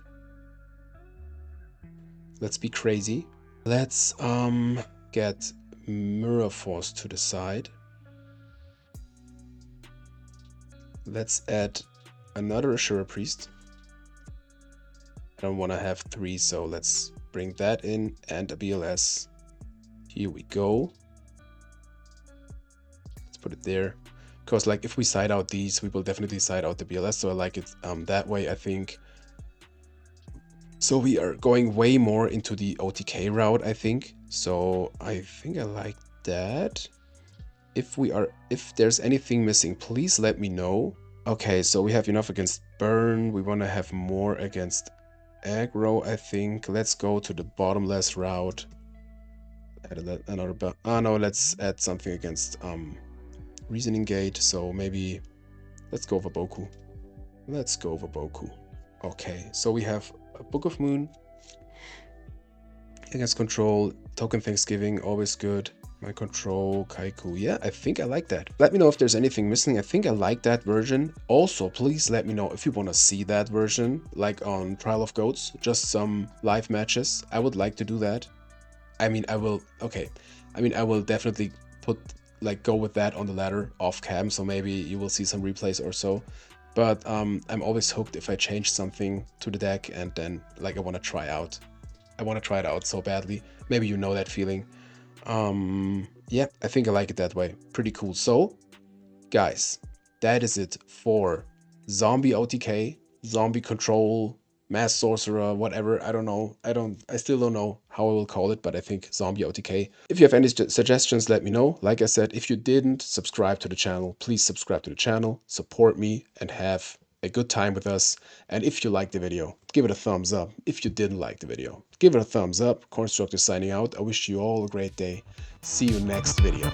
Let's be crazy. Let's get Mirror Force to the side. Let's add another Ashura Priest. I don't want to have 3, so let's bring that in and a BLS. Here we go. Let's put it there. Because like if we side out these, we will definitely side out the BLS, so I like it that way, I think. So we are going way more into the OTK route, I think. So I think I like that. If there's anything missing, please let me know. Okay, so we have enough against burn. We want to have more against aggro, I think. Let's go to the bottomless route. Add another no, let's add something against reasoning gate. So maybe let's go over Boku. Let's go over Boku. Okay, so we have a Book of Moon against control, token Thanksgiving, always good. My control, Kaiku. Yeah, I think I like that. Let me know if there's anything missing. I think I like that version. Also, please let me know if you want to see that version, like on Trial of Goats, just some live matches. I would like to do that. I mean, I will, okay. I mean, I will definitely go with that on the ladder off cam, so maybe you will see some replays or so. But I'm always hooked if I change something to the deck and then, like, I want to try out. I want to try it out so badly. Maybe you know that feeling. Yeah, I think I like it that way. Pretty cool. So, guys, that is it for Zombie OTK, Zombie Control, Mass Sorcerer, whatever. I don't know. I still don't know how I will call it, but I think Zombie OTK. If you have any suggestions, let me know. Like I said, if you didn't subscribe to the channel, please subscribe to the channel, support me, and have a good time with us. And if you liked the video, give it a thumbs up. If you didn't like the video, give it a thumbs up. Constructor signing out. I wish you all a great day. See you next video.